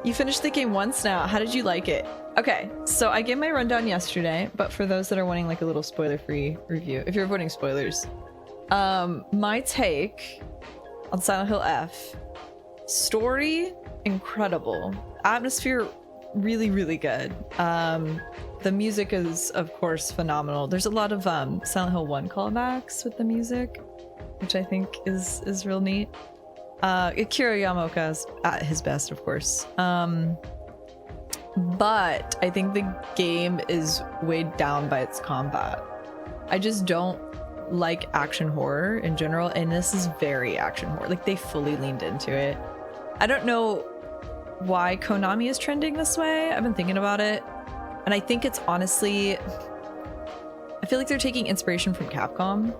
You finished the game once now. How did you like it? Okay, so I gave my rundown yesterday, but for those that are wanting like a little spoiler-free review, if you're avoiding spoilers, my take on Silent Hill F: story, incredible. Atmosphere, really, really good. The music is, of course, phenomenal. There's a lot of Silent Hill 1 callbacks with the music, which I think is real neat. Akira Yamaoka is at his best, of course. But I think the game is weighed down by its combat. I just don't like action horror in general, and this is very action horror. Like, they fully leaned into it. I don't know why Konami is trending this way. I've been thinking about it, and I think it's honestly, I feel like they're taking inspiration from Capcom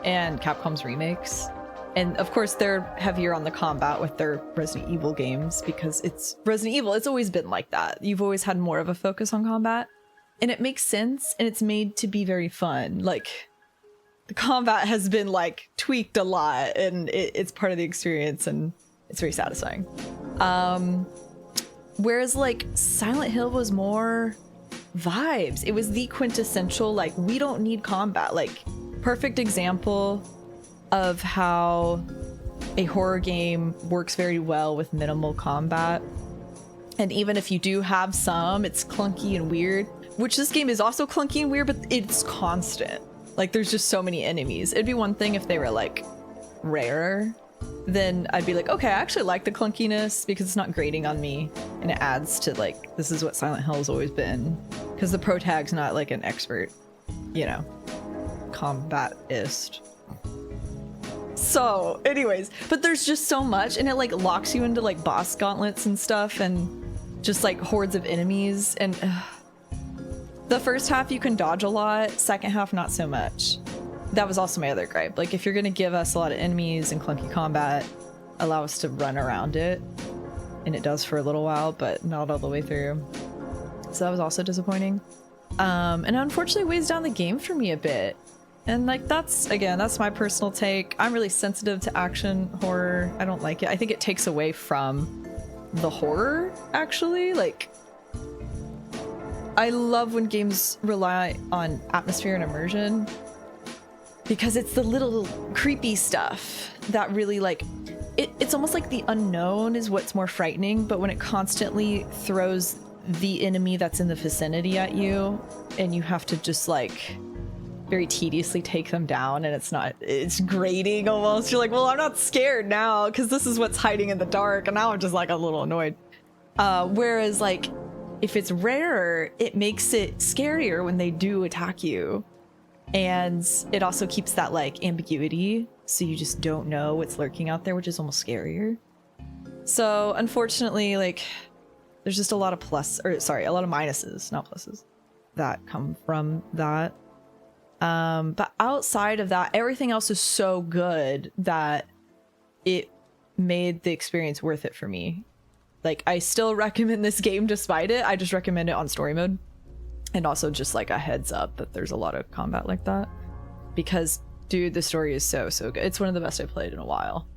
and Capcom's remakes. And of course they're heavier on the combat with their Resident Evil games because it's Resident Evil. It's always been like that. You've always had more of a focus on combat, and it makes sense, and it's made to be very fun. Like, the combat has been like tweaked a lot, and it's part of the experience, and it's very satisfying. Whereas like Silent Hill was more vibes. It was the quintessential, like, we don't need combat. Like, perfect example of how a horror game works very well with minimal combat. And even if you do have some, it's clunky and weird, which this game is also clunky and weird, but it's constant. Like, there's just so many enemies. It'd be one thing if they were like rarer, then I'd be like, okay, I actually like the clunkiness because it's not grating on me, and it adds to, like, this is what Silent Hill has always been, because the protag's not like an expert, you know, combatist. So anyways, but there's just so much, and it like locks you into like boss gauntlets and stuff, and just like hordes of enemies. And the first half you can dodge a lot, second half not so much. That was also my other gripe. Like, if you're gonna give us a lot of enemies and clunky combat, allow us to run around it. And it does for a little while, but not all the way through. So that was also disappointing. And unfortunately weighs down the game for me a bit. And like, that's, again, that's my personal take. I'm really sensitive to action horror. I don't like it. I think it takes away from the horror, actually. Like, I love when games rely on atmosphere and immersion, because it's the little creepy stuff that really, like, it's almost like the unknown is what's more frightening, but when it constantly throws the enemy that's in the vicinity at you, and you have to just like very tediously take them down, and it's grating almost. You're like, well, I'm not scared now because this is what's hiding in the dark, and now I'm just like a little annoyed. Whereas like, if it's rarer, it makes it scarier when they do attack you. And it also keeps that like ambiguity, so you just don't know what's lurking out there, which is almost scarier. So unfortunately, like, there's just a lot of a lot of minuses, not pluses, that come from that. But outside of that, everything else is so good that it made the experience worth it for me. Like, I still recommend this game despite it. I just recommend it on story mode. And also just like a heads up that there's a lot of combat like that. Because, dude, the story is so good. It's one of the best I've played in a while.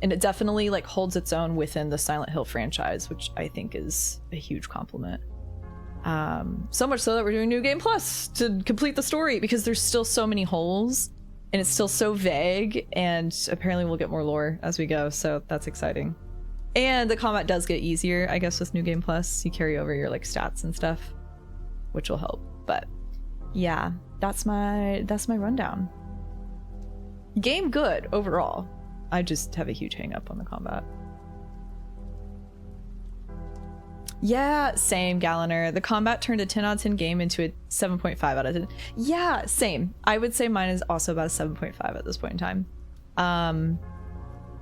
And it definitely like holds its own within the Silent Hill franchise, which I think is a huge compliment. So much so that we're doing New Game Plus to complete the story, because there's still so many holes and it's still so vague, and apparently we'll get more lore as we go, so that's exciting. And the combat does get easier, I guess, with New Game Plus. You carry over your like stats and stuff, which will help. But yeah, that's my rundown. Game good overall. I just have a huge hang up on the combat. Yeah, same, Galliner. The combat turned a 10 out of 10 game into a 7.5 out of 10. Yeah, same. I would say mine is also about a 7.5 at this point in time. And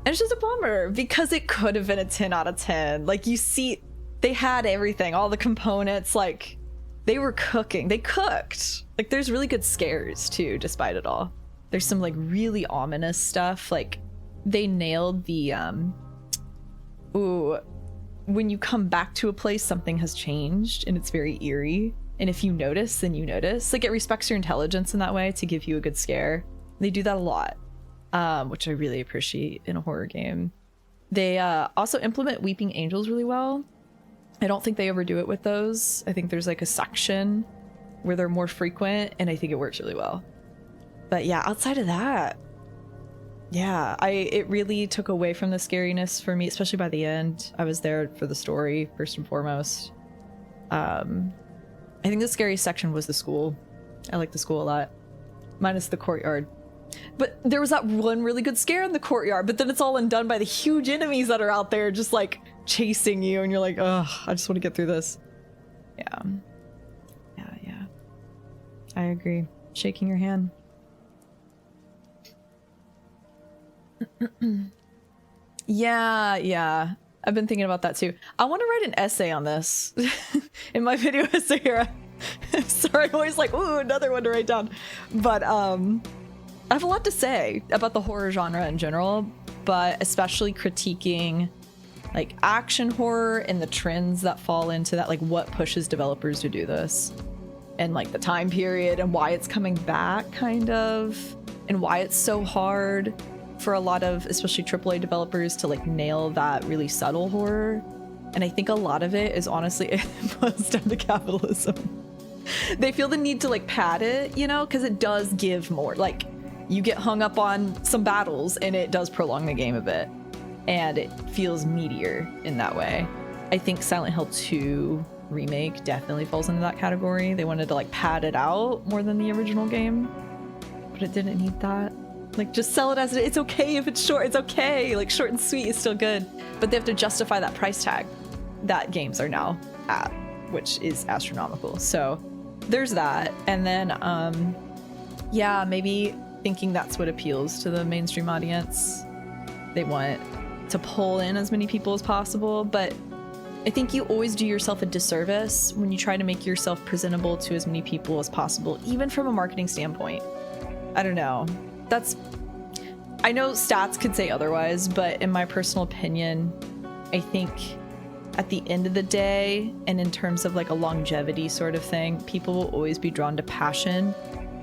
it's just a bummer because it could have been a 10 out of 10. Like, you see, they had everything, all the components, like, they were cooking. They cooked. Like, there's really good scares too, despite it all. There's some like really ominous stuff. Like, they nailed the when you come back to a place, something has changed and it's very eerie. And if you notice, then you notice. Like, it respects your intelligence in that way to give you a good scare. They do that a lot, which I really appreciate in a horror game. They also implement weeping angels really well. I don't think they overdo it with those. I think there's like a section where they're more frequent, and I think it works really well. But yeah, outside of that, yeah, it really took away from the scariness for me, especially by the end. I was there for the story first and foremost. I think the scariest section was the school. I like the school a lot, minus the courtyard. But there was that one really good scare in the courtyard, but then it's all undone by the huge enemies that are out there just like chasing you, and you're like, ugh, I just want to get through this. Yeah. I agree. Shaking your hand. Yeah. I've been thinking about that too. I want to write an essay on this in my video essay here. Sorry, I'm always like, ooh, another one to write down. But I have a lot to say about the horror genre in general, but especially critiquing like action horror and the trends that fall into that, like what pushes developers to do this, and like the time period and why it's coming back, kind of, and why it's so hard for a lot of especially AAA developers to like nail that really subtle horror. And I think a lot of it is honestly it boils down to capitalism. They feel the need to like pad it, you know, because it does give more. Like you get hung up on some battles and it does prolong the game a bit, and it feels meatier in that way. I think Silent Hill 2 remake definitely falls into that category. They wanted to like pad it out more than the original game, but it didn't need that. Like just sell it as it's okay if it's short, it's okay. Like short and sweet is still good, but they have to justify that price tag that games are now at, which is astronomical. So there's that. And then yeah, maybe thinking that's what appeals to the mainstream audience. They want to pull in as many people as possible, but I think you always do yourself a disservice when you try to make yourself presentable to as many people as possible, even from a marketing standpoint. I don't know. I know stats could say otherwise, but in my personal opinion, I think at the end of the day, and in terms of like a longevity sort of thing, people will always be drawn to passion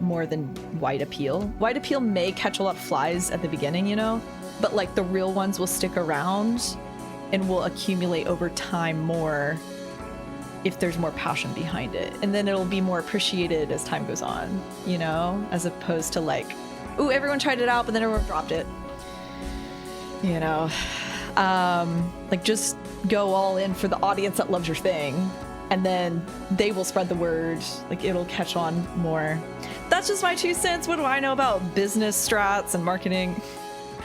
more than wide appeal. Wide appeal may catch a lot of flies at the beginning, you know, but like the real ones will stick around and will accumulate over time more if there's more passion behind it. And then it'll be more appreciated as time goes on, you know, as opposed to like, ooh, everyone tried it out, but then everyone dropped it. You know, like just go all in for the audience that loves your thing, and then they will spread the word. Like it'll catch on more. That's just my 2 cents. What do I know about business strats and marketing?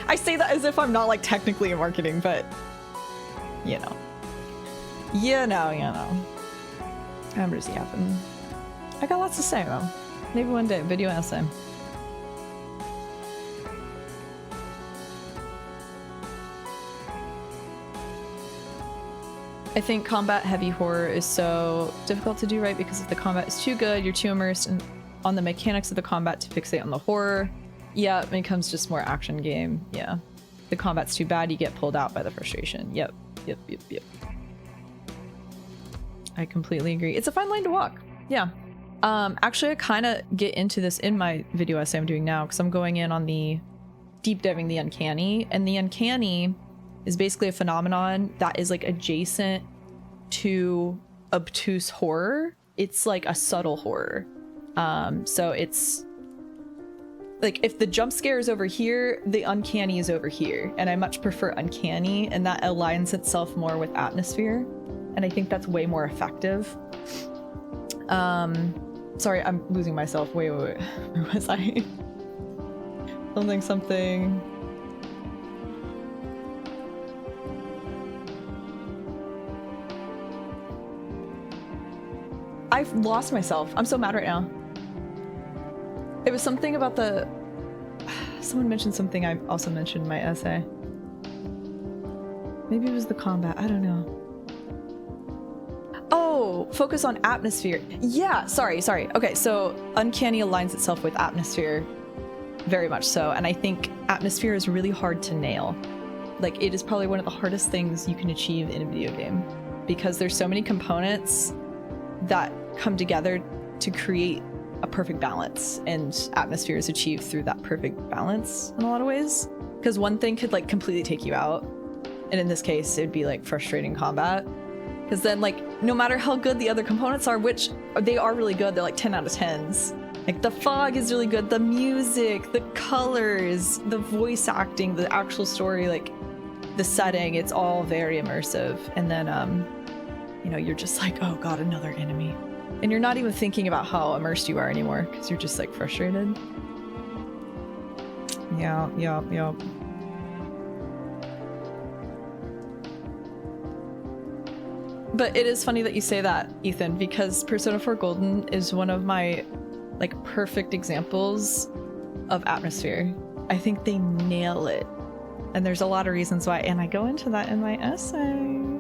I say that as if I'm not like technically in marketing, but you know. I'm just yapping. I got lots to say though. Maybe one day, video essay. I think combat heavy horror is so difficult to do right because if the combat is too good, you're too immersed on the mechanics of the combat to fixate on the horror. Yeah, it becomes just more action game. Yeah. The combat's too bad, you get pulled out by the frustration. Yep. I completely agree. It's a fine line to walk. Yeah. Actually, I kind of get into this in my video essay I'm doing now because I'm going in on the deep diving the uncanny, and the uncanny is basically a phenomenon that is like adjacent to obtuse horror. It's like a subtle horror. So it's like if the jump scare is over here, the uncanny is over here, and I much prefer uncanny, and that aligns itself more with atmosphere, and I think that's way more effective. Sorry, I'm losing myself. Wait. Where was I? something. I've lost myself. I'm so mad right now. It was something about the... Someone mentioned something I also mentioned in my essay. Maybe it was the combat. I don't know. Oh, focus on atmosphere. Yeah, sorry. Okay, so uncanny aligns itself with atmosphere very much so, and I think atmosphere is really hard to nail. Like, it is probably one of the hardest things you can achieve in a video game because there's so many components that come together to create a perfect balance, and atmosphere is achieved through that perfect balance in a lot of ways, because one thing could like completely take you out, and in this case it'd be like frustrating combat, Because then, like, no matter how good the other components are, which they are really good, they're like 10 out of 10s. Like, the fog is really good, the music, the colors, the voice acting, the actual story, like, the setting, it's all very immersive. And then, you know, you're just like, oh god, another enemy. And you're not even thinking about how immersed you are anymore, because you're just, like, frustrated. Yeah. But it is funny that you say that, Ethan, because Persona 4 Golden is one of my, like, perfect examples of atmosphere. I think they nail it. And there's a lot of reasons why, and I go into that in my essay.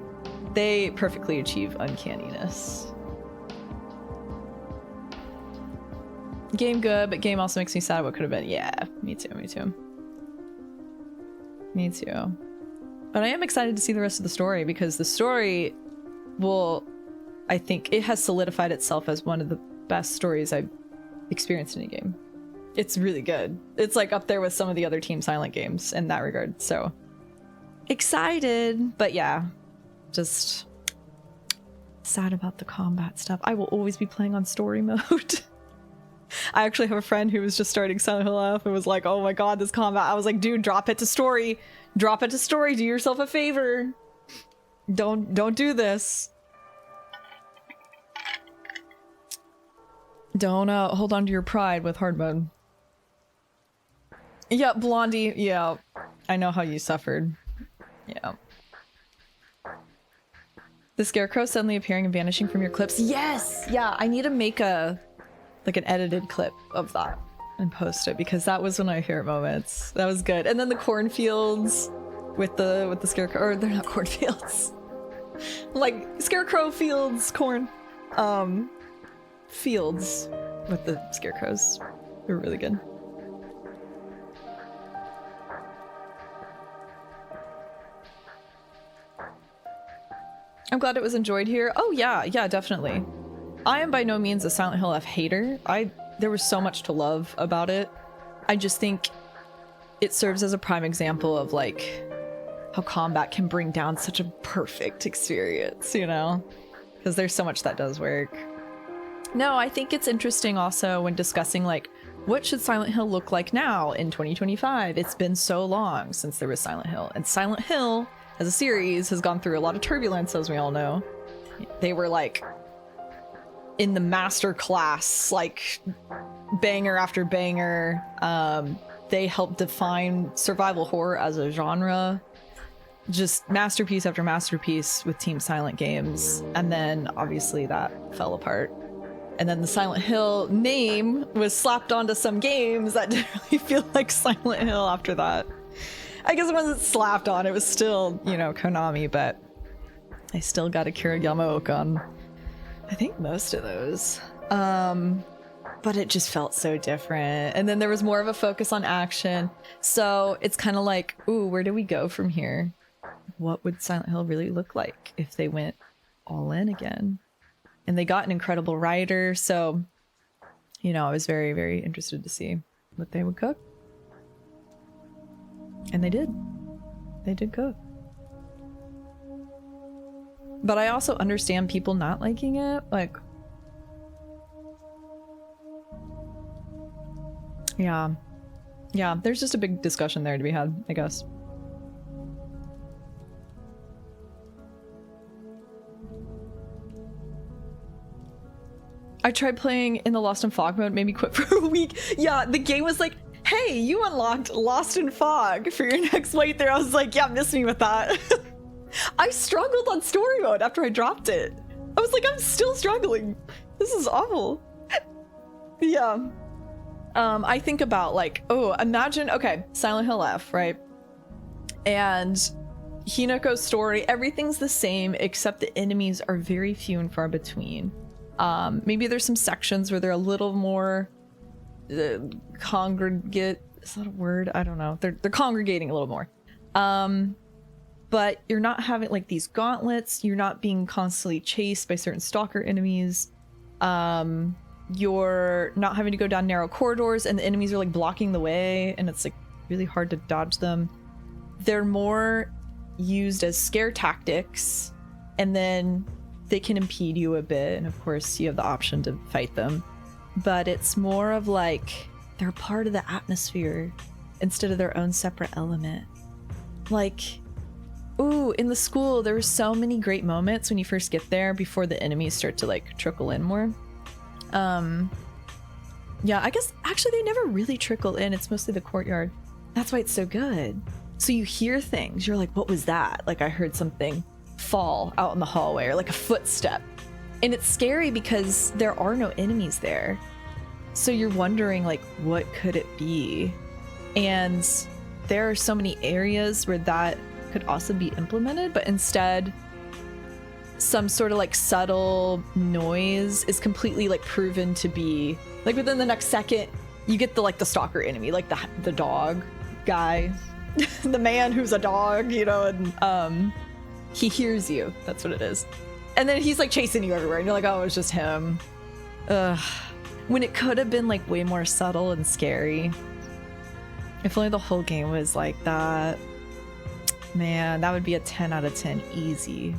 They perfectly achieve uncanniness. Game good, but game also makes me sad what could have been. Yeah, me too. But I am excited to see the rest of the story, because the story will, I think, it has solidified itself as one of the best stories I've experienced in a game. It's really good. It's like up there with some of the other Team Silent games in that regard. So excited, but yeah, just sad about the combat stuff. I will always be playing on story mode. I actually have a friend who was just starting Silent Hill F and was like, oh my god, this combat. I was like, dude, drop it to story. Drop it to story. Do yourself a favor. Don't do this. Don't hold on to your pride with hard mode. Yeah, Blondie. Yeah, I know how you suffered. Yeah. The scarecrow suddenly appearing and vanishing from your clips. Yes! Yeah, I need to make an edited clip of that and post it, because that was one of my favorite moments. That was good. And then the cornfields with the scarecrow, or they're not cornfields. Like scarecrow fields, corn. Fields with the scarecrows. They're really good. I'm glad it was enjoyed here. Oh yeah, definitely. I am by no means a Silent Hill F hater. There was so much to love about it. I just think it serves as a prime example of like how combat can bring down such a perfect experience, you know? Because there's so much that does work. No, I think it's interesting also when discussing like, what should Silent Hill look like now in 2025? It's been so long since there was Silent Hill. And Silent Hill as a series has gone through a lot of turbulence, as we all know. They were like in the master class, like banger after banger. They helped define survival horror as a genre. Just masterpiece after masterpiece with Team Silent games. And then obviously that fell apart. And then the Silent Hill name was slapped onto some games that didn't really feel like Silent Hill after that. I guess it wasn't slapped on, it was still, you know, Konami, but I still got a Kirigama on, I think, most of those. But it just felt so different. And then there was more of a focus on action. So it's kind of like, ooh, where do we go from here? What would Silent Hill really look like if they went all in again? And they got an incredible writer, so, you know, I was very, very interested to see what they would cook. And they did. They did cook. But I also understand people not liking it. Like, yeah. Yeah, there's just a big discussion there to be had, I guess. I tried playing in the Lost in Fog mode, made me quit for a week. Yeah, the game was like, hey, you unlocked Lost in Fog for your next playthrough. I was like, yeah, miss me with that. I struggled on story mode after I dropped it. I was like, I'm still struggling. This is awful. Yeah. I think about like, oh, imagine, okay, Silent Hill F, right? And Hinako's story, everything's the same, except the enemies are very few and far between. Maybe there's some sections where they're a little more congregate. Is that a word? I don't know. They're congregating a little more. But you're not having like these gauntlets. You're not being constantly chased by certain stalker enemies. You're not having to go down narrow corridors and the enemies are like blocking the way and it's like really hard to dodge them. They're more used as scare tactics and then they can impede you a bit, and of course you have the option to fight them. But it's more of like they're part of the atmosphere instead of their own separate element. Like, ooh, in the school there were so many great moments when you first get there before the enemies start to like trickle in more. Yeah, I guess actually they never really trickle in. It's mostly the courtyard. That's why it's so good. So you hear things. You're like, what was that? Like I heard something fall out in the hallway, or like a footstep. And it's scary because there are no enemies there. So you're wondering like, what could it be? And there are so many areas where that could also be implemented, but instead some sort of like subtle noise is completely like proven to be like within the next second you get the like the stalker enemy, like the dog guy, the man who's a dog, you know, and he hears you. That's what it is. And then he's like chasing you everywhere and you're like, oh, it's just him. Ugh. When it could have been like way more subtle and scary. If only the whole game was like that. Man, that would be a 10 out of 10 easy.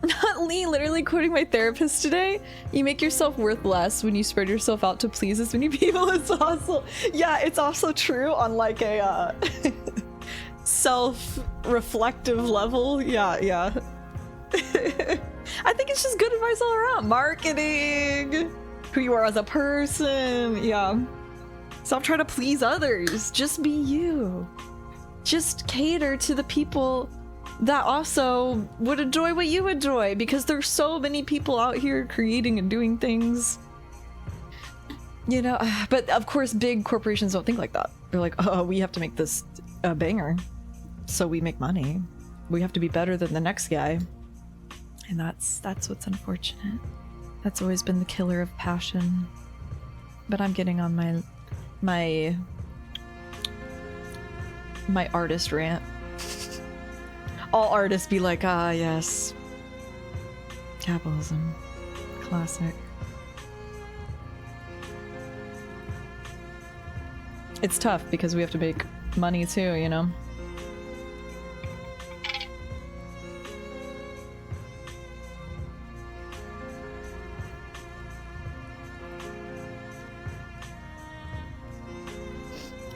Not Lee, literally quoting my therapist today. You make yourself worth less when you spread yourself out to please as many people as possible. Yeah, it's also true on like a self-reflective level. Yeah. I think it's just good advice all around. Marketing, who you are as a person. Yeah. Stop trying to please others. Just be you. Just cater to the people that also would enjoy what you enjoy, because there's so many people out here creating and doing things, you know. But of course big corporations don't think like that. They're like, oh, we have to make this a banger so we make money. We have to be better than the next guy. And that's what's unfortunate. That's always been the killer of passion. But I'm getting on my artist rant. All artists be like, ah, yes. Capitalism. Classic. It's tough because we have to make money too, you know?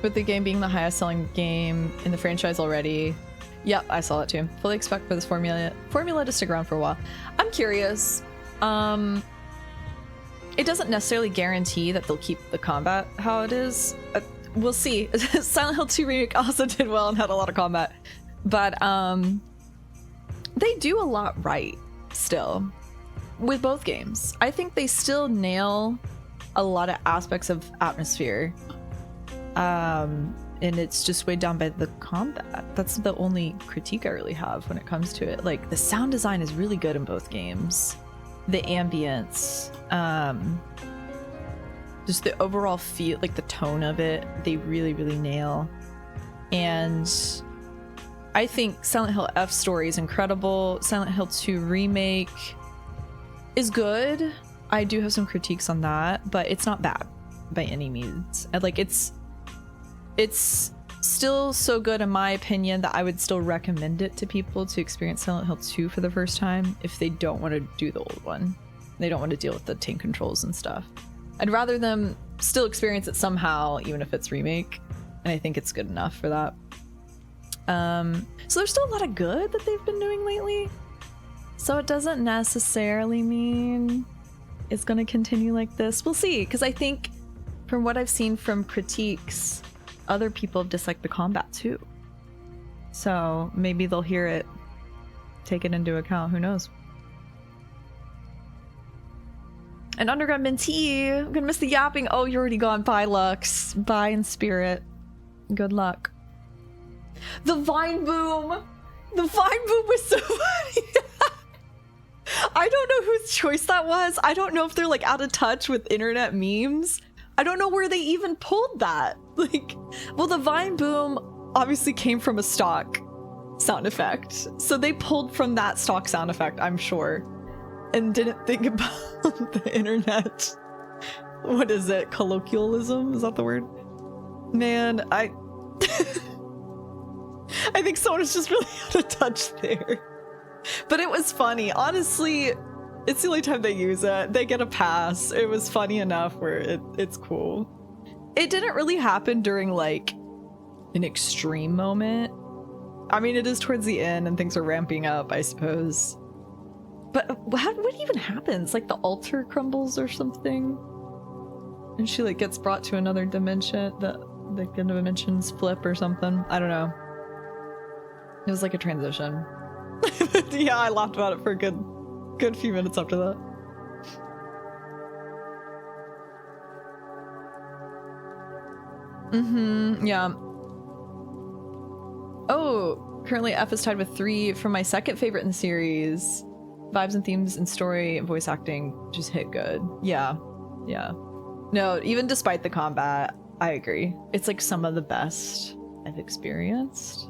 With the game being the highest selling game in the franchise already. Yep, I saw it too. Fully expect for this formula to stick around for a while. I'm curious. It doesn't necessarily guarantee that they'll keep the combat how it is. We'll see. Silent Hill 2 Remake also did well and had a lot of combat. But they do a lot right still with both games. I think they still nail a lot of aspects of atmosphere. And it's just weighed down by the combat. That's the only critique I really have when it comes to it. Like, the sound design is really good in both games. The ambience, just the overall feel, like the tone of it, they really, really nail. And I think Silent Hill F story is incredible. Silent Hill 2 Remake is good. I do have some critiques on that, but it's not bad by any means. Like, it's still so good in my opinion that I would still recommend it to people to experience Silent Hill 2 for the first time if they don't want to do the old one. They don't want to deal with the tank controls and stuff. I'd rather them still experience it somehow, even if it's remake, and I think it's good enough for that. So there's still a lot of good that they've been doing lately. So it doesn't necessarily mean it's going to continue like this. We'll see, because I think from what I've seen from critiques, other people have disliked the combat too. So maybe they'll hear it, take it into account, who knows. And Underground Mentee, I'm gonna miss the yapping. Oh, you're already gone. Bye, Lux. Bye in spirit. Good luck. The Vine Boom! The Vine Boom was so funny! I don't know whose choice that was. I don't know if they're like out of touch with internet memes. I don't know where they even pulled that. Like, well, the Vine Boom obviously came from a stock sound effect. So they pulled from that stock sound effect, I'm sure, and didn't think about the internet. What is it? Colloquialism? Is that the word? Man, I think someone's just really out of touch there. But it was funny. Honestly, it's the only time they use it. They get a pass. It was funny enough where it's cool. It didn't really happen during like an extreme moment. I mean, it is towards the end and things are ramping up, I suppose. But what even happens? Like the altar crumbles or something? And she like gets brought to another dimension, the dimensions flip or something. I don't know. It was like a transition. Yeah, I laughed about it for a good few minutes after that. Yeah. Oh, currently F is tied with 3 for my second favorite in the series. Vibes and themes and story and voice acting just hit good. Yeah. No, even despite the combat, I agree. It's like some of the best I've experienced.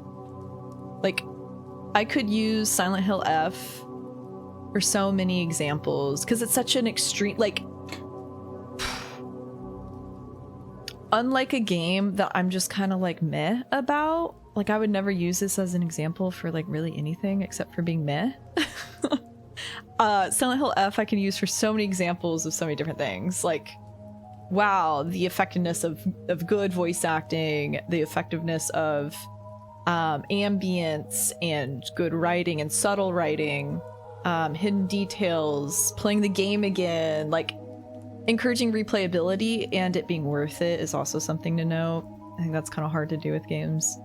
Like, I could use Silent Hill F for so many examples because it's such an extreme, like, unlike a game that I'm just kind of like meh about. Like, I would never use this as an example for like really anything except for being meh. Silent Hill F I can use for so many examples of so many different things. Like, wow, the effectiveness of good voice acting, the effectiveness of ambience and good writing and subtle writing, hidden details, playing the game again, like encouraging replayability and it being worth it is also something to note. I think that's kind of hard to do with games.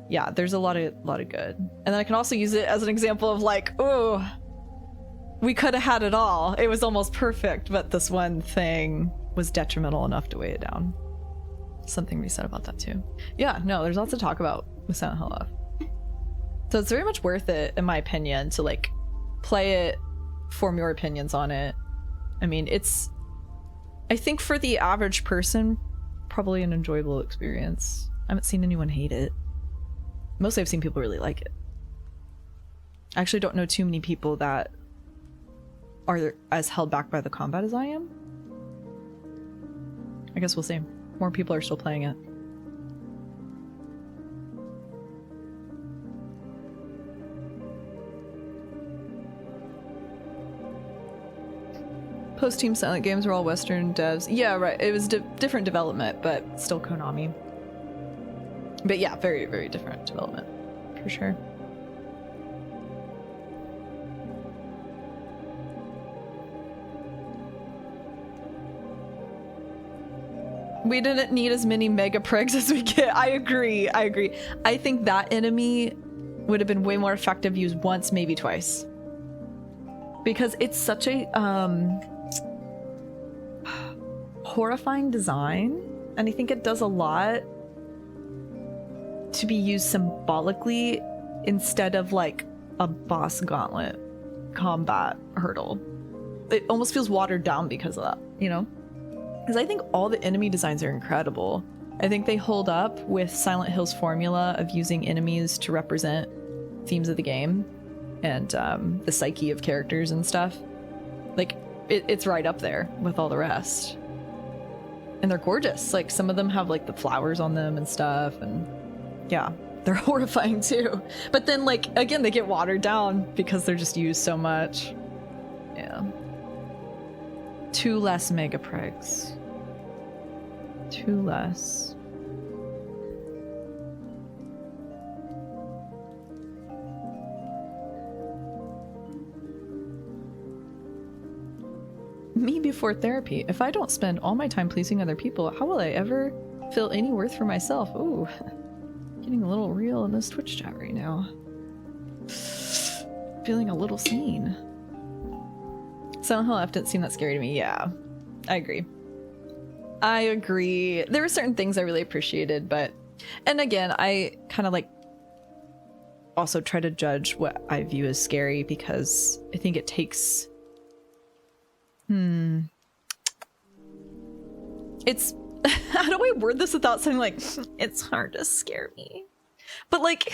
Yeah, there's a lot of good. And then I can also use it as an example of like, oh, we could have had it all. It was almost perfect, but this one thing was detrimental enough to weigh it down. Something we said about that too. Yeah, no, there's lots to talk about with Silent Hill F. So it's very much worth it, in my opinion, to like play it, form your opinions on it. I mean, it's, I think for the average person, probably an enjoyable experience. I haven't seen anyone hate it. Mostly I've seen people really like it. I actually don't know too many people that are as held back by the combat as I am. I guess we'll see. More people are still playing it. Post-Team Silent games were all Western devs. Yeah, right. It was different development, but still Konami. But yeah, very, very different development, for sure. We didn't need as many mega pregs as we get. I agree. I think that enemy would have been way more effective used once, maybe twice. Because it's such a horrifying design, and I think it does a lot to be used symbolically instead of like a boss gauntlet combat hurdle. It almost feels watered down because of that, you know? Because I think all the enemy designs are incredible. I think they hold up with Silent Hill's formula of using enemies to represent themes of the game and the psyche of characters and stuff. Like, it's right up there with all the rest. And they're gorgeous. Like, some of them have like the flowers on them and stuff, and yeah, they're horrifying too. But then, like, again, they get watered down because they're just used so much. Yeah. 2 less mega pregs. 2 less. Me before therapy. If I don't spend all my time pleasing other people, how will I ever feel any worth for myself? Ooh, getting a little real in this Twitch chat right now. Feeling a little seen. Silent Hill F didn't seem that scary to me. Yeah, I agree. There were certain things I really appreciated, but, and again, I kind of like also try to judge what I view as scary because I think it takes, it's, how do I word this without sounding like, it's hard to scare me? But like,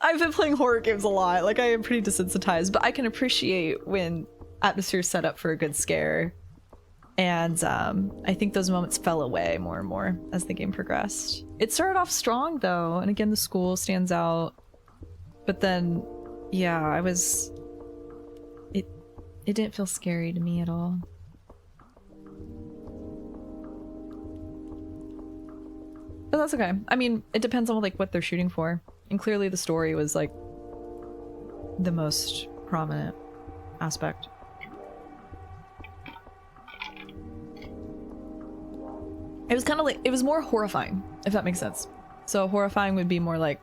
I've been playing horror games a lot. Like, I am pretty desensitized, but I can appreciate when atmosphere is set up for a good scare. And I think those moments fell away more and more as the game progressed. It started off strong though, and again the school stands out. But then, yeah, it didn't feel scary to me at all. But that's okay. I mean, it depends on like what they're shooting for. And clearly the story was like the most prominent aspect. It was kind of like, it was more horrifying, if that makes sense. So horrifying would be more like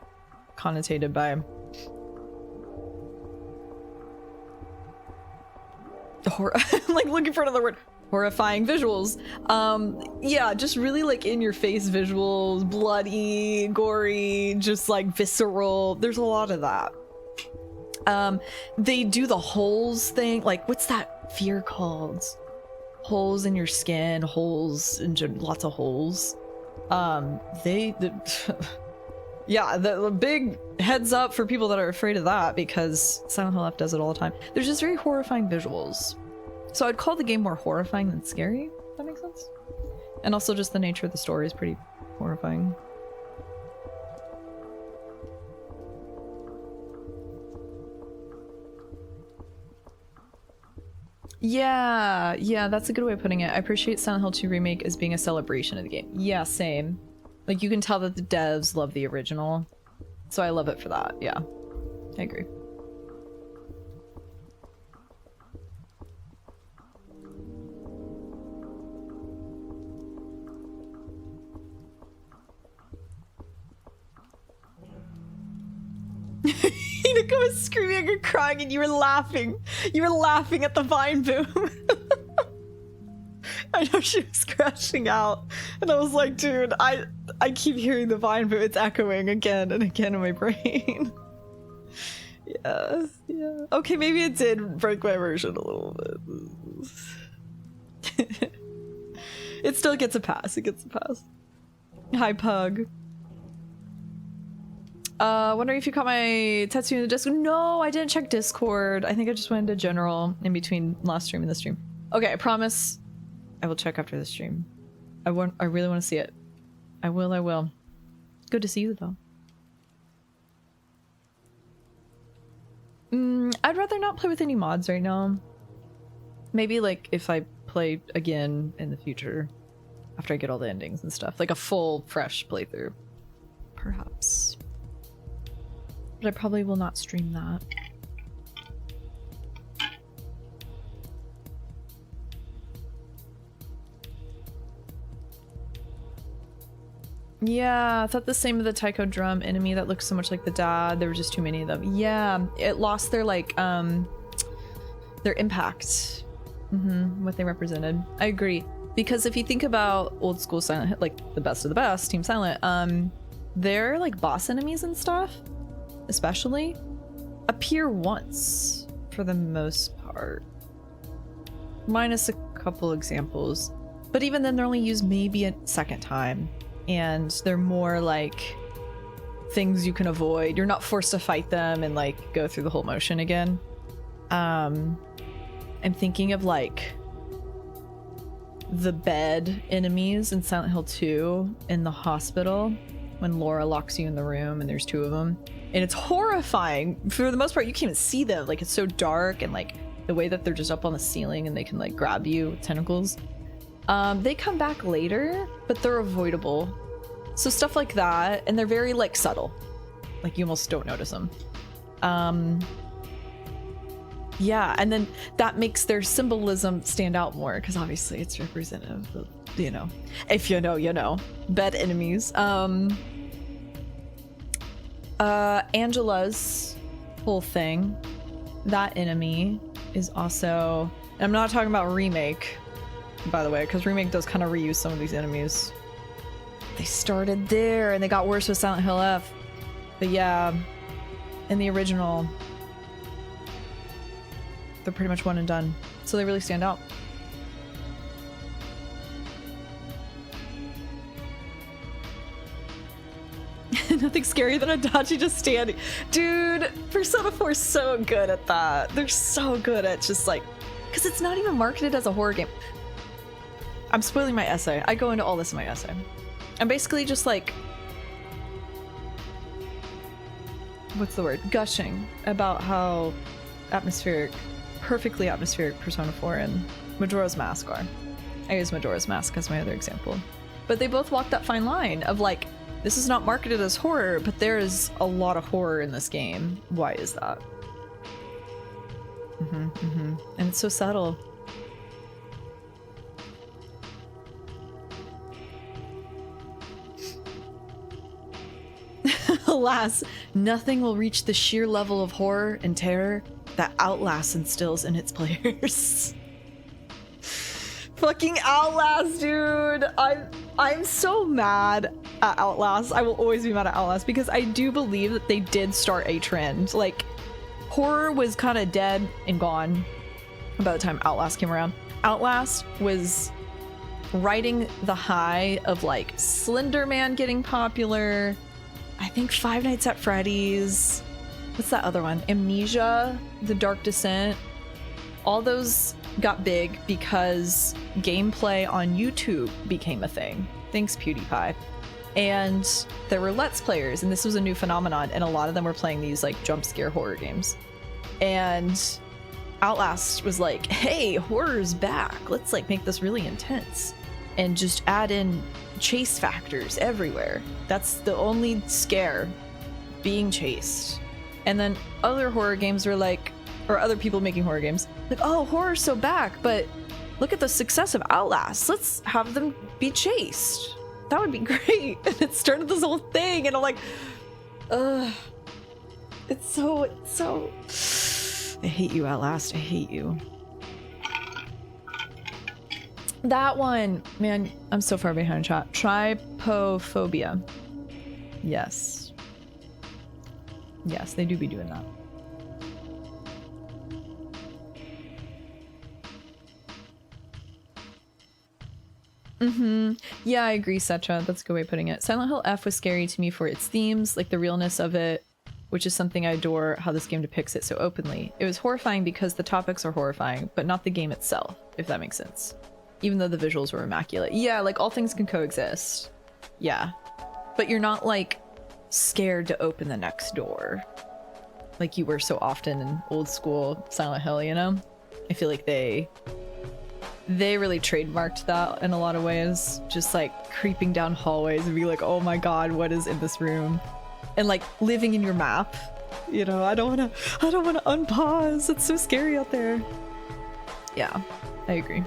connotated by horror. I'm like looking for another word. Horrifying visuals. Yeah, just really like in your face visuals, bloody, gory, just like visceral. There's a lot of that. They do the holes thing. Like, what's that fear called? Holes in your skin, holes in lots of holes. Yeah, the big heads up for people that are afraid of that, because Silent Hill F does it all the time. There's just very horrifying visuals. So I'd call the game more horrifying than scary, if that makes sense. And also just the nature of the story is pretty horrifying. Yeah, that's a good way of putting it. I appreciate Silent Hill 2 Remake as being a celebration of the game. Yeah, same. Like, you can tell that the devs love the original. So I love it for that, yeah. I agree. Hinako was screaming and crying and you were laughing. You were laughing at the vine boom. I know she was crashing out. And I was like, dude, I keep hearing the vine boom. It's echoing again and again in my brain. Yeah. Okay, maybe it did break my immersion a little bit. It still gets a pass. It gets a pass. Hi, Pug. Wondering if you caught my tattoo in the Discord. No, I didn't check Discord. I think I just went into general in between last stream and this stream. Okay, I promise I will check after the stream. I really want to see it. I will. Good to see you though. I'd rather not play with any mods right now. Maybe like if I play again in the future after I get all the endings and stuff. Like a full, fresh playthrough. Perhaps. But I probably will not stream that. Yeah, I thought the same of the taiko drum enemy that looks so much like the dad. There were just too many of them. Yeah, it lost their like their impact. What they represented. I agree. Because if you think about old school Silent Hill, like the best of the best, Team Silent, their like boss enemies and stuff, especially, appear once for the most part. Minus a couple examples. But even then they're only used maybe a second time. And they're more like things you can avoid. You're not forced to fight them and like go through the whole motion again. I'm thinking of like the bed enemies in Silent Hill 2 in the hospital when Laura locks you in the room and there's two of them. And it's horrifying. For the most part, you can't even see them. Like, it's so dark, and like the way that they're just up on the ceiling and they can like grab you with tentacles. They come back later, but they're avoidable. So stuff like that, and they're very like subtle. Like you almost don't notice them. Yeah, and then that makes their symbolism stand out more, because obviously it's representative of, you know, if you know, you know, bed enemies. Angela's whole thing, that enemy is also, and I'm not talking about Remake, by the way, because Remake does kind of reuse some of these enemies. They started there and they got worse with Silent Hill F. But yeah, in the original, they're pretty much one and done. So they really stand out. Nothing scarier than Adachi just standing. Dude, Persona 4 is so good at that. They're so good at just like, because it's not even marketed as a horror game. I'm spoiling my essay. I go into all this in my essay. I'm basically just like, what's the word? Gushing about how atmospheric, perfectly atmospheric Persona 4 and Majora's Mask are. I use Majora's Mask as my other example. But they both walk that fine line of like, this is not marketed as horror, but there is a lot of horror in this game. Why is that? And it's so subtle. Alas, nothing will reach the sheer level of horror and terror that Outlast instills in its players. Fucking Outlast, dude! I'm so mad at Outlast. I will always be mad at Outlast because I do believe that they did start a trend. Like, horror was kind of dead and gone by the time Outlast came around. Outlast was riding the high of like Slender Man getting popular. I think Five Nights at Freddy's. What's that other one? Amnesia, The Dark Descent. All those got big because gameplay on YouTube became a thing. Thanks, PewDiePie. And there were Let's Players, and this was a new phenomenon, and a lot of them were playing these like jump scare horror games. And Outlast was like, hey, horror's back. Let's like make this really intense and just add in chase factors everywhere. That's the only scare, being chased. And then other horror games were like, or other people making horror games, like, oh, horror's so back, but look at the success of Outlast. Let's have them be chased. That would be great. And it started this whole thing, and I'm like, ugh. It's so... I hate you, Outlast. I hate you. That one, man, I'm so far behind chat. Trypophobia. Yes. Yes, they do be doing that. Yeah, I agree, Setra. That's a good way of putting it. Silent Hill F was scary to me for its themes, like the realness of it, which is something I adore how this game depicts it so openly. It was horrifying because the topics are horrifying, but not the game itself, if that makes sense. Even though the visuals were immaculate. Yeah, like all things can coexist. Yeah. But you're not like scared to open the next door like you were so often in old school Silent Hill, you know? I feel like they really trademarked that in a lot of ways. Just like creeping down hallways and be like, oh my god, what is in this room? And like living in your map. You know, I don't wanna unpause. It's so scary out there. Yeah, I agree.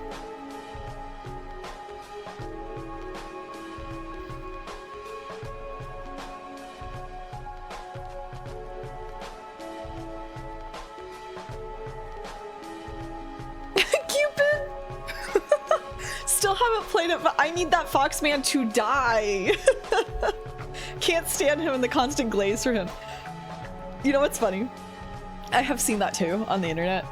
Still haven't played it, but I need that Foxman to die. Can't stand him and the constant glaze for him. You know what's funny? I have seen that too on the internet.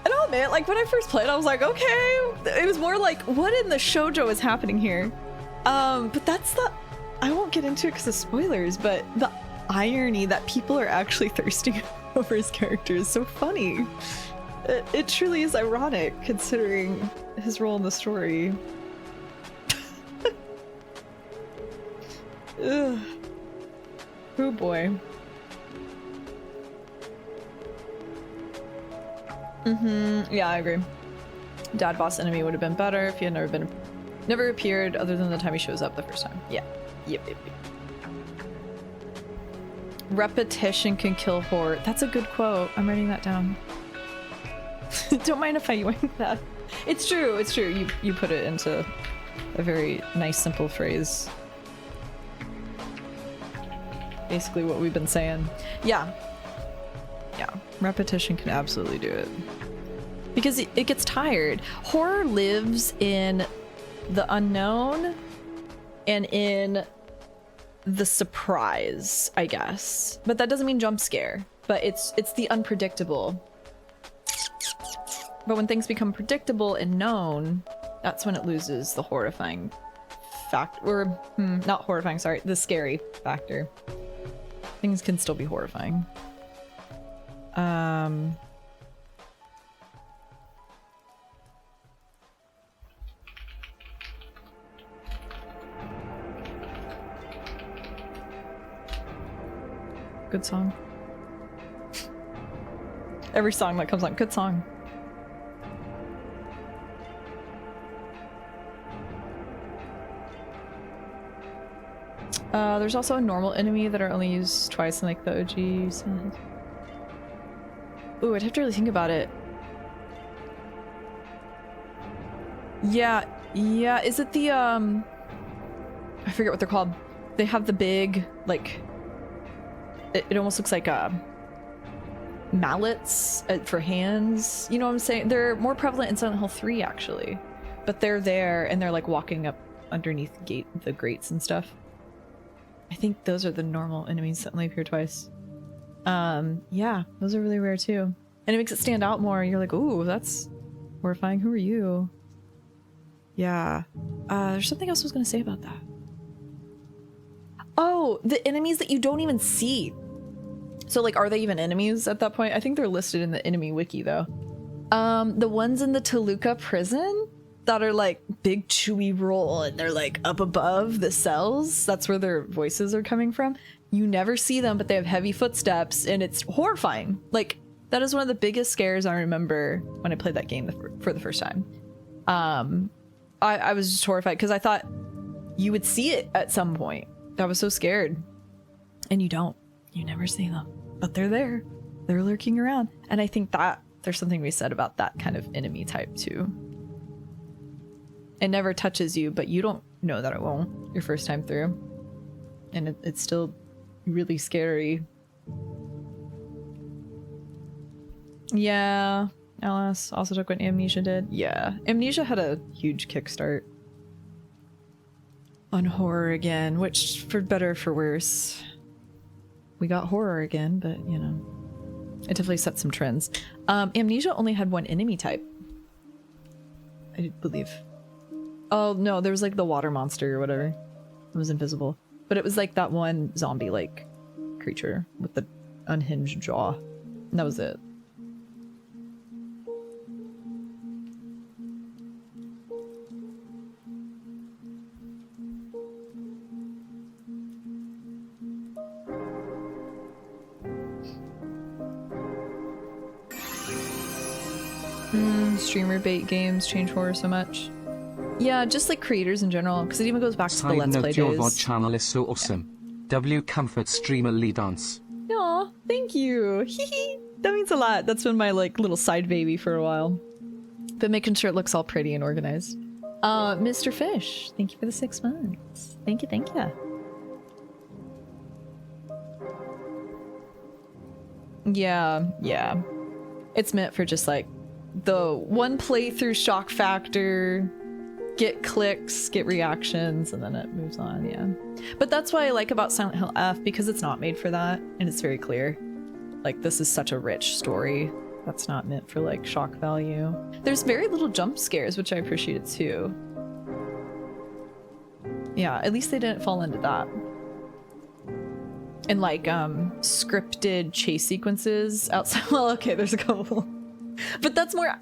And I'll admit, like when I first played, I was like, okay. It was more like, what in the shoujo is happening here? But that's the, I won't get into it because of spoilers, but the irony that people are actually thirsting over his character is so funny. It truly is ironic considering his role in the story. Ugh. Oh boy. Yeah, I agree. Dad boss enemy would have been better if he had never appeared other than the time he shows up the first time. Yeah. Yep. Repetition can kill horror. That's a good quote. I'm writing that down. Don't mind if I yoink that. It's true, it's true. You put it into a very nice, simple phrase. Basically what we've been saying. Yeah. Yeah, repetition can absolutely do it. Because it gets tired. Horror lives in the unknown and in the surprise, I guess. But that doesn't mean jump scare. But it's the unpredictable. But when things become predictable and known, that's when it loses the horrifying fact, or not horrifying, sorry, the scary factor. Things can still be horrifying. Good song. Every song that comes on, good song. There's also a normal enemy that are only used twice in like the OG sense. Ooh, I'd have to really think about it. Yeah, yeah, is it the, I forget what they're called. They have the big, like, it almost looks like, mallets for hands. You know what I'm saying? They're more prevalent in Silent Hill 3, actually. But they're there, and they're, like, walking up underneath the grates and stuff. I think those are the normal enemies that only appear twice. Yeah, those are really rare, too. And it makes it stand out more. You're like, ooh, that's horrifying. Who are you? Yeah. There's something else I was gonna say about that. Oh, the enemies that you don't even see. So, like, are they even enemies at that point? I think they're listed in the enemy wiki, though. The ones in the Toluca prison that are, like, big chewy roll and they're, like, up above the cells. That's where their voices are coming from. You never see them, but they have heavy footsteps, and it's horrifying. Like, that is one of the biggest scares I remember when I played that game for the first time. I was just horrified because I thought you would see it at some point. I was so scared. And you don't. You never see them. But they're there. They're lurking around. And I think that there's something to be said about that kind of enemy type too. It never touches you, but you don't know that it won't your first time through. And it's still really scary. Yeah. Alice also took what Amnesia did. Yeah. Amnesia had a huge kickstart on horror again, which for better or for worse. We got horror again, but you know, it definitely set some trends. Amnesia only had one enemy type, I believe. Oh no, there was like the water monster or whatever. It was invisible, but it was like that one zombie-like creature with the unhinged jaw. And that was it. Streamer bait games change horror so much. Yeah, just like creators in general, because it even goes back to the Let's Play days. Your VOD channel is so awesome. Yeah. W Comfort Streamer Lee Dance. Aw, thank you. That means a lot. That's been my like little side baby for a while. But making sure it looks all pretty and organized. Mr. Fish, thank you for the 6 months. Thank you, thank you. Yeah, yeah. It's meant for just like the one playthrough shock factor, get clicks, get reactions, and then it moves on, yeah. But that's what I like about Silent Hill F, because it's not made for that, and it's very clear. Like, this is such a rich story that's not meant for, like, shock value. There's very little jump scares, which I appreciated too. Yeah, at least they didn't fall into that. And, like, scripted chase sequences outside. Well, okay, there's a couple. But that's more,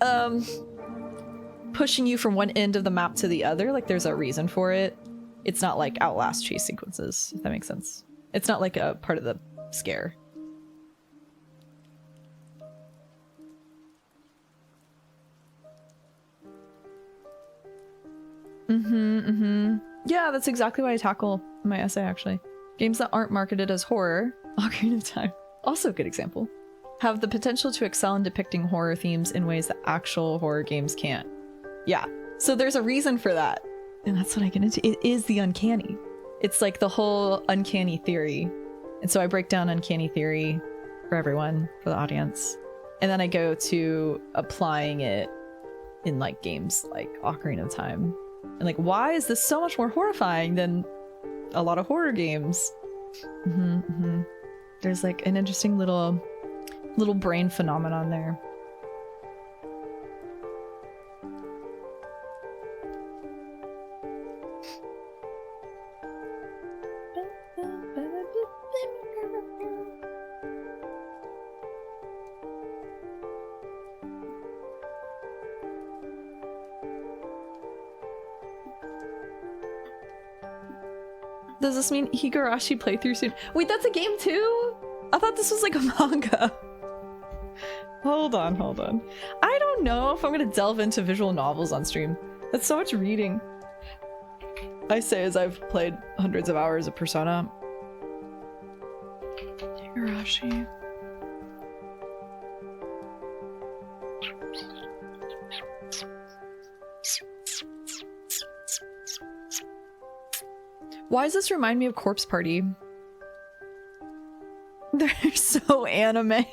pushing you from one end of the map to the other. Like, there's a reason for it. It's not like Outlast chase sequences, if that makes sense. It's not like a part of the scare. Yeah, that's exactly what I tackle in my essay, actually. Games that aren't marketed as horror, Ocarina of Time, also a good example, have the potential to excel in depicting horror themes in ways that actual horror games can't. Yeah, so there's a reason for that. And that's what I get into. It is the uncanny. It's like the whole uncanny theory. And so I break down uncanny theory for everyone, for the audience. And then I go to applying it in like games like Ocarina of Time. And like, why is this so much more horrifying than a lot of horror games? There's like an interesting little brain phenomenon there. Does this mean Higurashi playthrough soon? Wait, that's a game too? I thought this was like a manga. Hold on, hold on. I don't know if I'm gonna delve into visual novels on stream. That's so much reading. I say as I've played hundreds of hours of Persona. Higurashi. Why does this remind me of Corpse Party? They're so anime.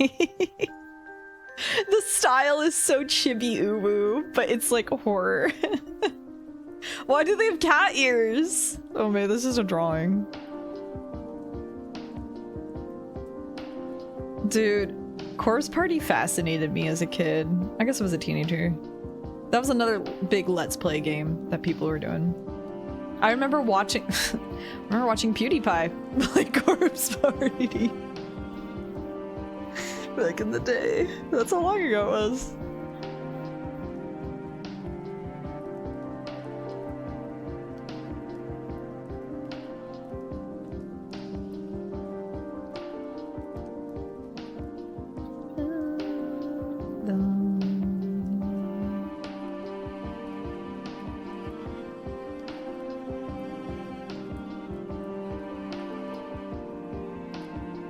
The style is so chibi uwu, but it's like horror. Why do they have cat ears? Oh man, this is a drawing. Dude, Corpse Party fascinated me as a kid. I guess I was a teenager. That was another big Let's Play game that people were doing. I remember watching PewDiePie play Corpse Party. Back in the day. That's how long ago it was.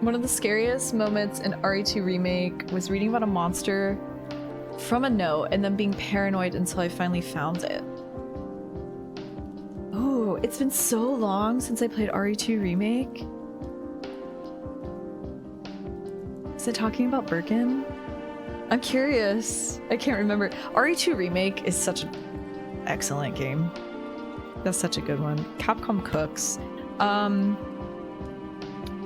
One of the scariest moments in RE2 Remake was reading about a monster from a note and then being paranoid until I finally found it. Oh, it's been so long since I played RE2 Remake. Is it talking about Birkin? I'm curious. I can't remember. RE2 Remake is such an excellent game. That's such a good one. Capcom Cooks.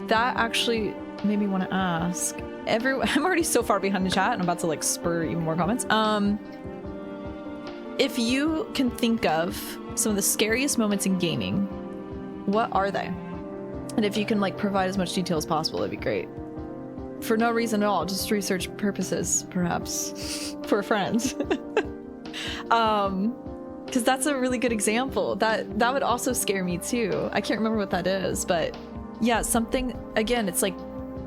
That actually made me want to ask everyone. I'm already so far behind the chat and I'm about to like spur even more comments. If you can think of some of the scariest moments in gaming, what are they? And if you can like provide as much detail as possible, that'd be great. For no reason at all, just research purposes, perhaps, for a friend. Because that's a really good example. That would also scare me too. I can't remember what that is, but yeah, something, again, it's like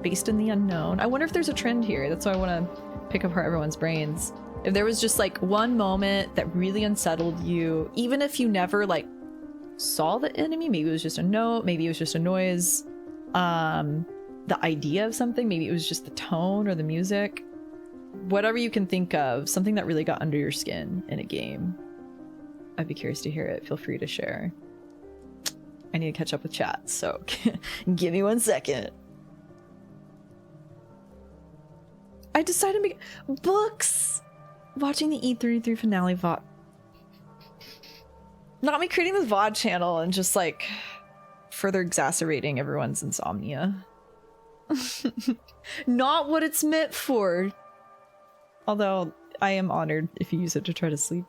based in the unknown. I wonder if there's a trend here. That's why I want to pick apart everyone's brains. If there was just like one moment that really unsettled you, even if you never like saw the enemy, maybe it was just a note, maybe it was just a noise, the idea of something, maybe it was just the tone or the music, whatever you can think of, something that really got under your skin in a game. I'd be curious to hear it. Feel free to share. I need to catch up with chat, so give me 1 second. I decided to make books! Watching the E33 finale VOD. Not me creating this VOD channel and just like further exacerbating everyone's insomnia. Not what it's meant for. Although I am honored if you use it to try to sleep.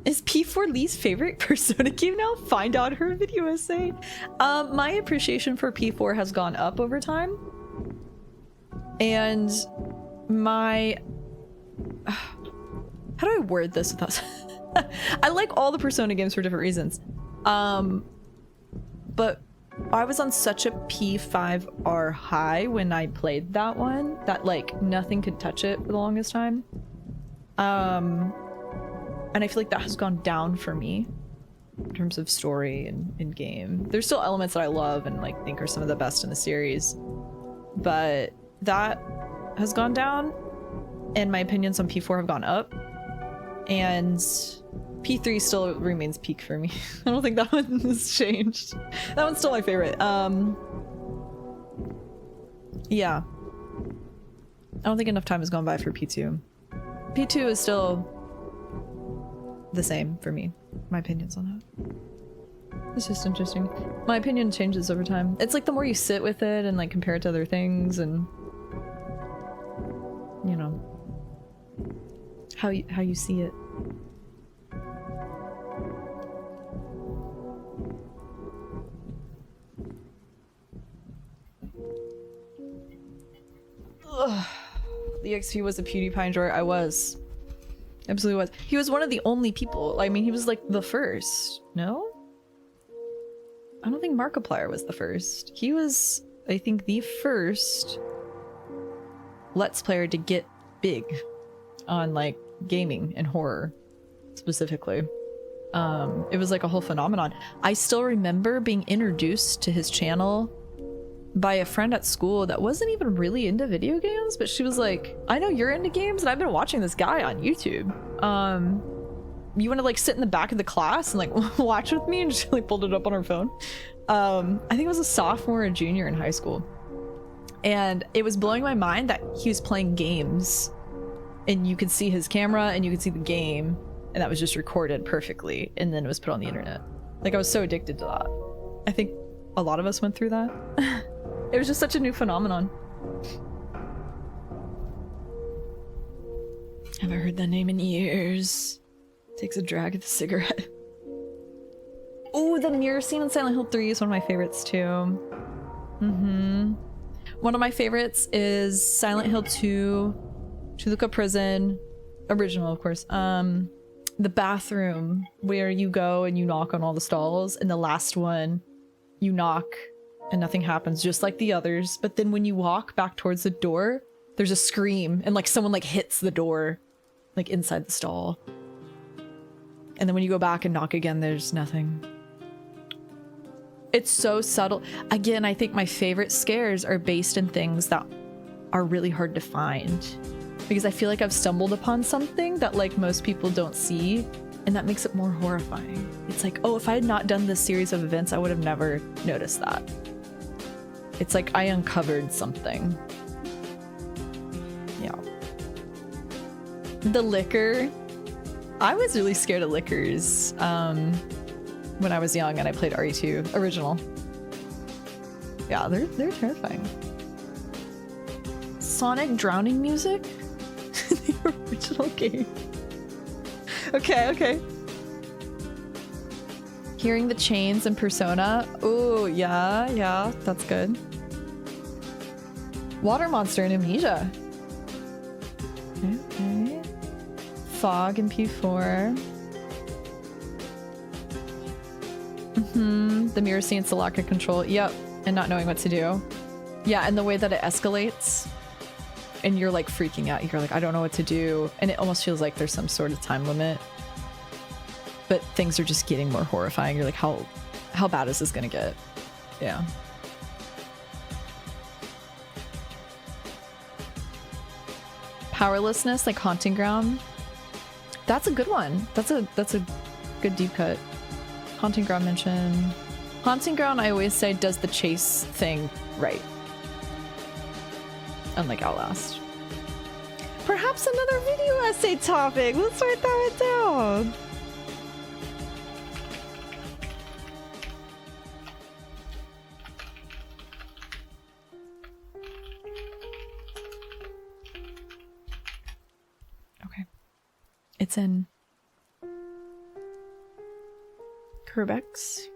Is P4 Lee's favorite Persona game now? Find out her video essay. My appreciation for P4 has gone up over time. And my... How do I word this without... I like all the Persona games for different reasons. But I was on such a P5R high when I played that one that like nothing could touch it for the longest time. And I feel like that has gone down for me in terms of story and in game. There's still elements that I love and like think are some of the best in the series, but that has gone down and my opinions on P4 have gone up, and P3 still remains peak for me. I don't think that one has changed. That one's still my favorite. Yeah. I don't think enough time has gone by for P2. P2 is still the same for me. My opinions on that. It's just interesting. My opinion changes over time. It's like the more you sit with it and like compare it to other things and you know how you see it. Ugh. The XP was a PewDiePie enjoyer. I was. Absolutely was. He was one of the only people. I mean, he was like the first. No? I don't think Markiplier was the first. He was, I think, the first Let's Player to get big on like gaming and horror specifically. It was like a whole phenomenon. I still remember being introduced to his channel by a friend at school that wasn't even really into video games, but she was like, I know you're into games and I've been watching this guy on YouTube. You want to like sit in the back of the class and like watch with me? And she like pulled it up on her phone. I think it was a sophomore or junior in high school. And it was blowing my mind that he was playing games and you could see his camera and you could see the game, and that was just recorded perfectly and then it was put on the internet. Like, I was so addicted to that. I think a lot of us went through that. It was just such a new phenomenon. Haven't heard that name in years. Takes a drag of the cigarette. Oh, the mirror scene in Silent Hill 3 is one of my favorites too. One of my favorites is Silent Hill 2, Toluca Prison, original of course. The bathroom where you go and you knock on all the stalls, and the last one you knock and nothing happens, just like the others. But then when you walk back towards the door, there's a scream and like someone like hits the door like inside the stall. And then when you go back and knock again, there's nothing. It's so subtle. Again, I think my favorite scares are based in things that are really hard to find, because I feel like I've stumbled upon something that like most people don't see, and that makes it more horrifying. It's like, oh, if I had not done this series of events, I would have never noticed that. It's like I uncovered something. Yeah. The liquor. I was really scared of liquors when I was young and I played RE2 original. Yeah, they're terrifying. Sonic drowning music? The original game. Okay. Hearing the chains in Persona. Oh, yeah, that's good. Water monster in Amnesia. Okay. Fog in P4. The mirror scene, the lack of control. Yep, and not knowing what to do. Yeah, and the way that it escalates. And you're like freaking out. You're like, I don't know what to do. And it almost feels like there's some sort of time limit. But things are just getting more horrifying. You're like, how bad is this gonna get? Yeah. Powerlessness, like Haunting Ground. That's a good one. That's a good deep cut. Haunting Ground mention. Haunting Ground, I always say, does the chase thing right. Unlike Outlast. Perhaps another video essay topic. Let's write that down. Okay. It's in Kerbex.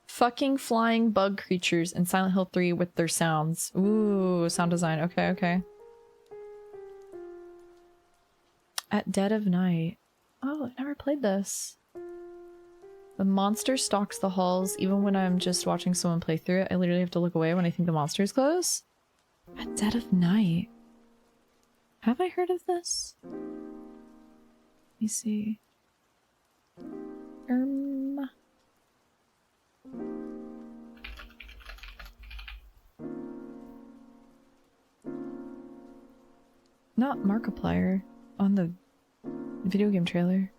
Fucking flying bug creatures in Silent Hill 3 with their sounds. Ooh, sound design. Okay. At dead of night. Oh, I've never played this. The monster stalks the halls even when I'm just watching someone play through it. I literally have to look away when I think the monster is close. At dead of night. Have I heard of this? Let me see. Not Markiplier on the video game trailer.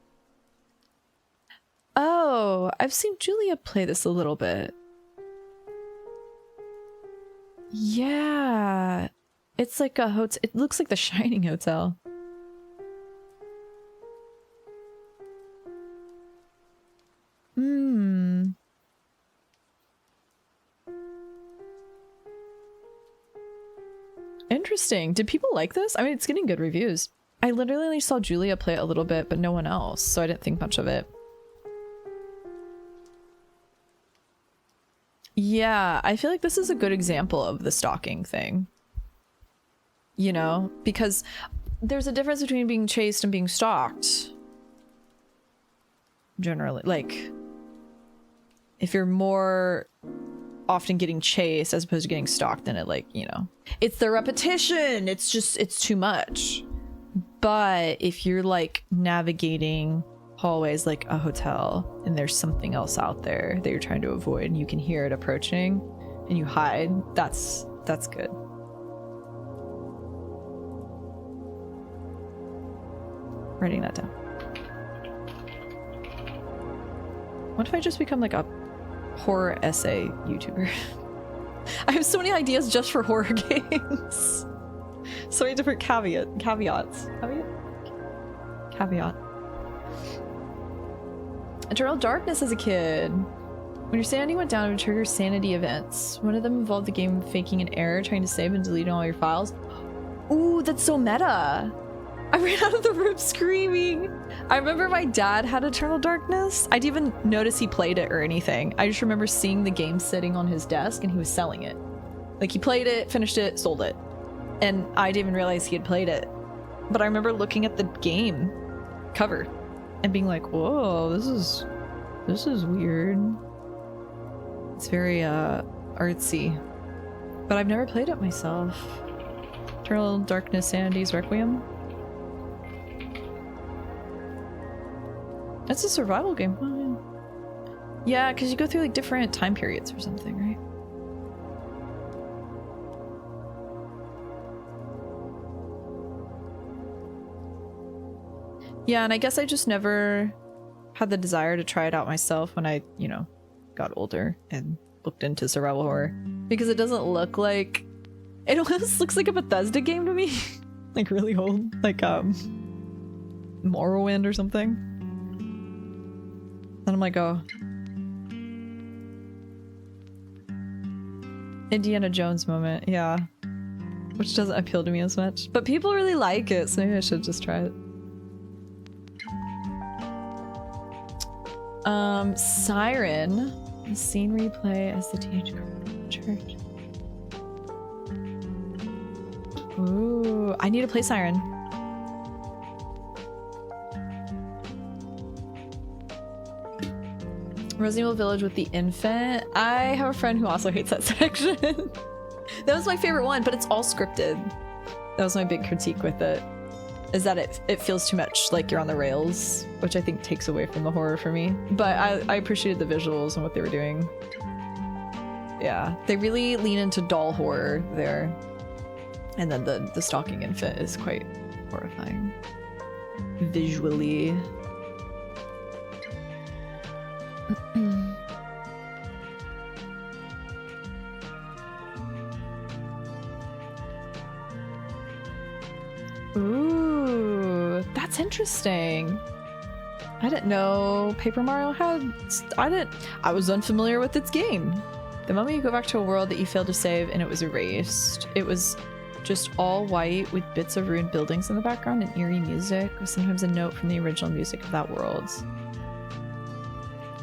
Oh, I've seen Julia play this a little bit. Yeah. It's like a hotel. It looks like the Shining Hotel. Interesting. Did people like this? I mean, it's getting good reviews. I literally only saw Julia play it a little bit, but no one else, so I didn't think much of it. Yeah, I feel like this is a good example of the stalking thing. You know, because there's a difference between being chased and being stalked. Generally, like, if you're more often getting chased as opposed to getting stalked, then it like, you know, it's the repetition. It's just, it's too much. But if you're like navigating hallways like a hotel and there's something else out there that you're trying to avoid and you can hear it approaching and you hide, that's good. Writing that down. What if I just become like a horror essay YouTuber? I have so many ideas just for horror games. So many different caveats. Caveat. Eternal Darkness as a kid. When your sanity went down, it would trigger sanity events. One of them involved the game faking an error, trying to save and deleting all your files. Ooh, that's so meta. I ran out of the room screaming. I remember my dad had Eternal Darkness. I didn't even notice he played it or anything. I just remember seeing the game sitting on his desk and he was selling it. Like he played it, finished it, sold it. And I didn't even realize he had played it. But I remember looking at the game cover and being like, whoa, this is weird. It's very artsy. But I've never played it myself. Eternal Darkness Sanity's Requiem. It's a survival game. Oh, yeah, because you go through like different time periods or something, right? Yeah, and I guess I just never had the desire to try it out myself when I, you know, got older and looked into survival horror. Because it doesn't look like... It almost looks like a Bethesda game to me. Like really old. Like, Morrowind or something. Then I'm like, oh. Indiana Jones moment, yeah. Which doesn't appeal to me as much. But people really like it, so maybe I should just try it. Siren. A scene replay as the teenage girl in church. Ooh, I need to play Siren. Resident Evil Village with the infant. I have a friend who also hates that section. That was my favorite one, but it's all scripted. That was my big critique with it. Is that it feels too much like you're on the rails, which I think takes away from the horror for me. But I appreciated the visuals and what they were doing. Yeah, they really lean into doll horror there. And then the stalking infant is quite horrifying. Visually. Ooh, that's interesting. I didn't know Paper Mario had... I was unfamiliar with its game. The moment you go back to a world that you failed to save and it was erased, it was just all white with bits of ruined buildings in the background and eerie music with sometimes a note from the original music of that world.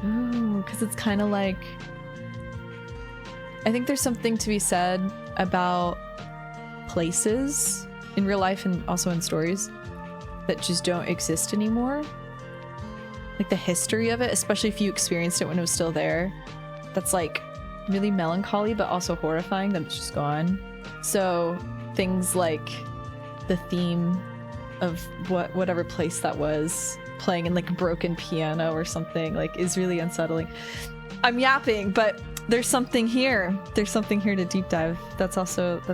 Ooh, because it's kind of like... I think there's something to be said about places in real life and also in stories that just don't exist anymore. Like the history of it, especially if you experienced it when it was still there. That's like really melancholy, but also horrifying that it's just gone. So things like the theme of whatever place that was playing in like a broken piano or something like is really unsettling. I'm yapping, but there's something here. There's something here to deep dive. That's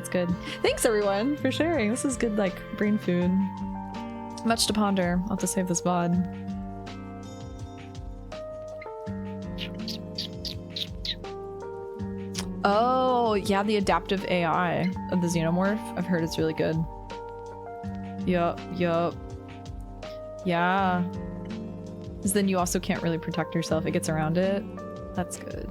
good. Thanks everyone for sharing. This is good like brain food. Much to ponder. I'll have to save this VOD. Oh, yeah, the adaptive AI of the Xenomorph. I've heard it's really good. Yup. Yeah. Because then you also can't really protect yourself. It gets around it. That's good.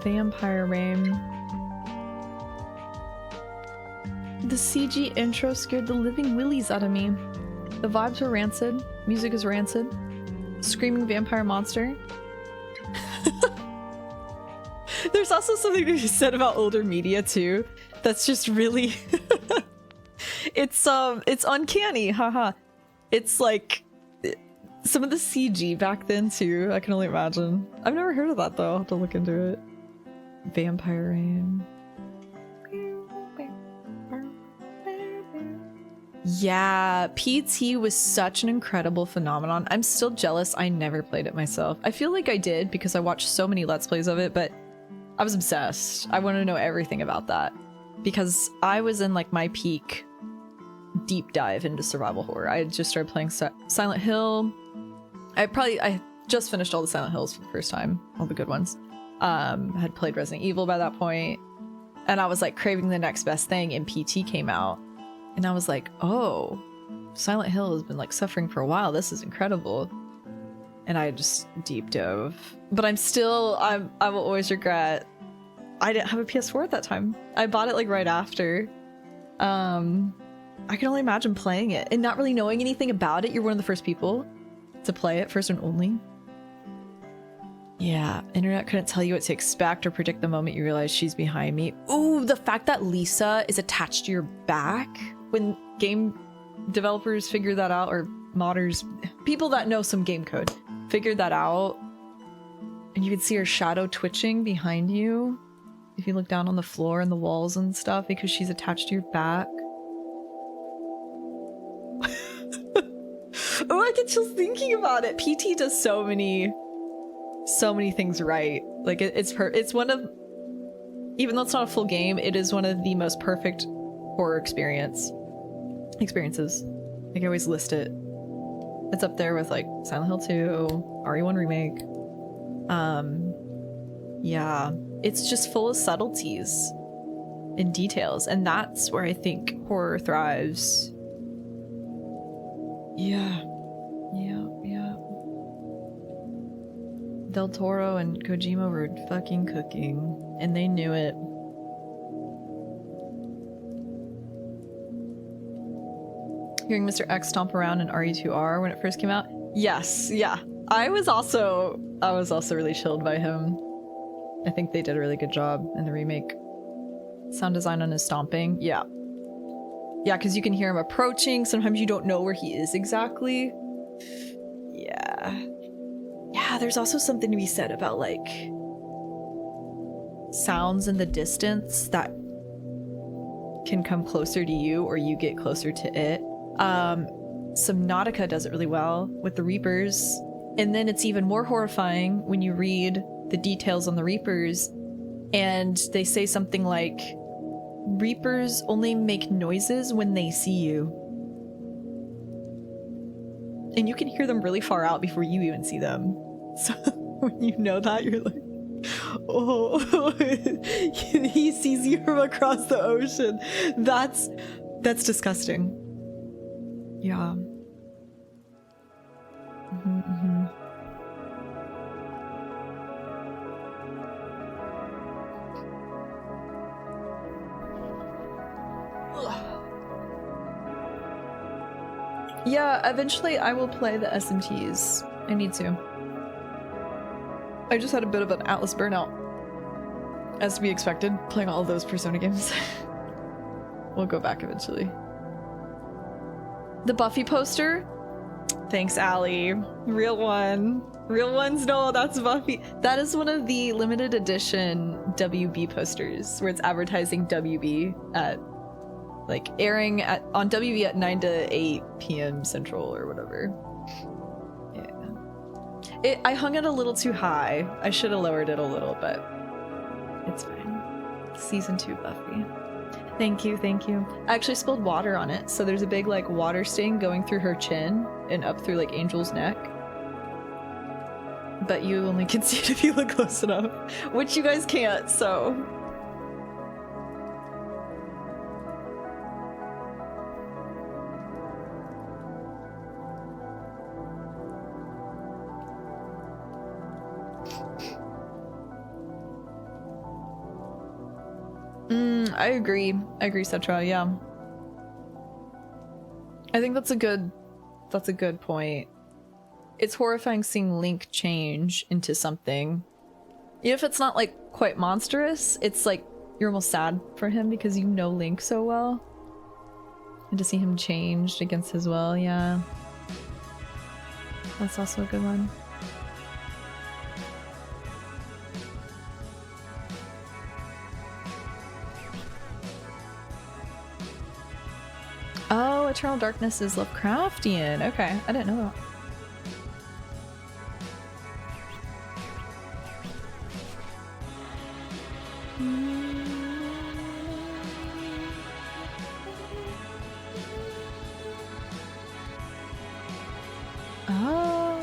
Vampire Rain. The CG intro scared the living willies out of me. The vibes were rancid. Music is rancid. Screaming vampire monster. There's also something to be said about older media too. That's just really it's uncanny, haha. It's like some of the CG back then too, I can only imagine. I've never heard of that though, I'll have to look into it. Vampire Rain. Yeah, PT was such an incredible phenomenon. I'm still jealous I never played it myself. I feel like I did because I watched so many Let's Plays of it, but I was obsessed. I want to know everything about that because I was in like my peak deep dive into survival horror. I had just started playing Silent Hill. I just finished all the Silent Hills for the first time, all the good ones. I had played Resident Evil by that point, and I was like craving the next best thing, and PT came out, and I was like, oh, Silent Hill has been like suffering for a while. This is incredible. And I just deep dove. But I will always regret I didn't have a PS4 at that time. I bought it like right after. I can only imagine playing it and not really knowing anything about it. You're one of the first people to play it, first and only. Yeah, internet couldn't tell you what to expect or predict the moment you realize she's behind me. Ooh, the fact that Lisa is attached to your back when game developers figure that out, or modders, people that know some game code, figured that out. And you can see her shadow twitching behind you if you look down on the floor and the walls and stuff because she's attached to your back. Oh, I get chills thinking about it. PT does so many things right. Like it's one of, even though it's not a full game, it is one of the most perfect horror experiences. Like I always list it. It's up there with like Silent Hill 2, RE1 remake. Yeah, it's just full of subtleties and details, and that's where I think horror thrives. Yeah. Del Toro and Kojima were fucking cooking, and they knew it. Hearing Mr. X stomp around in RE2R when it first came out? Yes, yeah. I was also really chilled by him. I think they did a really good job in the remake. Sound design on his stomping, yeah. Yeah, because you can hear him approaching. Sometimes you don't know where he is exactly. Yeah. Yeah, there's also something to be said about like sounds in the distance that can come closer to you or you get closer to it. Subnautica does it really well with the Reapers. And then it's even more horrifying when you read the details on the Reapers and they say something like, Reapers only make noises when they see you. And you can hear them really far out before you even see them. So when you know that, you're like, oh, he sees you from across the ocean. That's disgusting. Yeah. Yeah, eventually I will play the SMTs. I need to. I just had a bit of an Atlas burnout. As to be expected, playing all those Persona games. We'll go back eventually. The Buffy poster? Thanks, Allie. Real one. Real ones know that's Buffy. That is one of the limited edition WB posters, where it's advertising WB at like airing on WB at 9 to 8 p.m. Central or whatever. Yeah. I hung it a little too high. I should have lowered it a little, but it's fine. Season 2 Buffy. Thank you, thank you. I actually spilled water on it, so there's a big like water stain going through her chin and up through like Angel's neck. But you only can see it if you look close enough, which you guys can't, so. I agree, Cetra, yeah. I think that's a good point. It's horrifying seeing Link change into something. Even if it's not like quite monstrous, it's like you're almost sad for him because you know Link so well. And to see him changed against his will, yeah. That's also a good one. Oh, Eternal Darkness is Lovecraftian. Okay, I didn't know that. Oh,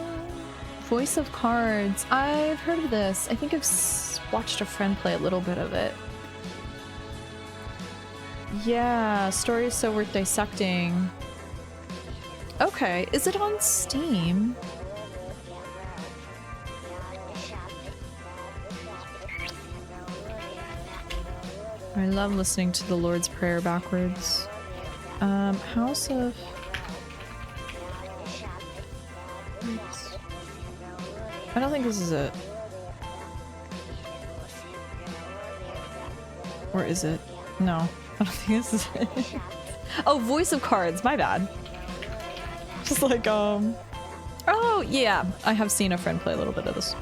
Voice of Cards. I've heard of this. I think I've watched a friend play a little bit of it. Yeah, story is so worth dissecting. Okay, is it on Steam? I love listening to the Lord's Prayer backwards. House of... I don't think this is it. Or is it? No. I don't think this is it. Oh, Voice of Cards, my bad. Just like, oh yeah, I have seen a friend play a little bit of this.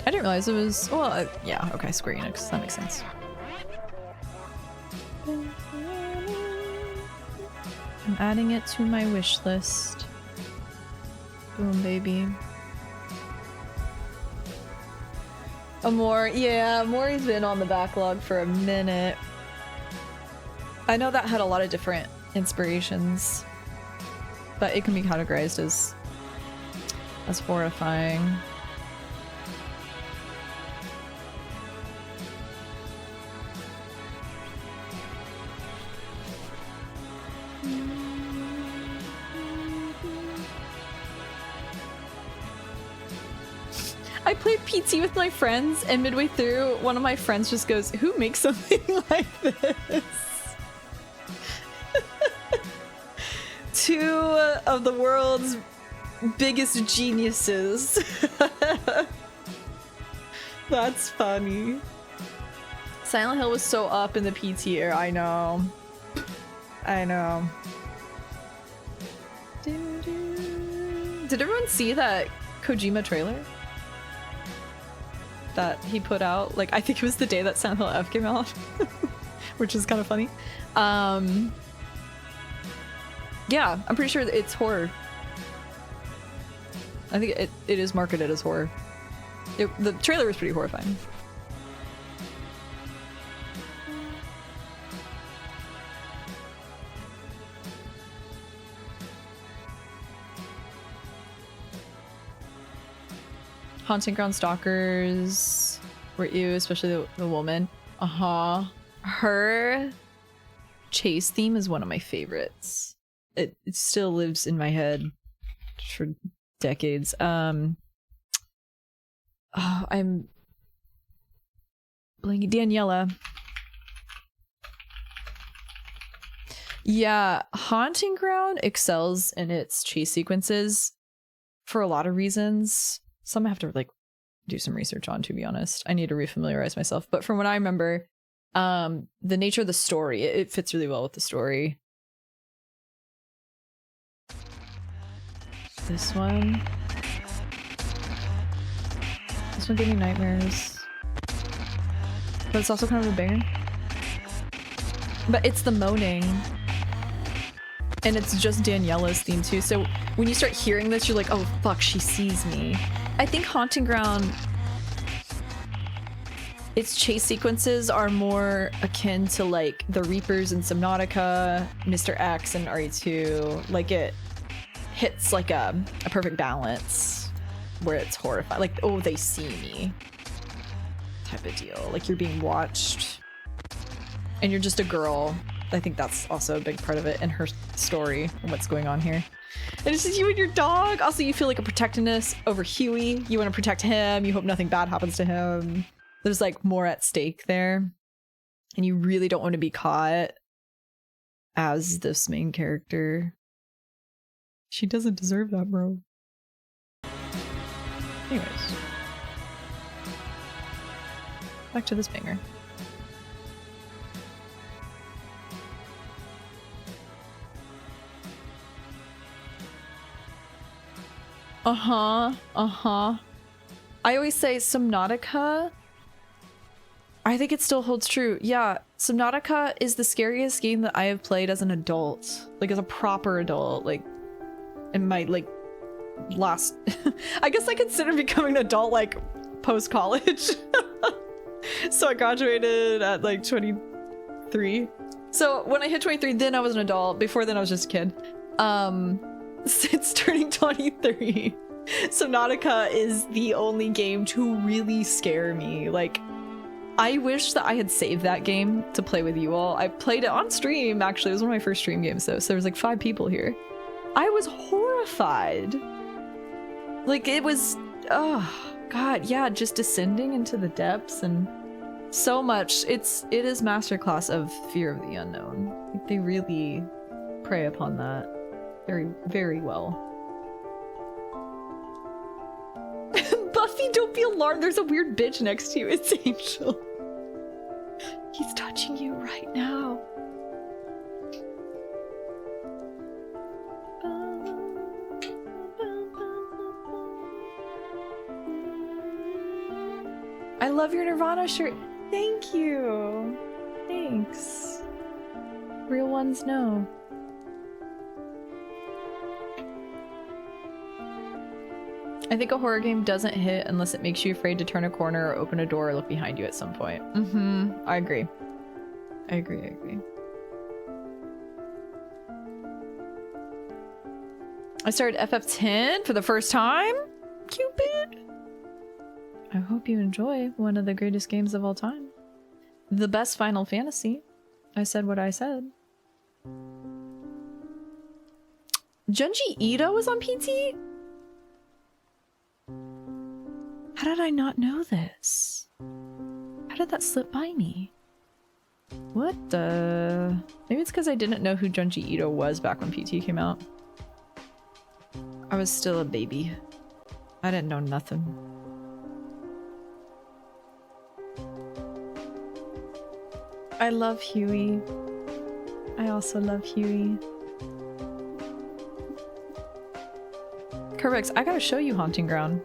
I didn't realize it was, well, yeah, okay, Square Enix, that makes sense. I'm adding it to my wish list. Boom, baby. Amor, yeah, Mori's been on the backlog for a minute. I know that had a lot of different inspirations, but it can be categorized as horrifying. I played PT with my friends, and midway through, one of my friends just goes, "Who makes something like this?" Two of the world's biggest geniuses. That's funny. Silent Hill was so up in the PT era, I know. I know. Did everyone see that Kojima trailer that he put out? Like, I think it was the day that Silent Hill F came out, which is kind of funny. Yeah, I'm pretty sure it's horror. I think it is marketed as horror. The trailer was pretty horrifying. Haunting Ground Stalkers were ew, especially the woman. Her chase theme is one of my favorites. It still lives in my head for decades. I'm blanking. Daniela. Yeah, Haunting Ground excels in its chase sequences for a lot of reasons. Some I have to like do some research on, to be honest. I need to refamiliarize myself. But from what I remember, the nature of the story, it fits really well with the story. This one gave me nightmares. But it's also kind of a banger. But it's the moaning. And it's just Daniela's theme too. So when you start hearing this, you're like, oh fuck, she sees me. I think Haunting Ground, its chase sequences are more akin to like the Reapers in Subnautica, Mr. X and RE2. Like it hits like a perfect balance where it's horrifying. Like, oh, they see me type of deal. Like you're being watched and you're just a girl. I think that's also a big part of it and her story and what's going on here. And it's just you and your dog. Also, you feel like a protectiveness over Huey. You want to protect him. You hope nothing bad happens to him. There's like more at stake there. And you really don't want to be caught. as this main character. She doesn't deserve that, bro. Anyways. Back to this banger. I always say Subnautica. I think it still holds true. Yeah, Subnautica is the scariest game that I have played as an adult. Like, as a proper adult. Like, in my, like, last... I guess I consider becoming an adult, like, post-college. So I graduated at, like, 23. So when I hit 23, then I was an adult. Before then, I was just a kid. Since turning 23, Subnautica is the only game to really scare me. Like, I wish that I had saved that game to play with you all. I played it on stream, actually. It was one of my first stream games, though, so there was like 5 people here. I was horrified. Like, it was... oh, God, yeah, just descending into the depths and so much. It is masterclass of fear of the unknown. Like, they really prey upon that very, very well. Buffy, don't be alarmed. There's a weird bitch next to you. It's Angel. He's touching you right now. I love your Nirvana shirt. Thank you. Thanks. Real ones know. I think a horror game doesn't hit unless it makes you afraid to turn a corner or open a door or look behind you at some point. I agree. I agree. I started FF10 for the first time. Cupid. I hope you enjoy one of the greatest games of all time. The best Final Fantasy. I said what I said. Junji Ito was on PT? How did I not know this? How did that slip by me? What the... Maybe it's because I didn't know who Junji Ito was back when PT came out. I was still a baby. I didn't know nothing. I love Huey. I also love Huey. Correct. I gotta show you Haunting Ground.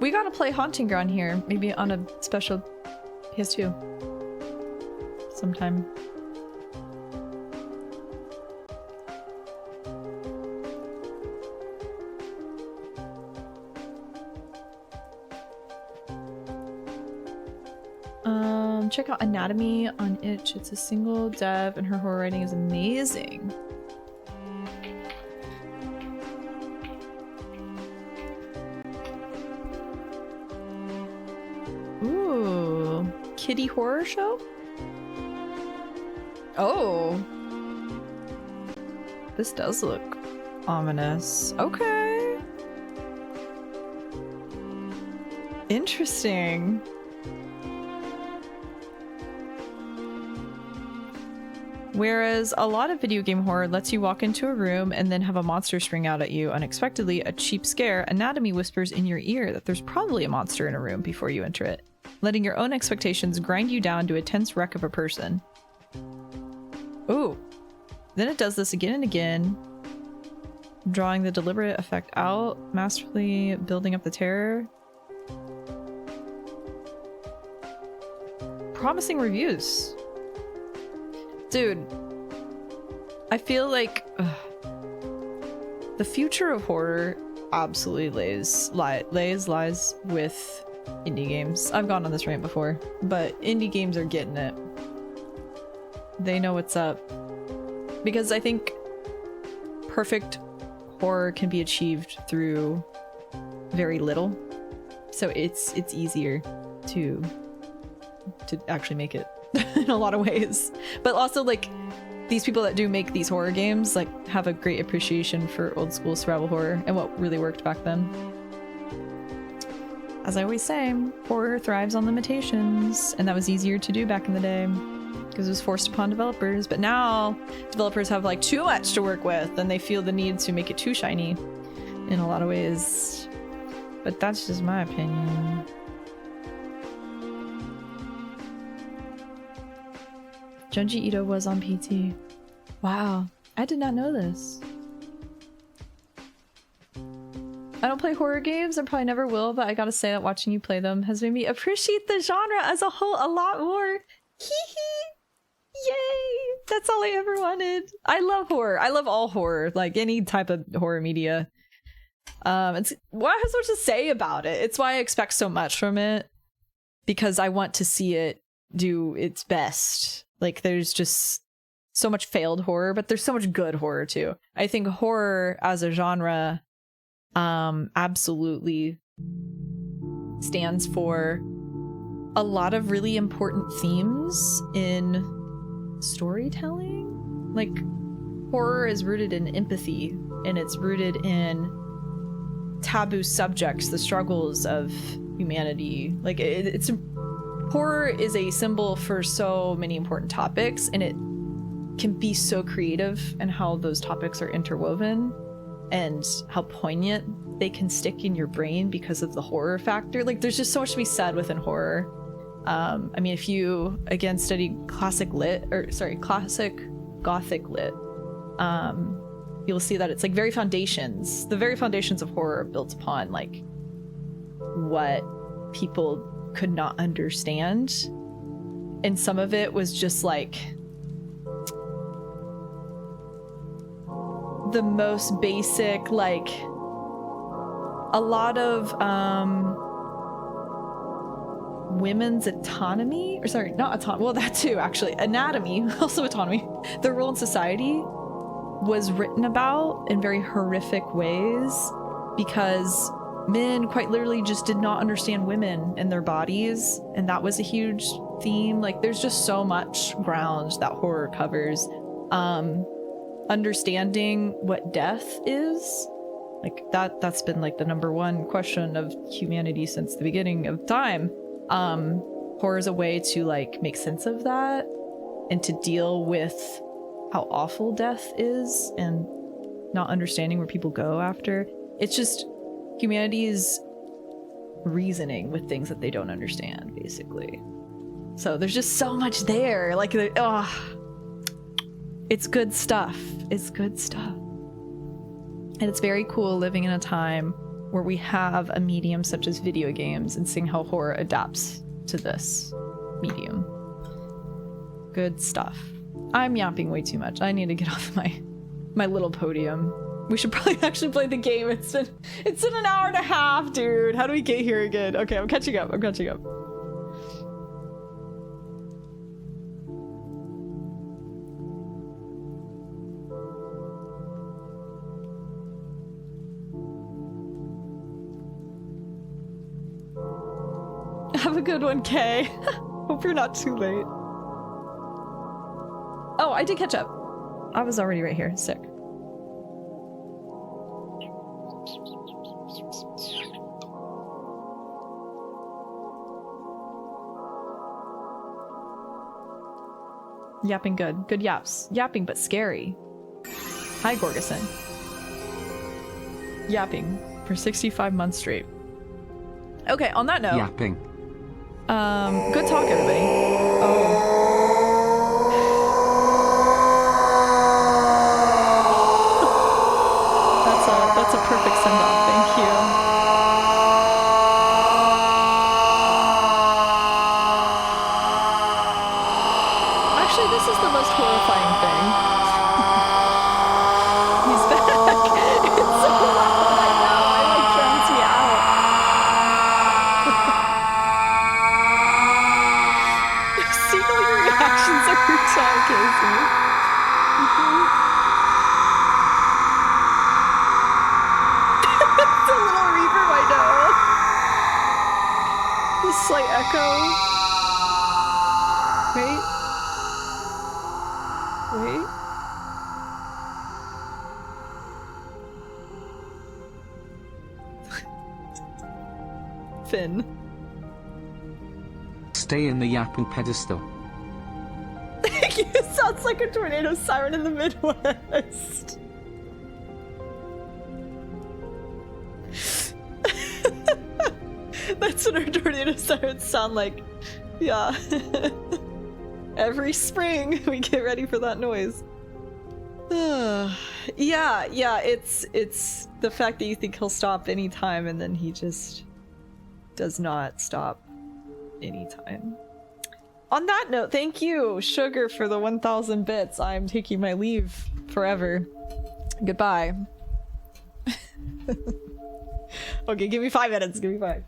We gotta play Haunting Ground here, maybe on a special PS2 sometime. Check out Anatomy on Itch. It's a single dev and her horror writing is amazing. Ooh, kiddie horror show? Oh. This does look ominous. Okay. Interesting. Whereas a lot of video game horror lets you walk into a room and then have a monster spring out at you unexpectedly, a cheap scare, Anatomy whispers in your ear that there's probably a monster in a room before you enter it, letting your own expectations grind you down to a tense wreck of a person. Ooh. Then it does this again and again, drawing the deliberate effect out, masterfully building up the terror. Promising reviews. Dude, I feel like the future of horror absolutely lies with indie games. I've gone on this rant before, but indie games are getting it. They know what's up. Because I think perfect horror can be achieved through very little. So it's easier to actually make it in a lot of ways. But also, like, these people that do make these horror games, like, have a great appreciation for old school survival horror and what really worked back then. As I always say, horror thrives on limitations, and that was easier to do back in the day. because it was forced upon developers. But now developers have like too much to work with, and they feel the need to make it too shiny in a lot of ways. But that's just my opinion. Junji Ito was on PT. Wow, I did not know this. I don't play horror games, I probably never will, but I gotta say that watching you play them has made me appreciate the genre as a whole a lot more. Hee hee! Yay! That's all I ever wanted. I love horror. I love all horror, like any type of horror media. It's why I have so much to say about it. It's why I expect so much from it, because I want to see it do its best. Like there's just so much failed horror, but there's so much good horror too. I think horror as a genre absolutely stands for a lot of really important themes in storytelling. Like horror is rooted in empathy, and it's rooted in taboo subjects, the struggles of humanity. Like it's horror is a symbol for so many important topics, and it can be so creative in how those topics are interwoven and how poignant they can stick in your brain because of the horror factor. Like there's just so much to be said within horror. I mean, if you again study classic Gothic lit, you'll see that it's like the very foundations of horror are built upon like what people could not understand, and some of it was just like the most basic, like a lot of women's autonomy, or sorry, not autonomy, well that too actually, anatomy, also autonomy, their role in society was written about in very horrific ways because men quite literally just did not understand women and their bodies, and that was a huge theme. Like there's just so much ground that horror covers. Understanding what death is, like that's been like the number one question of humanity since the beginning of time. Horror is a way to like make sense of that and to deal with how awful death is and not understanding where people go after. It's just humanity's reasoning with things that they don't understand, basically. So there's just so much there. Like, it's good stuff. It's good stuff. And it's very cool living in a time where we have a medium such as video games and seeing how horror adapts to this medium. Good stuff. I'm yapping way too much. I need to get off my little podium. We should probably actually play the game. It's been an hour and a half, dude. How do we get here again? Okay, I'm catching up. Have a good one, Kay. Hope you're not too late. Oh, I did catch up. I was already right here. Sick. Yapping good. Good yaps. Yapping but scary. Hi, Gorgeson. Yapping for 65 months straight. Okay, on that note. Yapping. Good talk, everybody. Oh. That's a perfect send-off. Thank you. Actually, this is the most horrifying thing. He's back. It's so loud. I know. It like drowns me out. See all your reactions every time, Casey. It's a little reverb, I know. The slight echo. Wait. Finn. Stay in the yapping pedestal. It sounds like a tornado siren in the Midwest. That's what our tornado sirens sound like. Yeah. Every spring we get ready for that noise. Yeah, it's the fact that you think he'll stop anytime and then he just does not stop anytime. On that note, thank you, Sugar, for the 1,000 bits. I'm taking my leave forever. Goodbye. Okay, give me 5 minutes. Give me 5.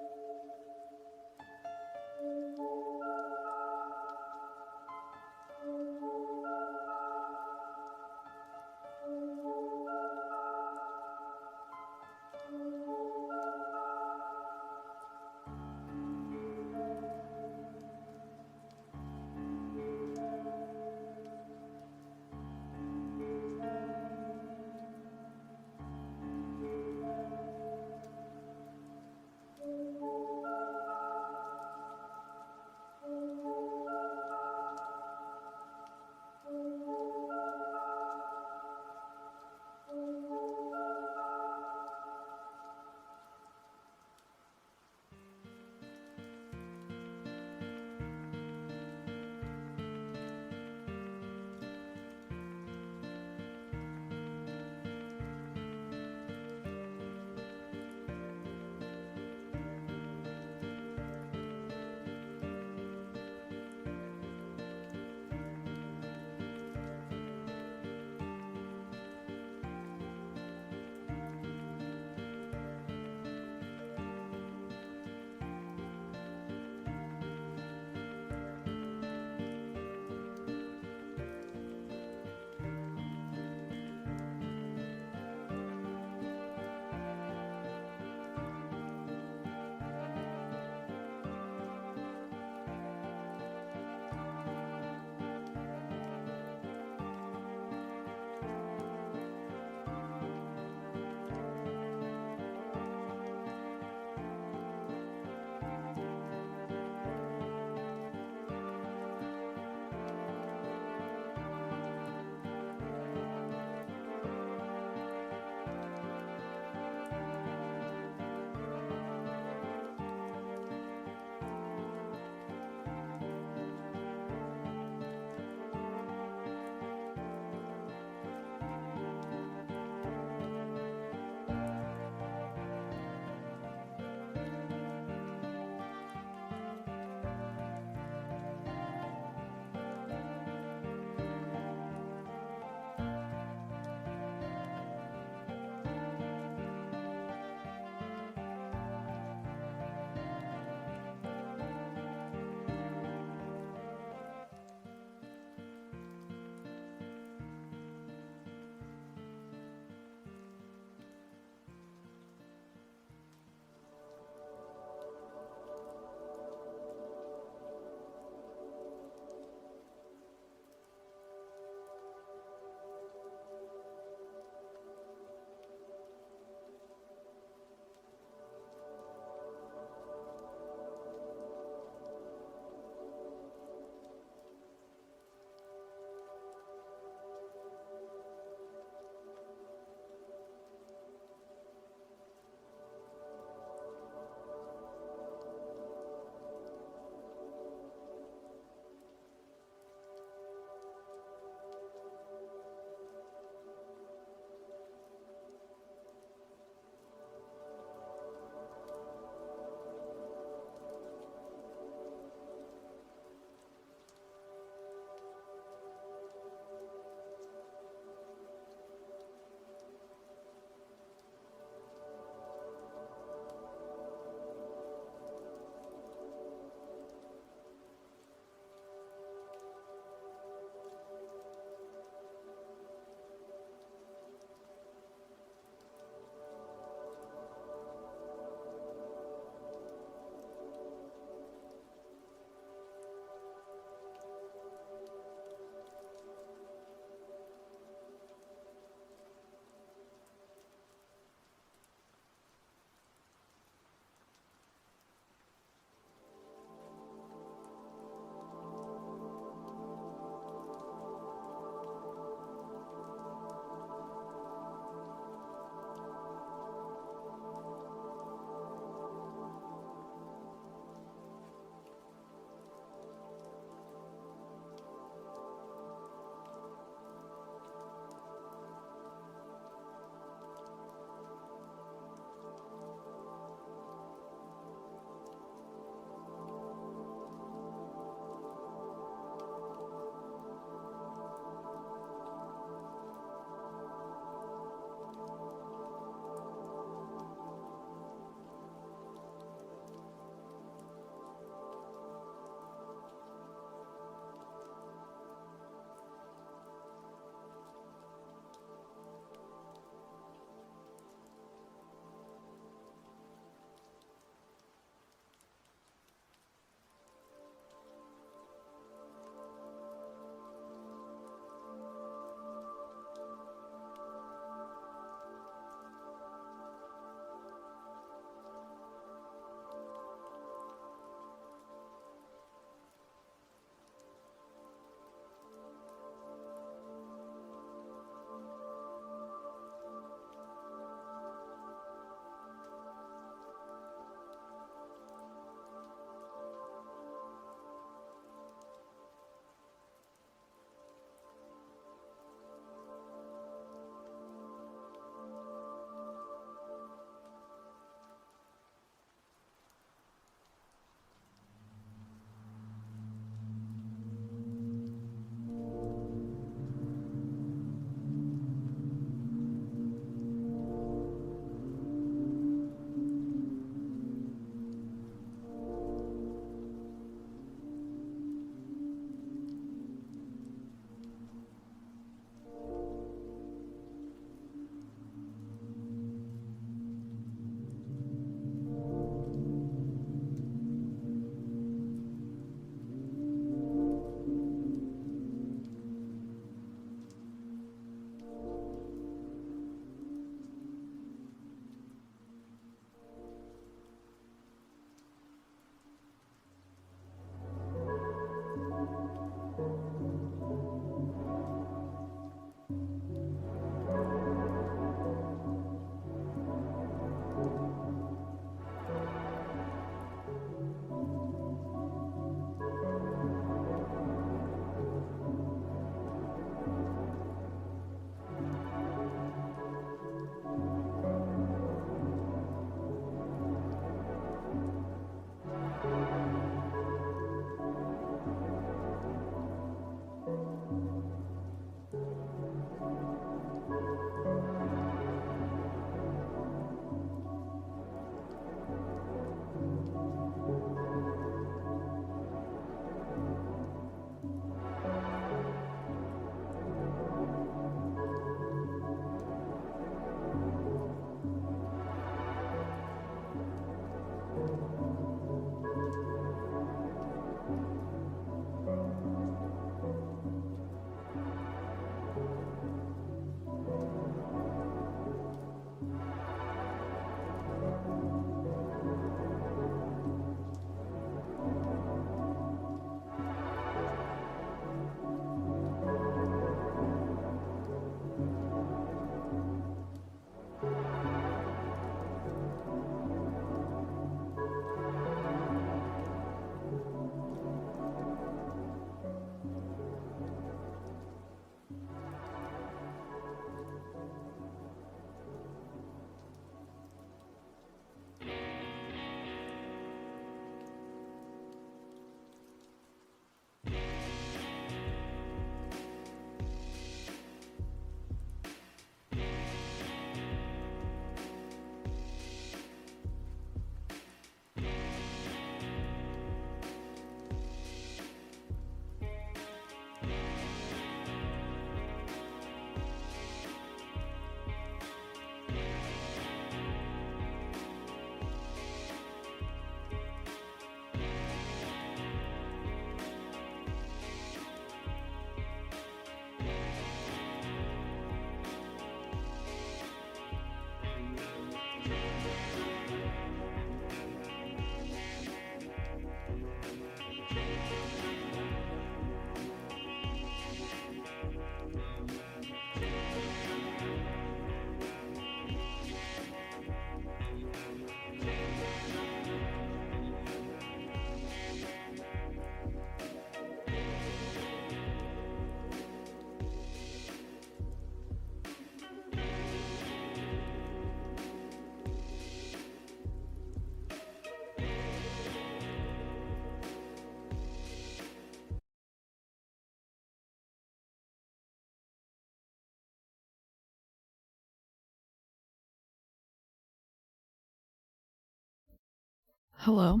Hello.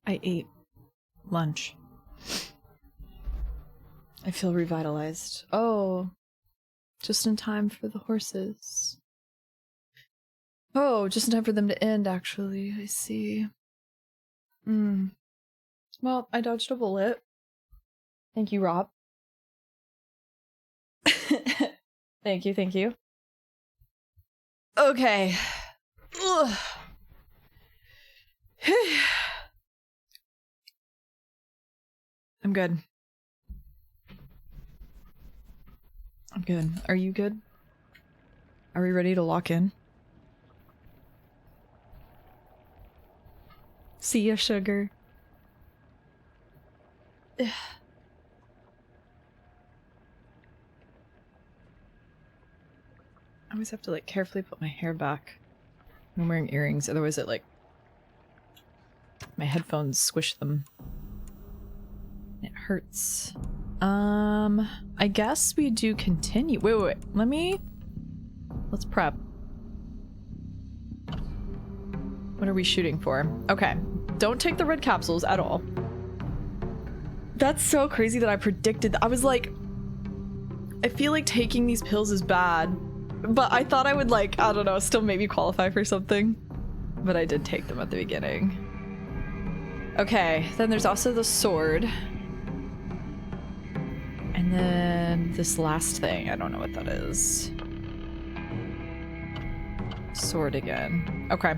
I ate lunch. I feel revitalized. Oh, just in time for the horses. Oh, just in time for them to end, actually. I see. Well, I dodged a bullet. Thank you, Rob. Thank you, thank you. Okay. Ugh. I'm good. I'm good. Are you good? Are we ready to lock in? See ya, sugar. Ugh. I always have to like carefully put my hair back when I'm wearing earrings, otherwise it like my headphones squish them. It hurts. I guess we do continue. Wait. Let's prep. What are we shooting for? Okay. Don't take the red capsules at all. That's so crazy that I predicted that. I was like, I feel like taking these pills is bad, but I thought I would like, I don't know, still maybe qualify for something. But I did take them at the beginning. Okay, then there's also the sword. And then this last thing, I don't know what that is. Sword again. Okay.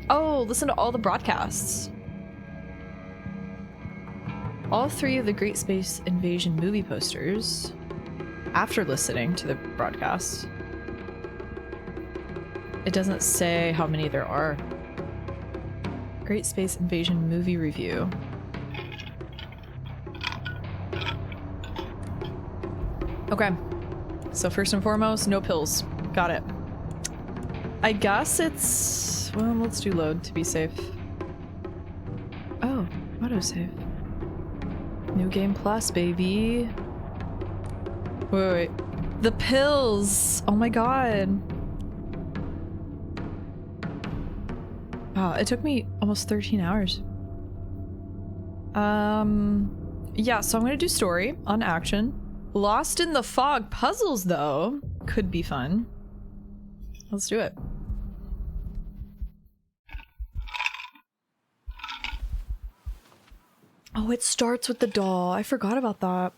Oh, listen to all the broadcasts. All 3 of the Great Space Invasion movie posters, after listening to the broadcast. It doesn't say how many there are. Great Space Invasion movie review. Okay, so first and foremost, no pills. Got it. I guess it's... well, let's do load to be safe. Oh, autosave. New Game Plus, baby. Wait. The pills! Oh my god. Wow, it took me almost 13 hours. Yeah, so I'm gonna do story on action. Lost in the Fog puzzles, though, could be fun. Let's do it. Oh, it starts with the doll. I forgot about that.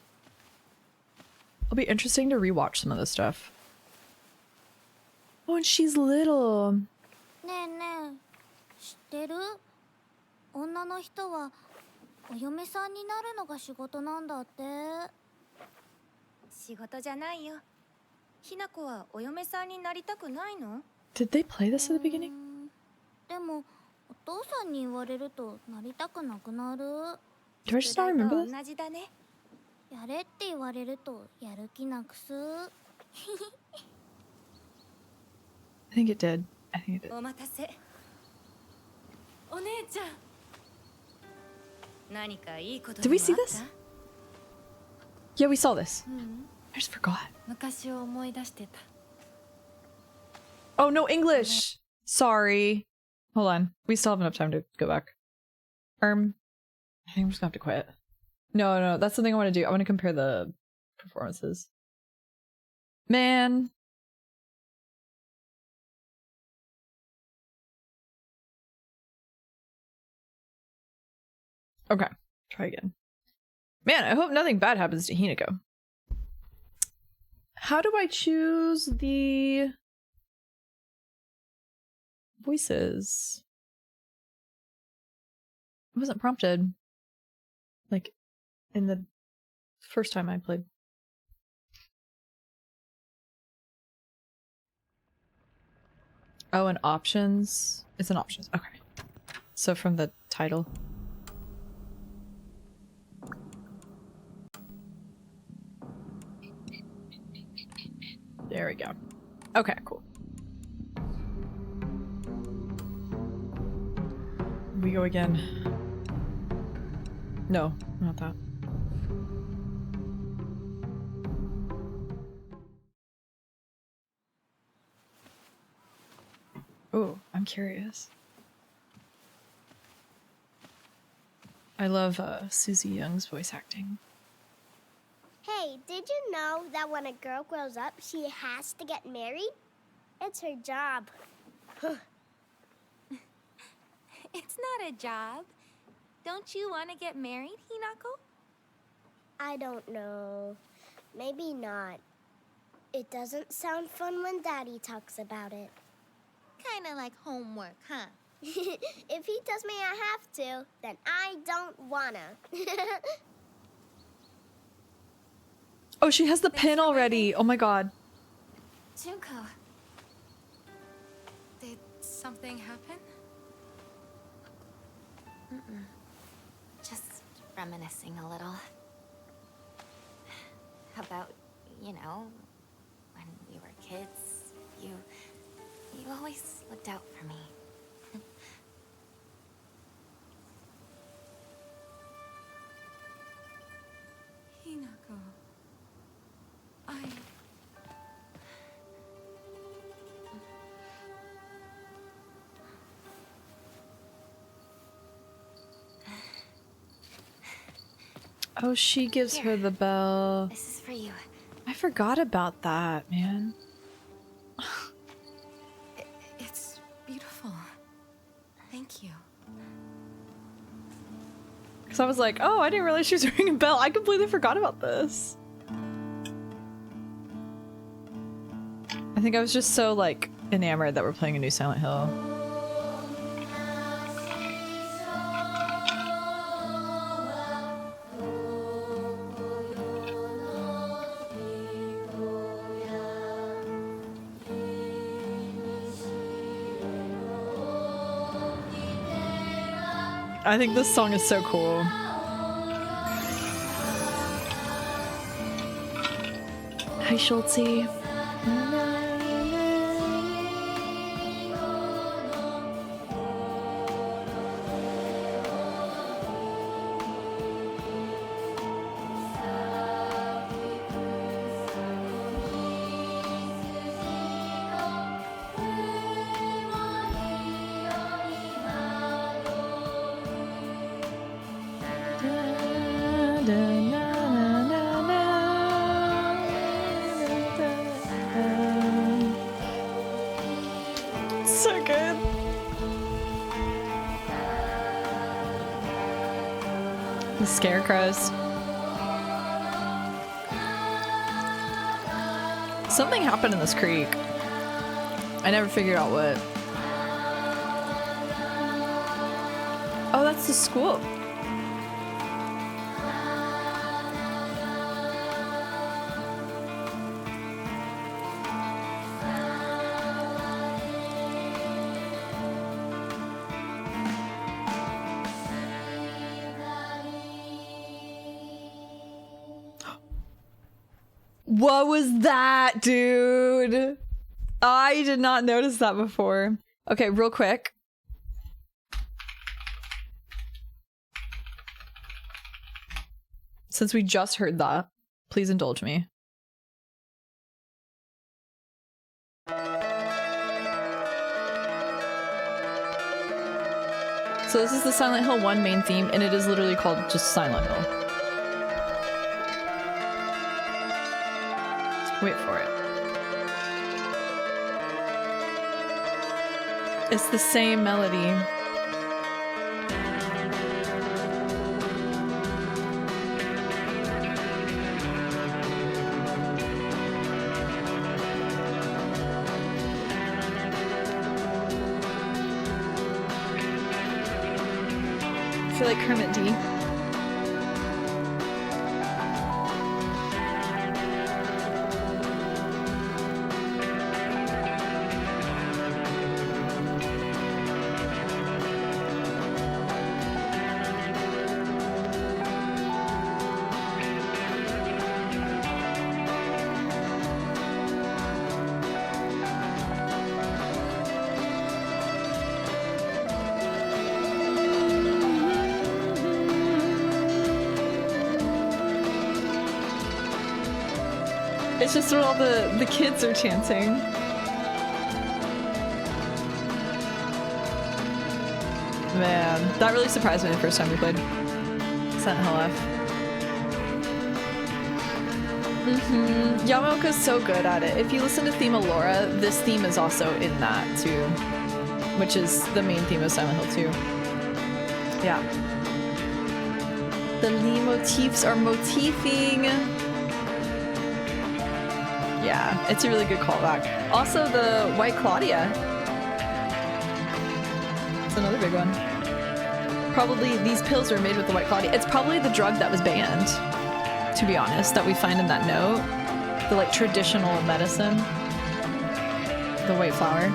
It'll be interesting to rewatch some of this stuff. Oh, and she's little. ねえねえ、知ってる？女の人はお嫁さんになるのが仕事なんだって。仕事じゃないよ。ひな子はお嫁さんになりたくないの？ Did they play this at the beginning? でもお父さんに言われるとなりたくなくなる。 Do I just not remember this? 同じだね。やれって言われるとやる気なくす。I think it did. I think it did. お待たせ。お姉ちゃん。何かいいこと Did we see this? Yeah, we saw this. I just forgot. 昔を思い出してた。 Oh, no English! Sorry. Hold on. We still have enough time to go back. I think I'm just gonna have to quit. No, that's something I want to do. I want to compare the performances. Man. Okay, try again. Man, I hope nothing bad happens to Hinako. How do I choose the voices? I wasn't prompted. Like, in the first time I played. Oh, and options? It's an options. Okay. So from the title. There we go. Okay, cool. We go again. No, not that. Oh, I'm I'm curious. I love Susie Young's voice acting. Hey, did you know that when a girl grows up, she has to get married? It's her job. It's not a job. Don't you want to get married, Hinako? I don't know. Maybe not. It doesn't sound fun when Daddy talks about it. Kinda like homework, huh? If he tells me I have to, then I don't wanna. Oh, she has the pin already. Oh my god. Junko. Did something happen? Just reminiscing a little. About, you know, when we were kids, you always looked out for me. Hinako. Oh, she gives her the bell. This is for you. I forgot about that, man. It's beautiful. Thank you. Because I was like, oh, I didn't realize she was ringing a bell. I completely forgot about this. I think I was just so, like, enamored that we're playing a new Silent Hill. I think this song is so cool. Hi, Schultzy. So good. The scarecrows. Something happened in this creek. I never figured out what. Oh, that's the school. What was that, dude? I did not notice that before. Okay, real quick. Since we just heard that, please indulge me. So this is the Silent Hill 1 main theme, and it is literally called just Silent Hill. Wait for it. It's the same melody. I feel like Kermit D. It's just what all the kids are chanting. Man, that really surprised me the first time we played Silent Hill F. Yamaoka's so good at it. If you listen to Theme of Laura, this theme is also in that too, which is the main theme of Silent Hill 2. Yeah. The Lee motifs are motifing. Yeah, it's a really good callback. Also, the White Claudia. It's another big one. Probably these pills were made with the White Claudia. It's probably the drug that was banned, to be honest, that we find in that note. The like traditional medicine. The white flower.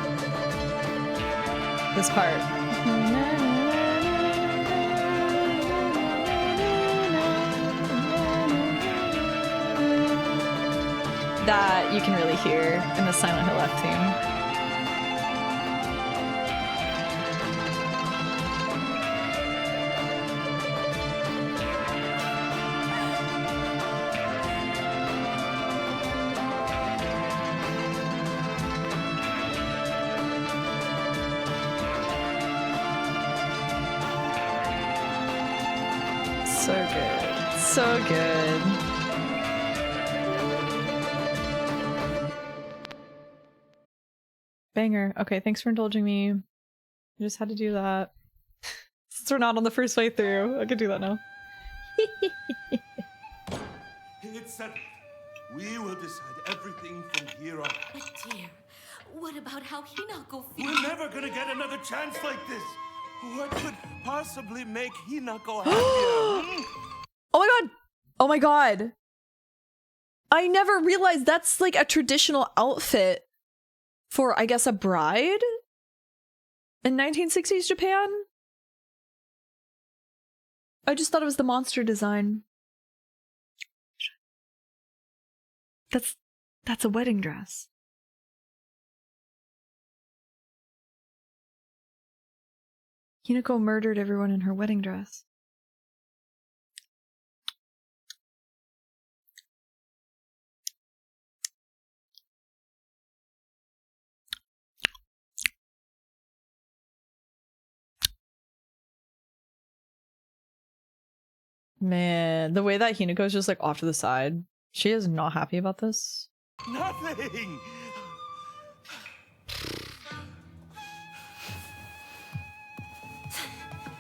This part. That you can really hear in the Silent Hill F theme. So good. So good. Banger. Okay, thanks for indulging me. I just had to do that. Since we're not on the first way through, I can do that now. It's settled. We will decide everything from here on. But dear, what about how Hinako We're feels? never gonna get another chance like this. What could possibly make Hinako happier? Hmm? Oh my god! Oh my god! I never realized that's like a traditional outfit for, I guess, a bride in 1960s Japan. I just thought it was the monster design. That's a wedding dress. Hinako murdered everyone in her wedding dress. Man, the way that Hinako's just like off to the side, she is not happy about this. Nothing.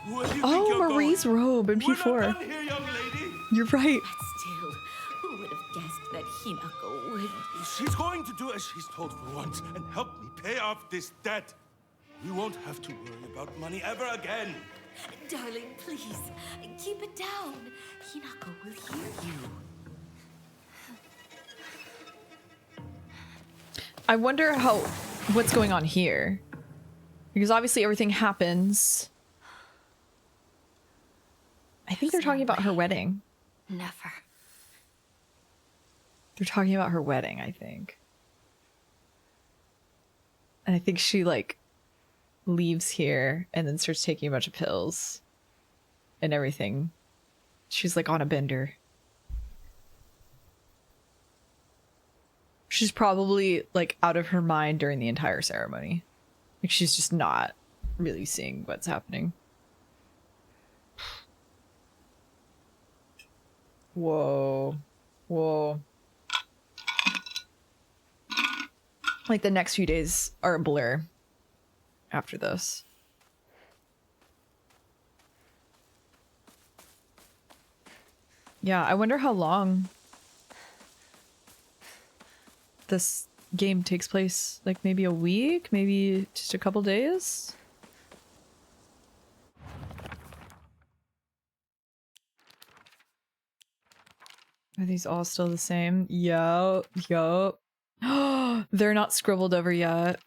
Where do you think Oh, you're Marie's going? robe in We're P4. not done here, young lady. You're right. But still, who would have guessed that Hinako would... She's going to do as she's told for once and help me pay off this debt. We won't have to worry about money ever again. Darling, please, keep it down. Hinako will hear you. I wonder what's going on here. Because obviously everything happens. I think they're talking about her wedding. Never. They're talking about her wedding, I think. And I think she like leaves here and then starts taking a bunch of pills and everything. She's like on a bender. She's probably like out of her mind during the entire ceremony. Like she's just not really seeing what's happening. Whoa. Whoa. Like the next few days are a blur after this. Yeah, I wonder how long this game takes place. Like maybe a week, maybe just a couple days. Are these all still the same? Yup, yup. They're not scribbled over yet.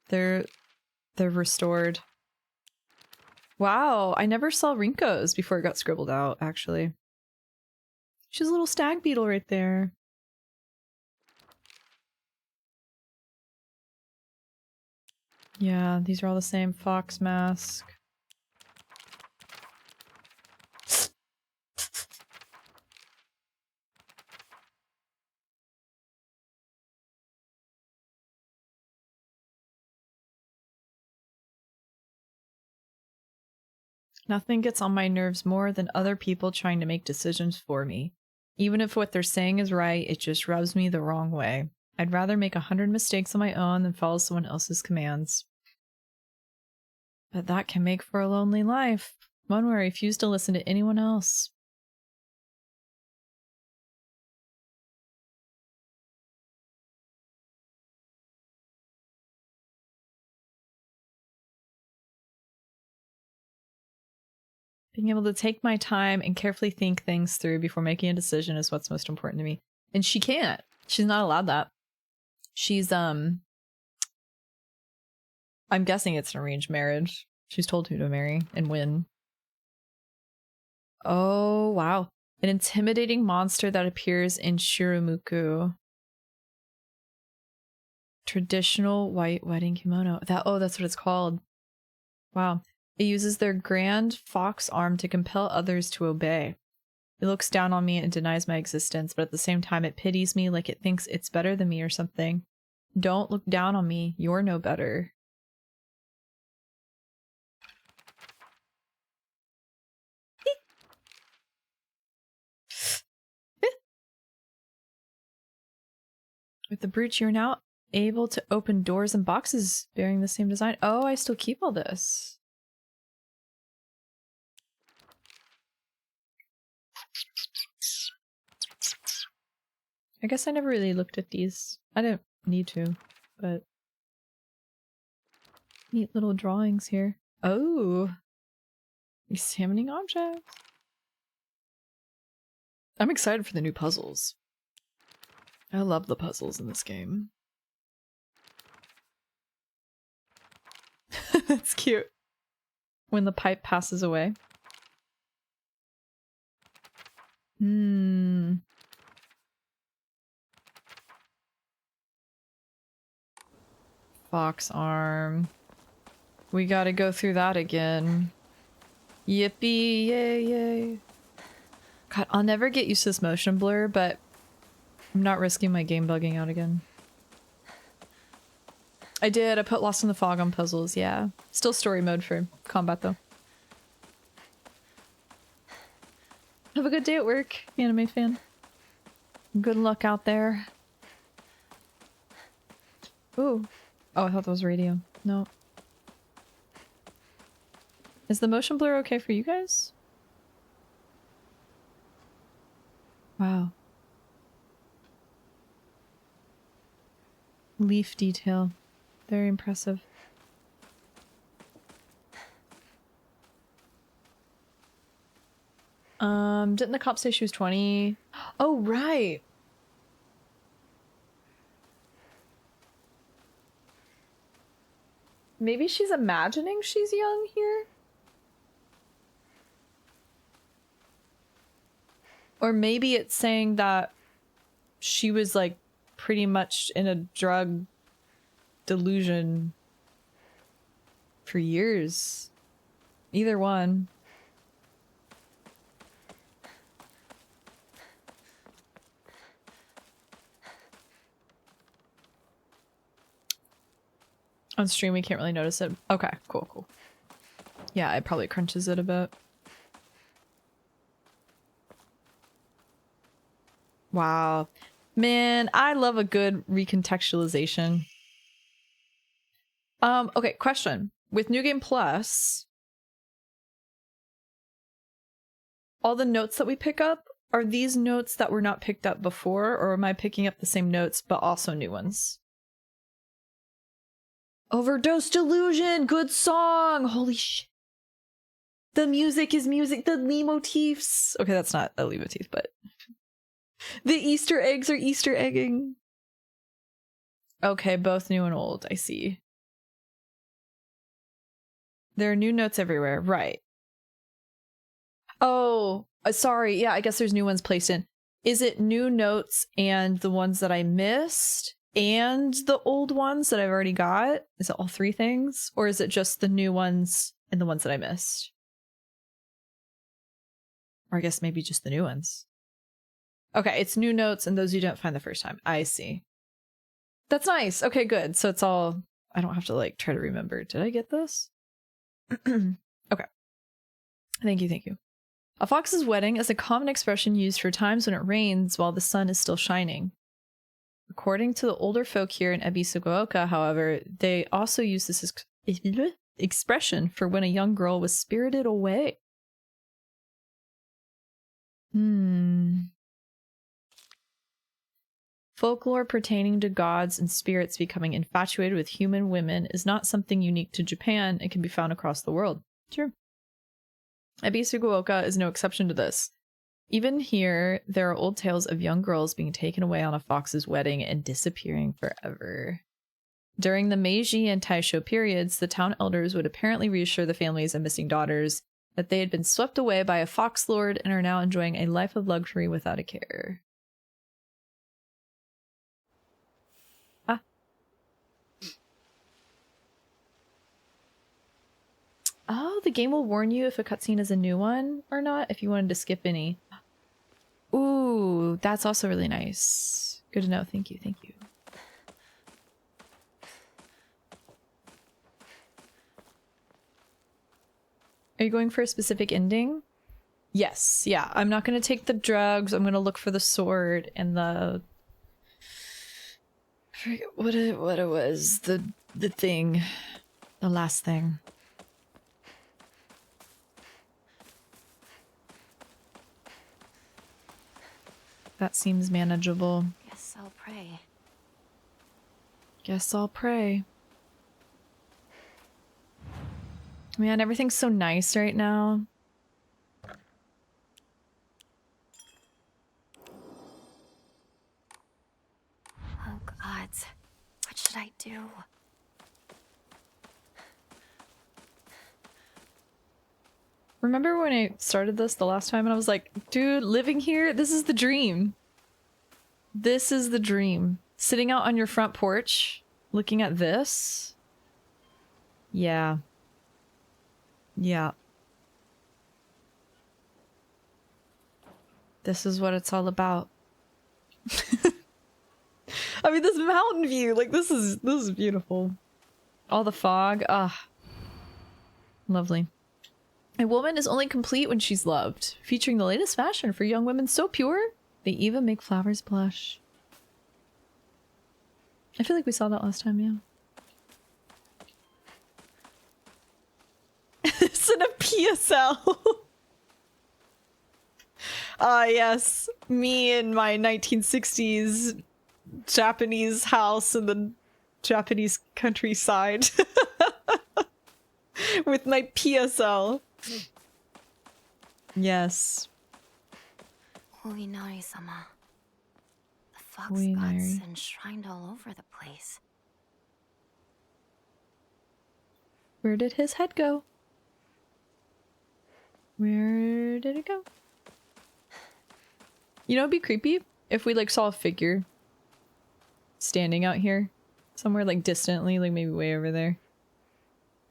They're restored. Wow, I never saw Rinko's before it got scribbled out, actually. She's a little stag beetle right there. Yeah, these are all the same. Fox mask. Nothing gets on my nerves more than other people trying to make decisions for me. Even if what they're saying is right, it just rubs me the wrong way. I'd rather make 100 mistakes on my own than follow someone else's commands. But that can make for a lonely life, one where I refuse to listen to anyone else. Being able to take my time and carefully think things through before making a decision is what's most important to me. And she can't. She's not allowed that. She's, I'm guessing it's an arranged marriage. She's told who to marry and when. Oh, wow. An intimidating monster that appears in Shirumuku. Traditional white wedding kimono. That's what it's called. Wow. It uses their grand fox arm to compel others to obey. It looks down on me and denies my existence, but at the same time it pities me like it thinks it's better than me or something. Don't look down on me. You're no better. With the brooch, you're now able to open doors and boxes bearing the same design. Oh, I still keep all this. I guess I never really looked at these. I didn't need to, but neat little drawings here. Oh, examining objects. I'm excited for the new puzzles. I love the puzzles in this game. That's cute. When the pipe passes away. Fox arm. We gotta go through that again. Yippee, yay, yay. God, I'll never get used to this motion blur, but I'm not risking my game bugging out again. I did. I put Lost in the Fog on puzzles, yeah. Still story mode for combat, though. Have a good day at work, anime fan. Good luck out there. Ooh. Oh, I thought that was radio. No. Is the motion blur okay for you guys? Wow. Leaf detail. Very impressive. Didn't the cop say she was 20? Oh, right. Maybe she's imagining she's young here? Or maybe it's saying that she was like pretty much in a drug delusion for years. Either one. On stream, we can't really notice it. Okay, cool, cool. Yeah, it probably crunches it a bit. Wow. Man, I love a good recontextualization. Okay, question. With New Game Plus, all the notes that we pick up, are these notes that were not picked up before, or am I picking up the same notes but also new ones? Overdose Delusion! Good song! Holy shit. The music is music, the leitmotifs. Okay, that's not a leitmotif, but the Easter eggs are Easter egging. Okay, both new and old, I see. There are new notes everywhere, right. Oh, sorry, yeah, I guess there's new ones placed in. Is it new notes and the ones that I missed? And the old ones that I've already got? Is it all three things? Or is it just the new ones and the ones that I missed? Or I guess maybe just the new ones. Okay, it's new notes and those you didn't find the first time. I see. That's nice. Okay, good. So it's all... I don't have to like try to remember. Did I get this? Okay. Thank you, thank you. A fox's wedding is a common expression used for times when it rains while the sun is still shining. According to the older folk here in Ebisugaoka, however, they also use this expression for when a young girl was spirited away. Folklore pertaining to gods and spirits becoming infatuated with human women is not something unique to Japan. It can be found across the world. True. Ebisugaoka is no exception to this. Even here, there are old tales of young girls being taken away on a fox's wedding and disappearing forever. During the Meiji and Taisho periods, the town elders would apparently reassure the families of missing daughters that they had been swept away by a fox lord and are now enjoying a life of luxury without a care. Ah. Oh, the game will warn you if a cutscene is a new one or not, if you wanted to skip any. Ooh, that's also really nice. Good to know. Thank you, thank you. Are you going for a specific ending? Yes, yeah. I'm not going to take the drugs. I'm going to look for the sword and the... I forget what it was. The thing. The last thing. That seems manageable. Guess I'll pray. Guess I'll pray. Man, everything's so nice right now. Oh gods, what should I do? Remember when I started this the last time and I was like, dude, living here, this is the dream. This is the dream. Sitting out on your front porch, looking at this. Yeah. Yeah. This is what it's all about. I mean, this mountain view, like this is beautiful. All the fog, ah. Lovely. A woman is only complete when she's loved, featuring the latest fashion for young women so pure, they even make flowers blush. I feel like we saw that last time, yeah. It's in a PSL. Yes. Me in my 1960s Japanese house in the Japanese countryside. With my PSL. Yes. Oinari-sama. The fox Oinari. gods enshrined all over the place. Where did his head go? Where did it go? You know, it'd be creepy if we like saw a figure standing out here somewhere, like distantly, like maybe way over there.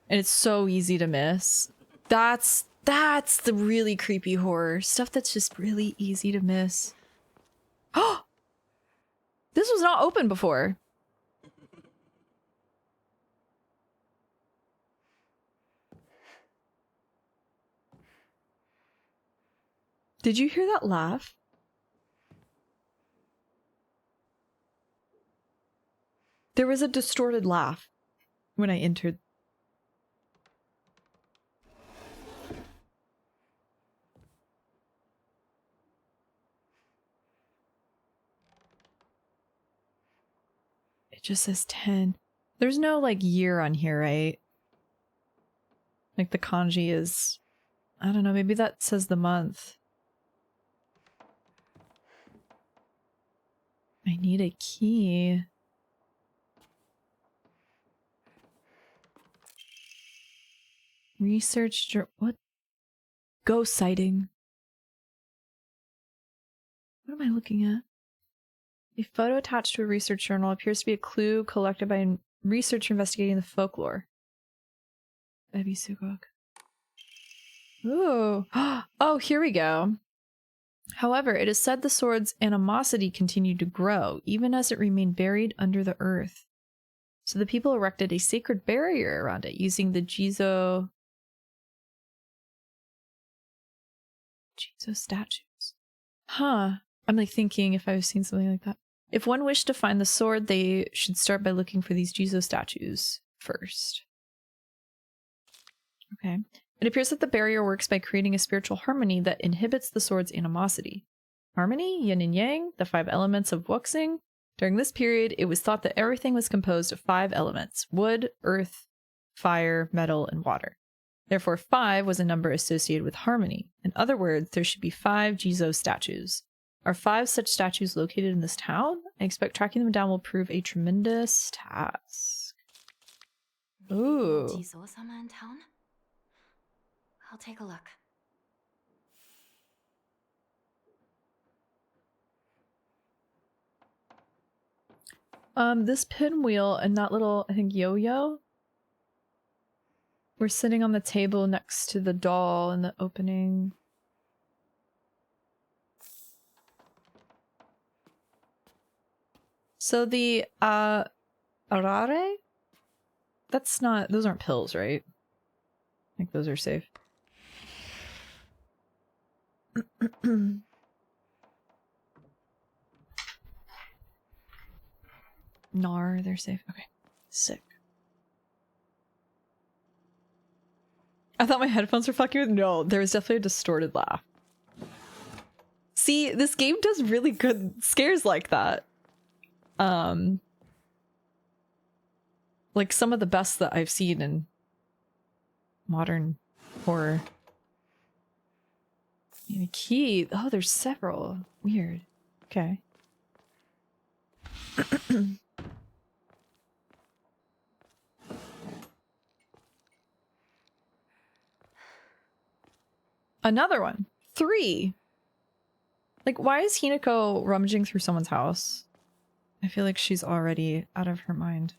And it's so easy to miss. That's the really creepy horror. Stuff that's just really easy to miss. Oh! This was not open before. Did you hear that laugh? There was a distorted laugh when I entered. It just says 10. There's no like year on here, right? Like the kanji is, I don't know, maybe that says the month. I need a key. Research, what? Ghost sighting. What am I looking at? A photo attached to a research journal appears to be a clue collected by a researcher investigating the folklore. Ebisugaoka. Ooh. Oh, here we go. However, it is said the sword's animosity continued to grow, even as it remained buried under the earth. So the people erected a sacred barrier around it, using the Jizo So statues. Huh. I'm like thinking if I've seen something like that. If one wished to find the sword, they should start by looking for these Jizo statues first. Okay. It appears that the barrier works by creating a spiritual harmony that inhibits the sword's animosity. Harmony, yin and yang, the 5 elements of Wuxing. During this period, it was thought that everything was composed of 5 elements: wood, earth, fire, metal, and water. Therefore, 5 was a number associated with harmony. In other words, there should be 5 Jizo statues. Are 5 such statues located in this town? I expect tracking them down will prove a tremendous task. Ooh. Jizo-sama in town? I'll take a look. This pinwheel and that little, I think, yo-yo. We're sitting on the table next to the doll in the opening. So the arare? That's not, those aren't pills, right? I think those are safe. Nar, they're safe. Okay. Sick. I thought my headphones were fucking with. No, there was definitely a distorted laugh. See, this game does really good scares like that. Like some of the best that I've seen in modern horror. And a key. Oh, there's several. Weird. Okay. Another one. 3. Like, why is Hinako rummaging through someone's house? I feel like she's already out of her mind.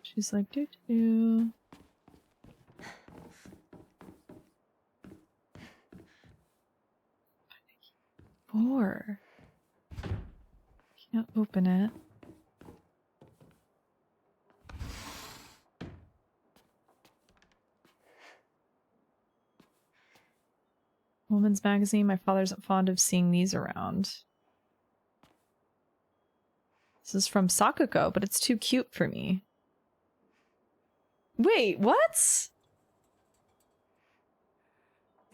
She's like, doo-doo. 4. Can't open it. Woman's magazine. My father's not fond of seeing these around. This is from Sakuko, but it's too cute for me. Wait, what?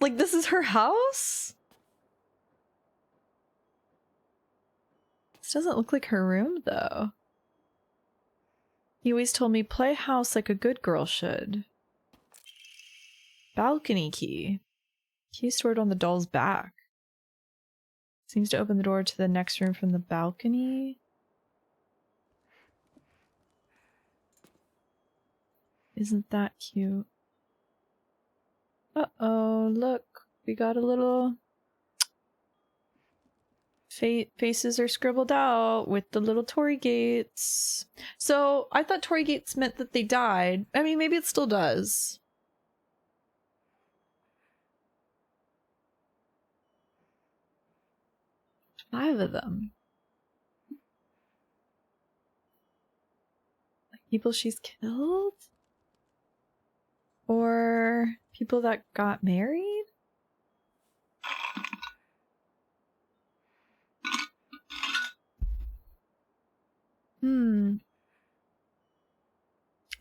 Like, this is her house? This doesn't look like her room, though. He always told me, play house like a good girl should. Balcony key. Key stored on the doll's back. Seems to open the door to the next room from the balcony. Isn't that cute? Uh-oh, look. We got a little... faces are scribbled out with the little Torii gates. So, I thought Torii gates meant that they died. I mean, maybe it still does. Five of them. Like people she's killed? Or people that got married?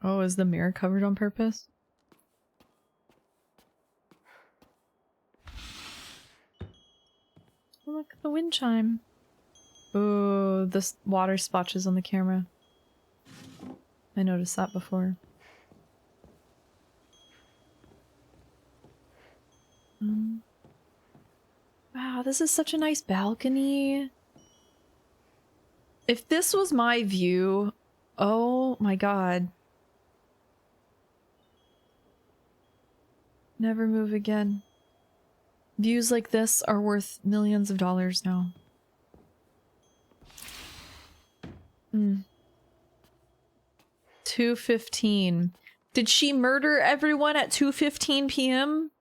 Oh, is the mirror covered on purpose? Oh, look at the wind chime. Oh, the water splotches on the camera. I noticed that before. Wow, this is such a nice balcony. If this was my view, oh my god. Never move again. Views like this are worth millions of dollars now. 2:15. Did she murder everyone at 2:15 p.m.?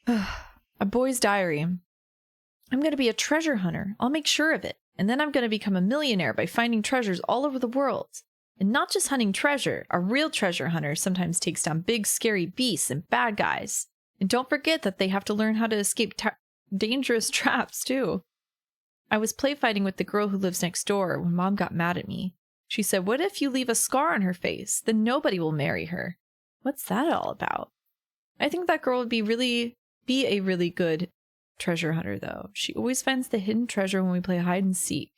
A boy's diary. I'm gonna be a treasure hunter. I'll make sure of it. And then I'm gonna become a millionaire by finding treasures all over the world. And not just hunting treasure. A real treasure hunter sometimes takes down big scary beasts and bad guys. And don't forget that they have to learn how to escape dangerous traps, too. I was play fighting with the girl who lives next door when Mom got mad at me. She said, what if you leave a scar on her face? Then nobody will marry her. What's that all about? I think that girl would be a really good treasure hunter, though. She always finds the hidden treasure when we play hide and seek.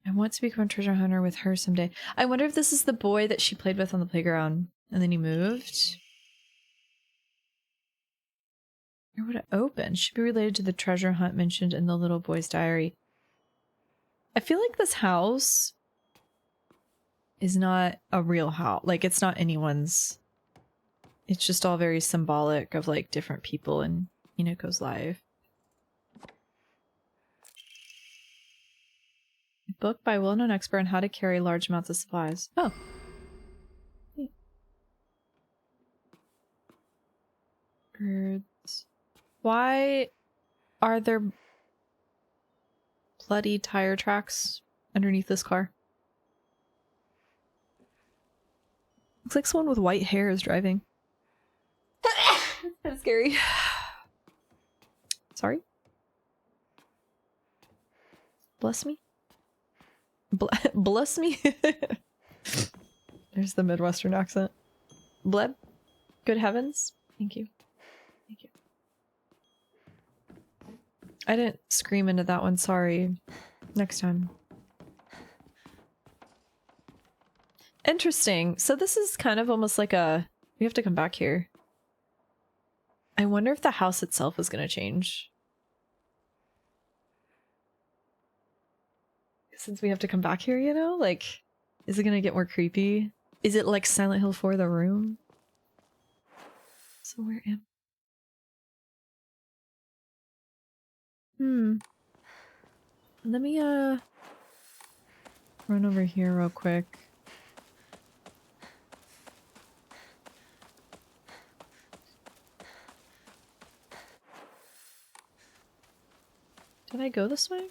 I want to become a treasure hunter with her someday. I wonder if this is the boy that she played with on the playground and then he moved. Or would it open? Should be related to the treasure hunt mentioned in the little boy's diary. I feel like this house is not a real house. Like, it's not anyone's. It's just all very symbolic of, like, different people in Minako's life. A book by a well-known expert on how to carry large amounts of supplies. Oh. Neat. Birds. Why are there bloody tire tracks underneath this car? Looks like someone with white hair is driving. That's scary. Sorry? Bless me? Bless me? There's the Midwestern accent. Bleb? Good heavens? Thank you. Thank you. I didn't scream into that one, sorry. Next time. Interesting. So this is kind of almost like a... We have to come back here. I wonder if the house itself is going to change. Since we have to come back here, you know? Like, is it going to get more creepy? Is it like Silent Hill 4 The Room? So where am Let me, run over here real quick. Did I go this way?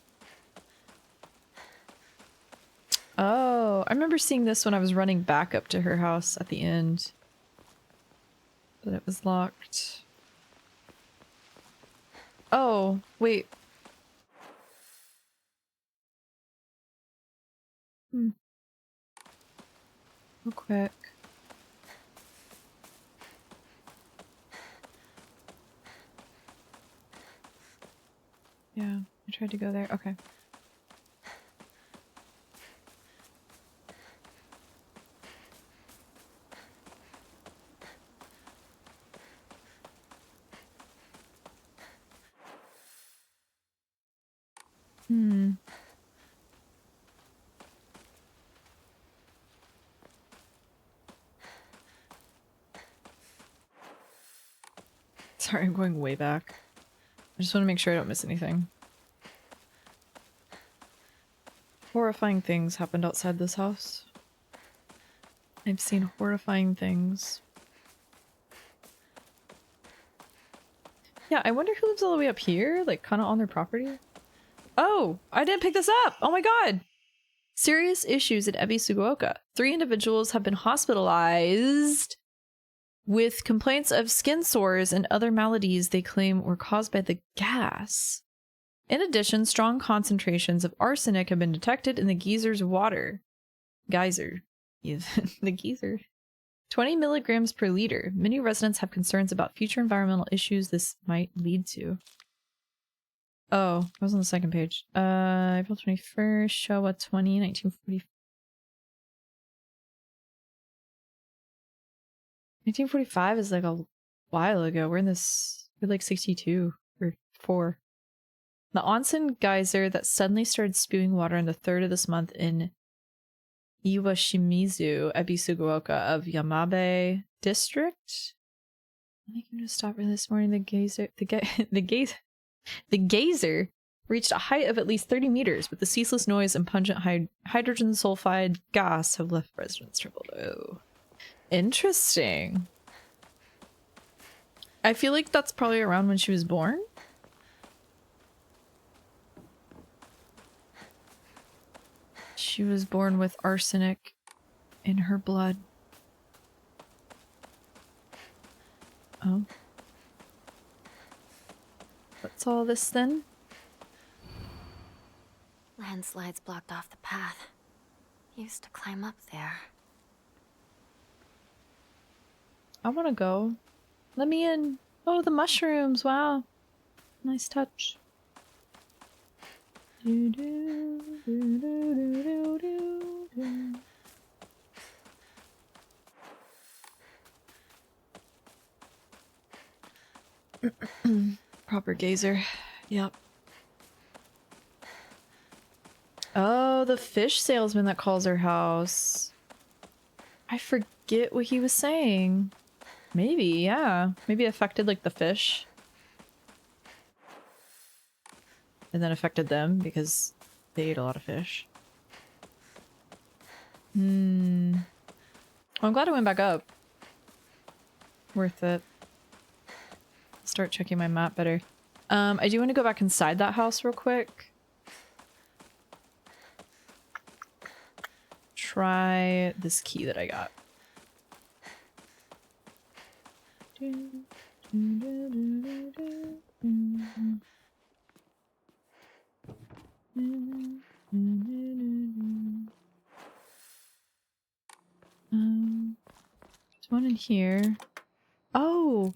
Oh, I remember seeing this when I was running back up to her house at the end. But it was locked. Oh, wait. Real quick. Yeah, I tried to go there. Okay. Sorry, I'm going way back. I just want to make sure I don't miss anything. Horrifying things happened outside this house. I've seen horrifying things. Yeah, I wonder who lives all the way up here, like kind of on their property. Oh, I didn't pick this up. Oh my god. Serious issues at Ebi Sugaoka. 3 individuals have been hospitalized with complaints of skin sores and other maladies they claim were caused by the gas. In addition, strong concentrations of arsenic have been detected in the geezer's water. Geyser. The geyser. 20 milligrams per liter. Many residents have concerns about future environmental issues this might lead to. Oh, I was on the second page. April 21st, Showa 20, 1940. 1945 is like a while ago. We're like 62 or 4. The onsen geyser that suddenly started spewing water on the 3rd of this month in Iwashimizu, Ebi Sugaoka of Yamabe District. I think I'm gonna stop for this morning. The geyser reached a height of at least 30 meters, but the ceaseless noise and pungent hydrogen sulfide gas have left residents troubled. Oh. Interesting. I feel like that's probably around when she was born. She was born with arsenic in her blood. Oh. What's all this then? Landslides blocked off the path. Used to climb up there. I want to go. Let me in. Oh, the mushrooms. Wow. Nice touch. Do, do, do, do, do, do, do. Proper gazer. Yep. Oh, the fish salesman that calls her house. I forget what he was saying. Maybe, yeah. Maybe it affected like the fish. And then affected them because they ate a lot of fish. Well, I'm glad I went back up. Worth it. Start checking my map better. I do want to go back inside that house real quick. Try this key that I got. There's one in here. Oh!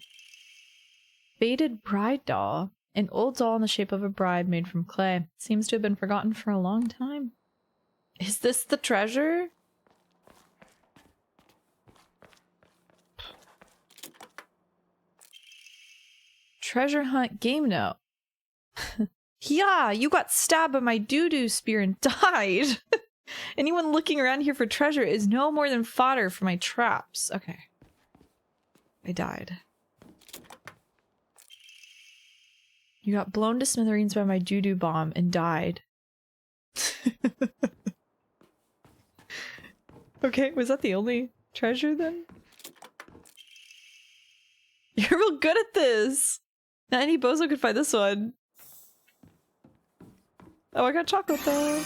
Faded bride doll. An old doll in the shape of a bride made from clay. Seems to have been forgotten for a long time. Is this the treasure? Treasure hunt game note. Yeah, you got stabbed by my doo-doo spear and died. Anyone looking around here for treasure is no more than fodder for my traps. Okay. I died. You got blown to smithereens by my doo-doo bomb and died. Okay, was that the only treasure then? You're real good at this! Not any bozo could find this one. Oh, I got chocolate though.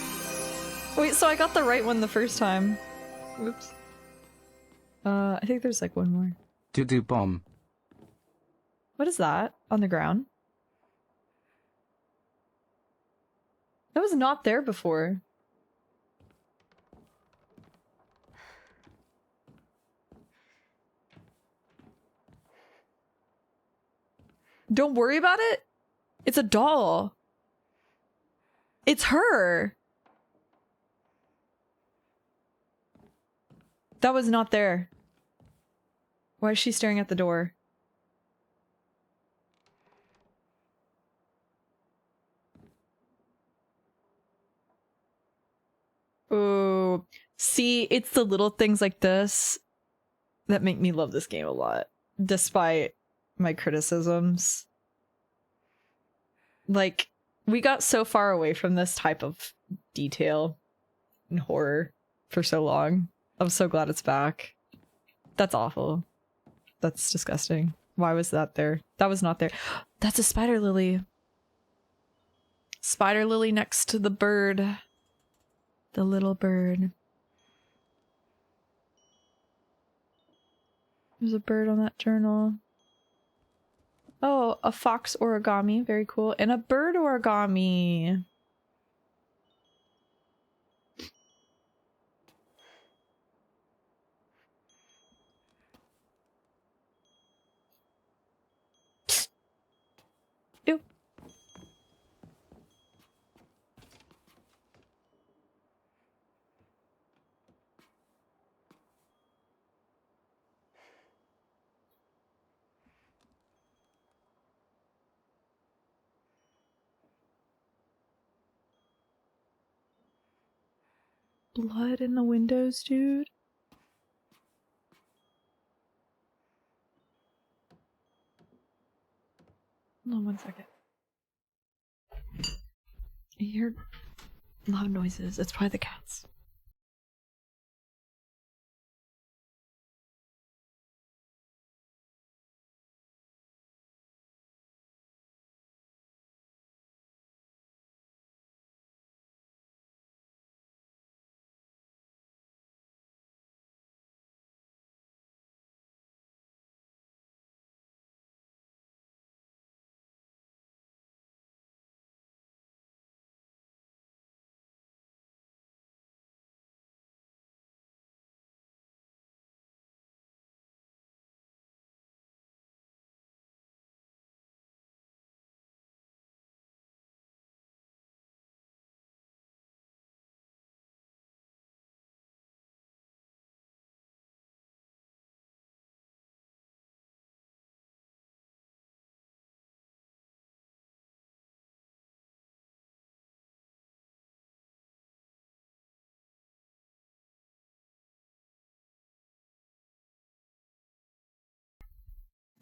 Wait, so I got the right one the first time. Whoops. I think there's like one more. Doo-doo bomb. What is that? On the ground? That was not there before. Don't worry about it. It's a doll. It's her. That was not there. Why is she staring at the door? Ooh. See, it's the little things like this that make me love this game a lot, despite my criticisms. Like, we got so far away from this type of detail in horror for so long. I'm so glad it's back. That's awful. That's disgusting. Why was that there? That was not there. That's a spider lily. Spider lily next to the bird. The little bird. There's a bird on that journal. Oh, a fox origami. Very cool. And a bird origami. Psst. Ew. Blood in the windows, dude. Hold on 1 second. I hear loud noises. It's probably the cats.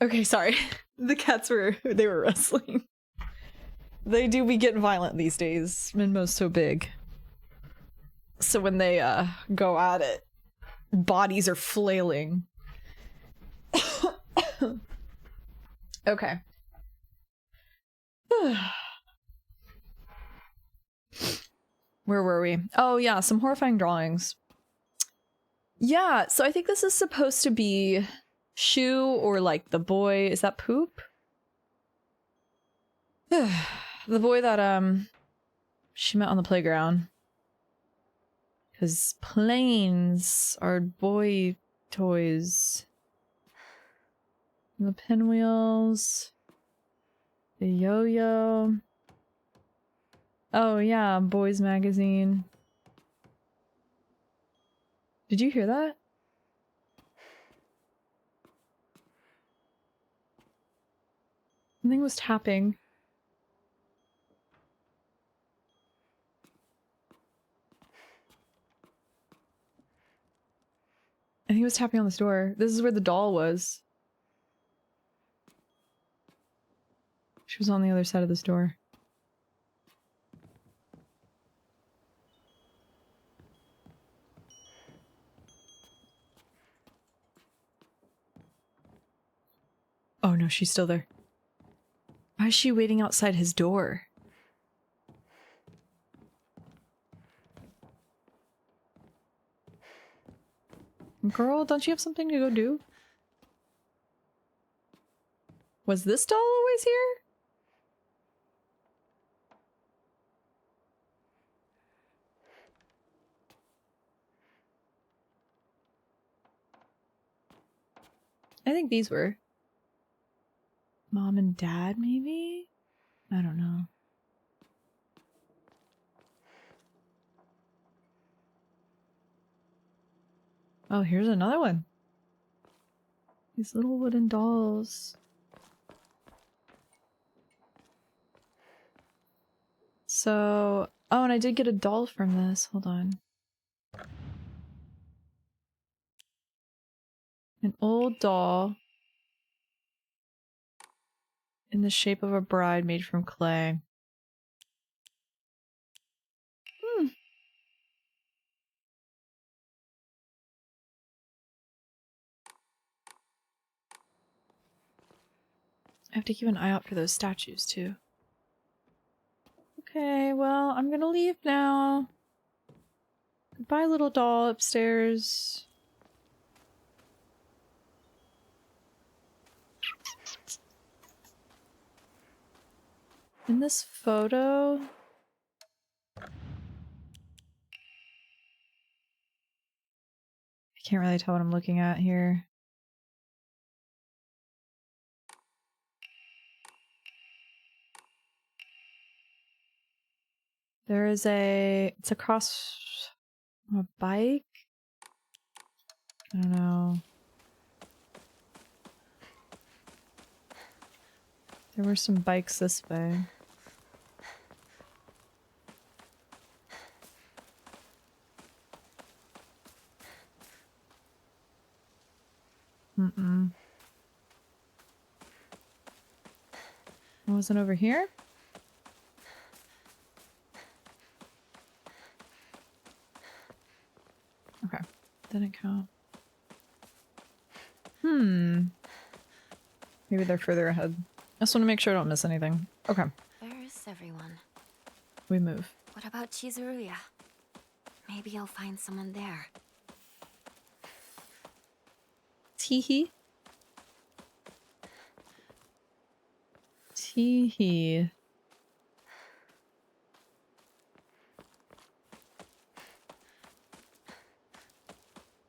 Okay, sorry. The cats they were wrestling. They do be getting violent these days. Minmo's so big. So when they go at it, bodies are flailing. Okay. Where were we? Oh yeah, some horrifying drawings. Yeah, so I think this is supposed to be Shu or like the boy. Is that Poop? The boy that she met on the playground. Because planes are boy toys. The pinwheels. The yo-yo. Oh yeah, boys magazine. Did you hear that? Something was tapping. I think it was tapping on this door. This is where the doll was. She was on the other side of this door. Oh no, she's still there. Why is she waiting outside his door? Girl, don't you have something to go do? Was this doll always here? I think these were. Mom and dad, maybe? I don't know. Oh, here's another one. These little wooden dolls. So, oh, and I did get a doll from this. Hold on. An old doll in the shape of a bride made from clay. I have to keep an eye out for those statues too. Okay, well, I'm gonna leave now. Goodbye, little doll upstairs. In this photo... I can't really tell what I'm looking at here. There is it's across a bike? I don't know. There were some bikes this way. Mm-mm. It wasn't over here? Okay. Didn't count. Maybe they're further ahead. I just want to make sure I don't miss anything. Okay. Where's everyone? We move. What about Chizuruya? Maybe I'll find someone there. Teehee. Teehee.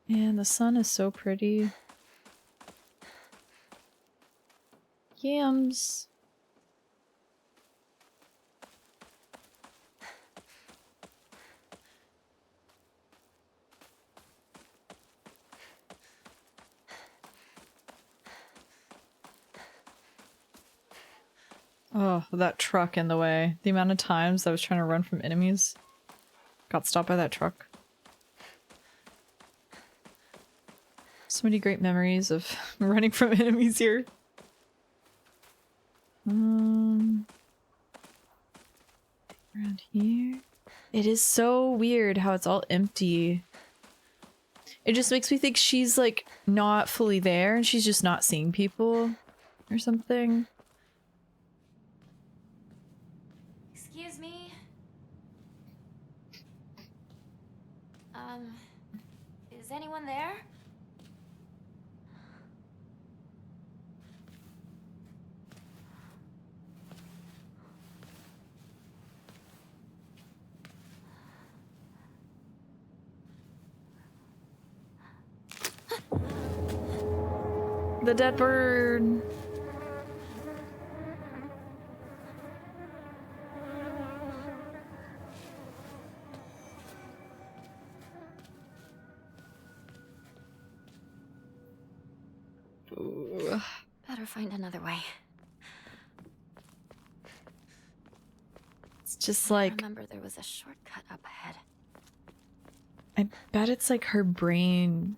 Man, the sun is so pretty. Yams. Oh, that truck in the way. The amount of times I was trying to run from enemies. Got stopped by that truck. So many great memories of running from enemies here. It is so weird how it's all empty. It just makes me think she's like not fully there and she's just not seeing people or something. Excuse me? Is anyone there? The dead bird. Ooh. Better find another way. It's just I like, remember there was a shortcut up ahead. I bet it's like her brain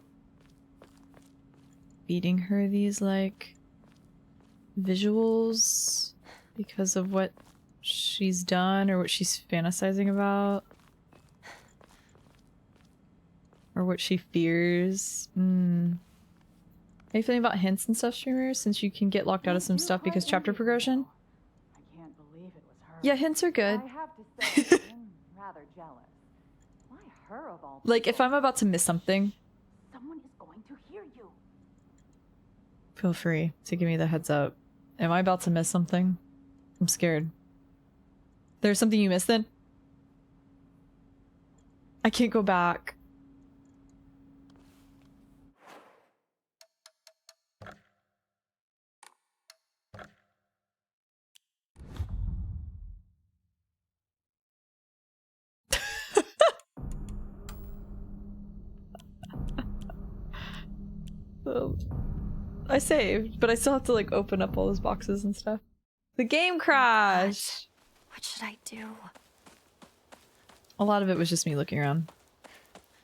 feeding her these like visuals because of what she's done or what she's fantasizing about or what she fears. How you feeling about hints and stuff, streamers, since you can get locked out of some stuff because chapter progression? I can't believe it was her. Yeah, hints are good. I have to say, I'm rather jealous. Why her of all Like if people? I'm about to miss something, Someone is going to hear you. feel free to give me the heads up. Am I about to miss something? I'm scared. There's something you missed then? I can't go back. I saved, but I still have to like open up all those boxes and stuff. The game crashed! What should I do? A lot of it was just me looking around.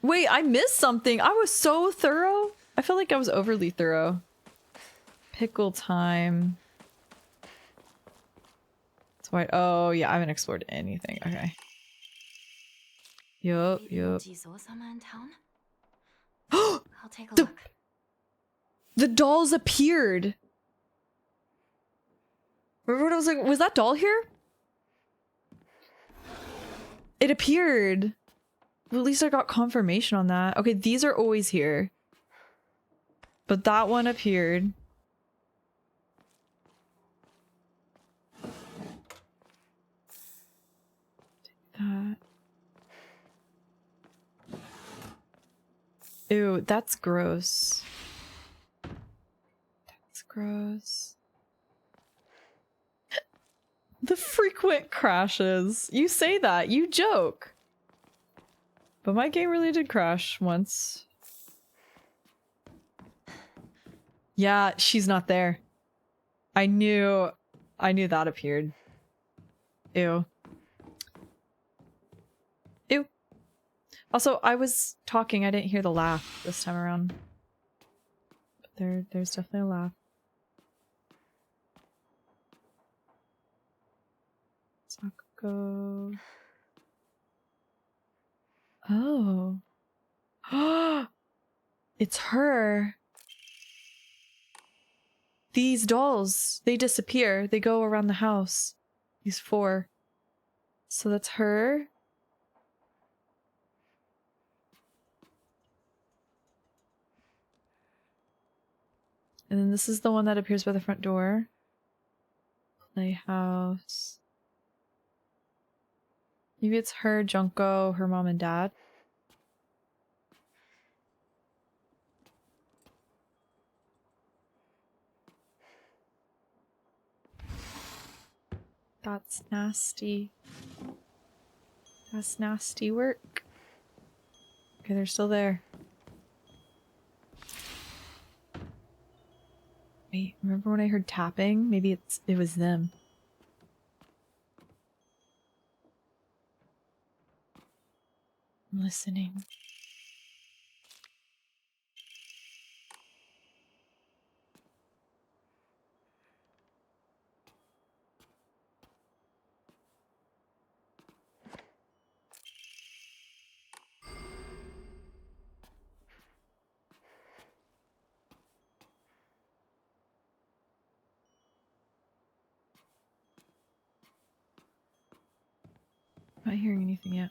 Wait, I missed something! I was so thorough! I felt like I was overly thorough. Pickle time. That's why- oh yeah, I haven't explored anything. Okay. Yup. Jizo-sama in town? I'll take a look. The dolls appeared! Remember when I was like, was that doll here? It appeared! Well, at least I got confirmation on that. Okay, these are always here. But that one appeared. Take that. Ew, that's gross. That's gross. The frequent crashes. You say that, you joke. But my game really did crash once. Yeah, she's not there. I knew that appeared. Ew. Ew. Also, I was talking, I didn't hear the laugh this time around. But there's definitely a laugh. Go. Oh. It's her. These dolls, they disappear. They go around the house. These 4. So that's her. And then this is the one that appears by the front door. Playhouse. Maybe it's her, Junko, her mom and dad. That's nasty. That's nasty work. Okay, they're still there. Wait, remember when I heard tapping? Maybe it was them. I'm listening. Not hearing anything yet.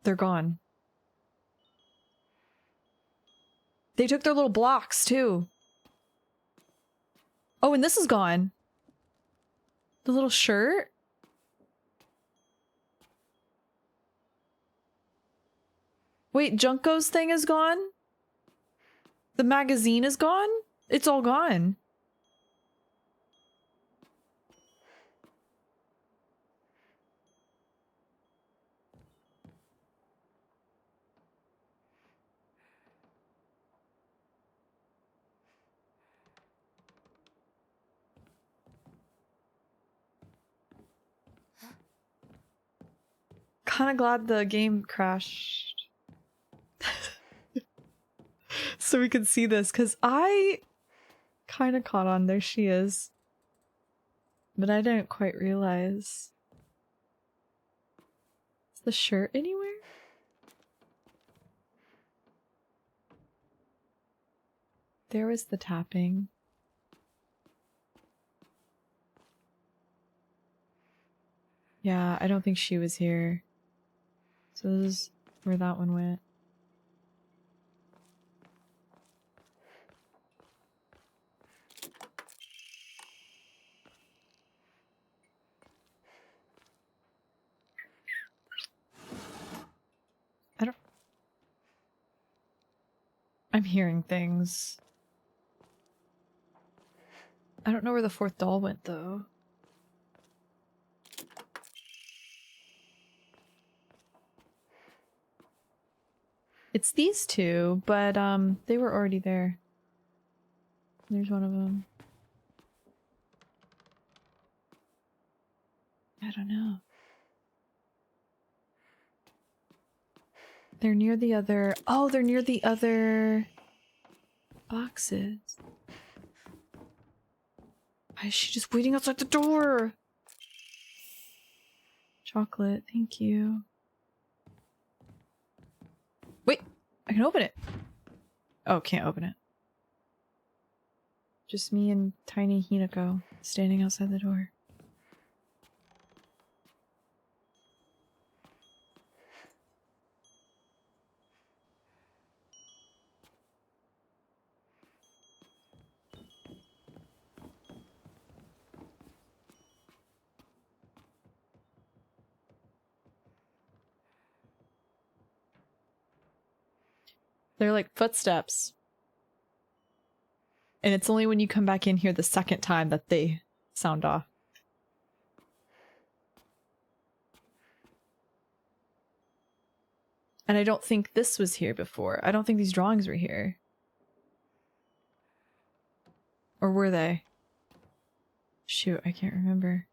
They're gone. They took their little blocks too. Oh, and this is gone. The little shirt? Wait, Junko's thing is gone? The magazine is gone? It's all gone. Kinda glad the game crashed. So we could see this, because I kinda caught on. There she is. But I didn't quite realize. Is the shirt anywhere? There was the tapping. Yeah, I don't think she was here. So this is where that one went. I'm hearing things. I don't know where the fourth doll went though. It's these two, but they were already there. There's one of them. I don't know. They're near the other... Oh, they're near the other boxes. Why is she just waiting outside the door? Chocolate, thank you. Wait, I can open it. Oh, can't open it. Just me and tiny Hinako standing outside the door. They're like footsteps. And it's only when you come back in here the second time that they sound off. And I don't think this was here before. I don't think these drawings were here. Or were they? Shoot, I can't remember.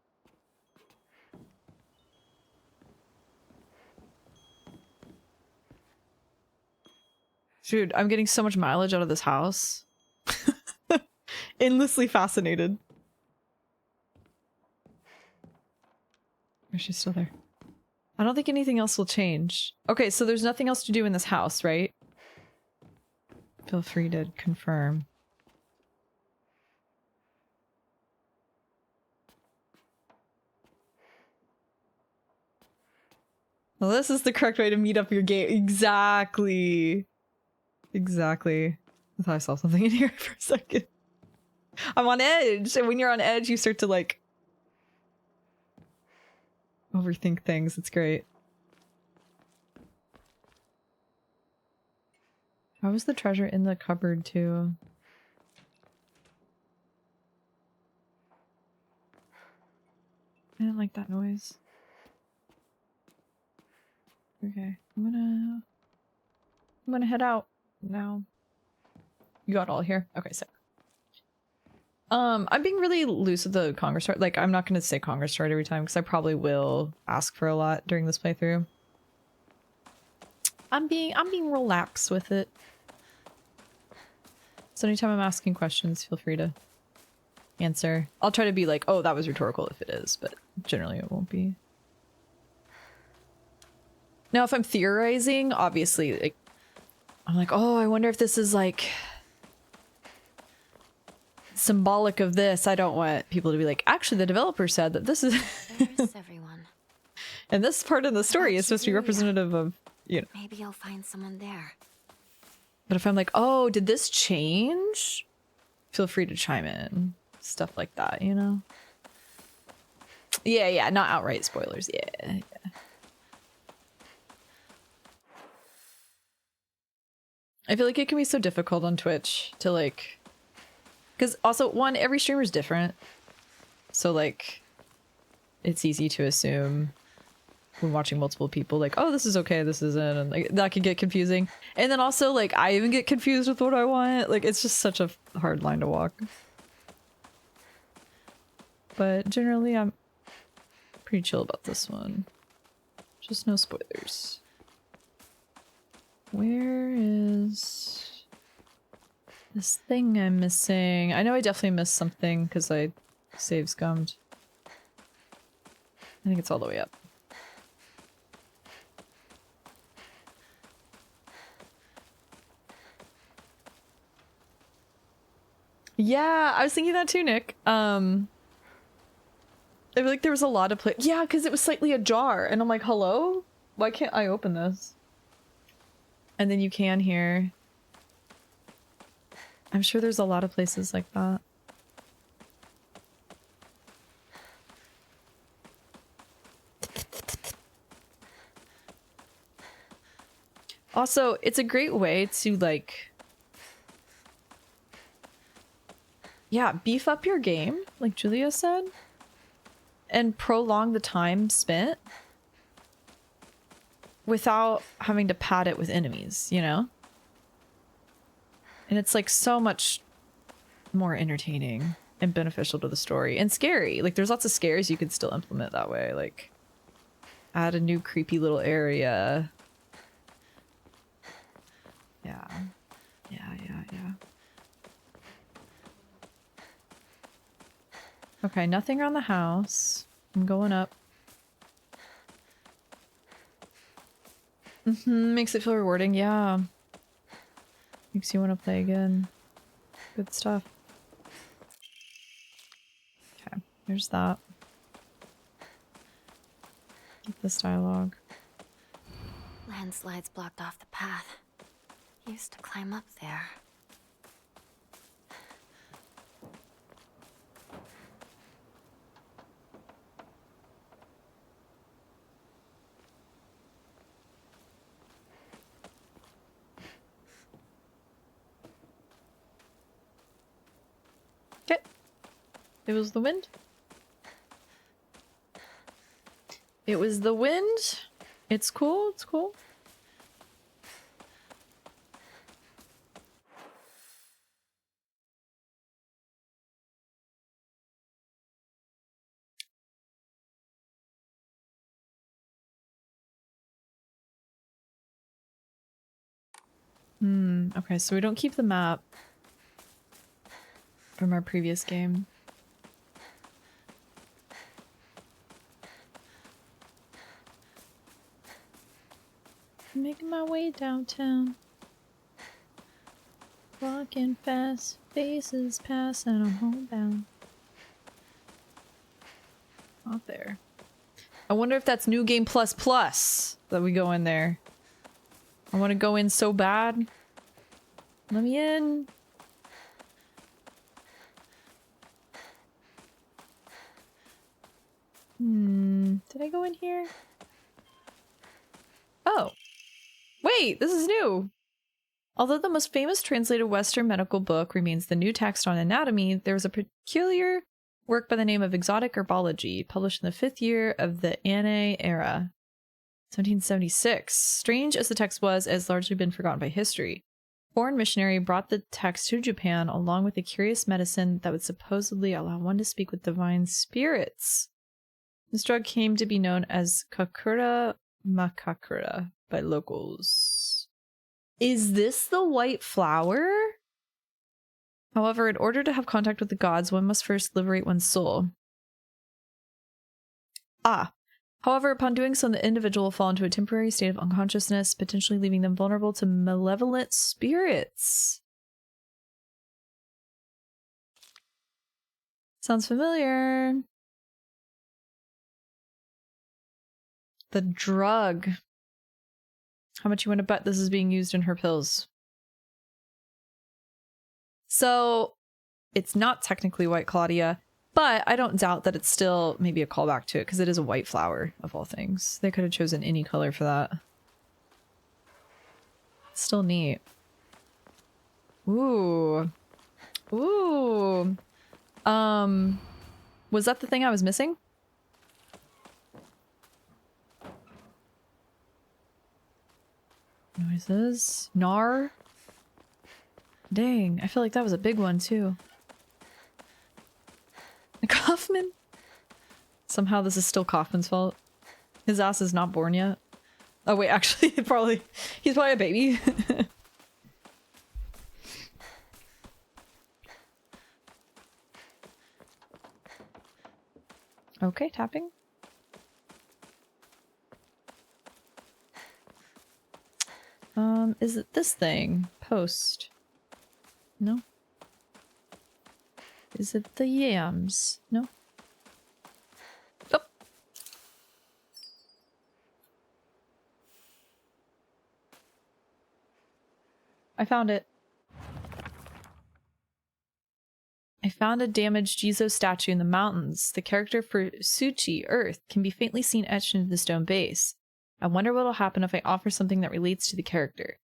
Dude, I'm getting so much mileage out of this house. Endlessly fascinated. Or she's still there. I don't think anything else will change. Okay, so there's nothing else to do in this house, right? Feel free to confirm. Well, this is the correct way to meet up your game. Exactly. Exactly. I thought I saw something in here for a second. I'm on edge, and when you're on edge, you start to like overthink things. It's great. Why was the treasure in the cupboard too? I didn't like that noise. Okay, I'm gonna head out now. You got all here? Okay, sick. I'm being really loose with the Congress chart. Like, I'm not gonna say Congress chart every time because I probably will ask for a lot during this playthrough. I'm being relaxed with it. So anytime I'm asking questions, feel free to answer. I'll try to be like, oh, that was rhetorical if it is, but generally it won't be. Now, if I'm theorizing, obviously, like, I'm like, oh, I wonder if this is like symbolic of this. I don't want people to be like, actually, the developer said that this is There's everyone. and this part of the story is supposed to be representative of, you know. Maybe I'll find someone there. But if I'm like, oh, did this change? Feel free to chime in. Stuff like that, you know? Yeah, yeah, not outright spoilers. Yeah, yeah. I feel like it can be so difficult on Twitch to like, because also one, every streamer is different, so like, it's easy to assume when watching multiple people like, oh, this is okay, this isn't, and like that can get confusing. And then also like I even get confused with what I want. Like it's just such a hard line to walk. But generally, I'm pretty chill about this one. Just no spoilers. Where is this thing I'm missing? I know I definitely missed something because I save scummed. I think it's all the way up. Yeah, I was thinking that too, Nick. I feel like there was a lot of yeah, because it was slightly ajar, and I'm like, hello? Why can't I open this? And then you can here. I'm sure there's a lot of places like that. Also, it's a great way to like, yeah, beef up your game, like Julia said, and prolong the time spent without having to pad it with enemies, you know? And it's like so much more entertaining and beneficial to the story and scary. Like there's lots of scares you could still implement that way. Like add a new creepy little area. Yeah. Yeah. Okay, nothing around the house. I'm going up. Makes it feel rewarding, yeah. Makes you want to play again. Good stuff. Okay, there's that. Get this dialogue. Landslides blocked off the path. Used to climb up there. Okay. It was the wind. It was the wind. It's cool, it's cool. Okay, so we don't keep the map from our previous game. I'm making my way downtown. Walking fast, faces pass, and I'm homebound. Not there. I wonder if that's New Game Plus Plus that we go in there. I want to go in so bad. Let me in. Did I go in here? Oh. Wait, this is new. Although the most famous translated Western medical book remains the New Text on Anatomy, there was a peculiar work by the name of Exotic Herbology, published in the 5th year of the Anne era, 1776. Strange as the text was, it has largely been forgotten by history. A foreign missionary brought the text to Japan along with a curious medicine that would supposedly allow one to speak with divine spirits. This drug came to be known as Kakura Makakura by locals. Is this the white flower? However, in order to have contact with the gods, one must first liberate one's soul. However, upon doing so, the individual will fall into a temporary state of unconsciousness, potentially leaving them vulnerable to malevolent spirits. Sounds familiar. The drug. How much you want to bet this is being used in her pills? So, it's not technically White Claudia, but I don't doubt that it's still maybe a callback to it because it is a white flower of all things. They could have chosen any color for that. Still neat. Ooh. Ooh. Was that the thing I was missing? Noises. Gnar. Dang, I feel like that was a big one too. Kaufman? Somehow this is still Kaufman's fault. His ass is not born yet. Oh wait, actually, he's probably a baby. Okay, tapping. Is it this thing? Post. No. Is it the yams? No. Oh. I found it. I found a damaged Jizo statue in the mountains. The character for Suchi, Earth, can be faintly seen etched into the stone base. I wonder what'll happen if I offer something that relates to the character.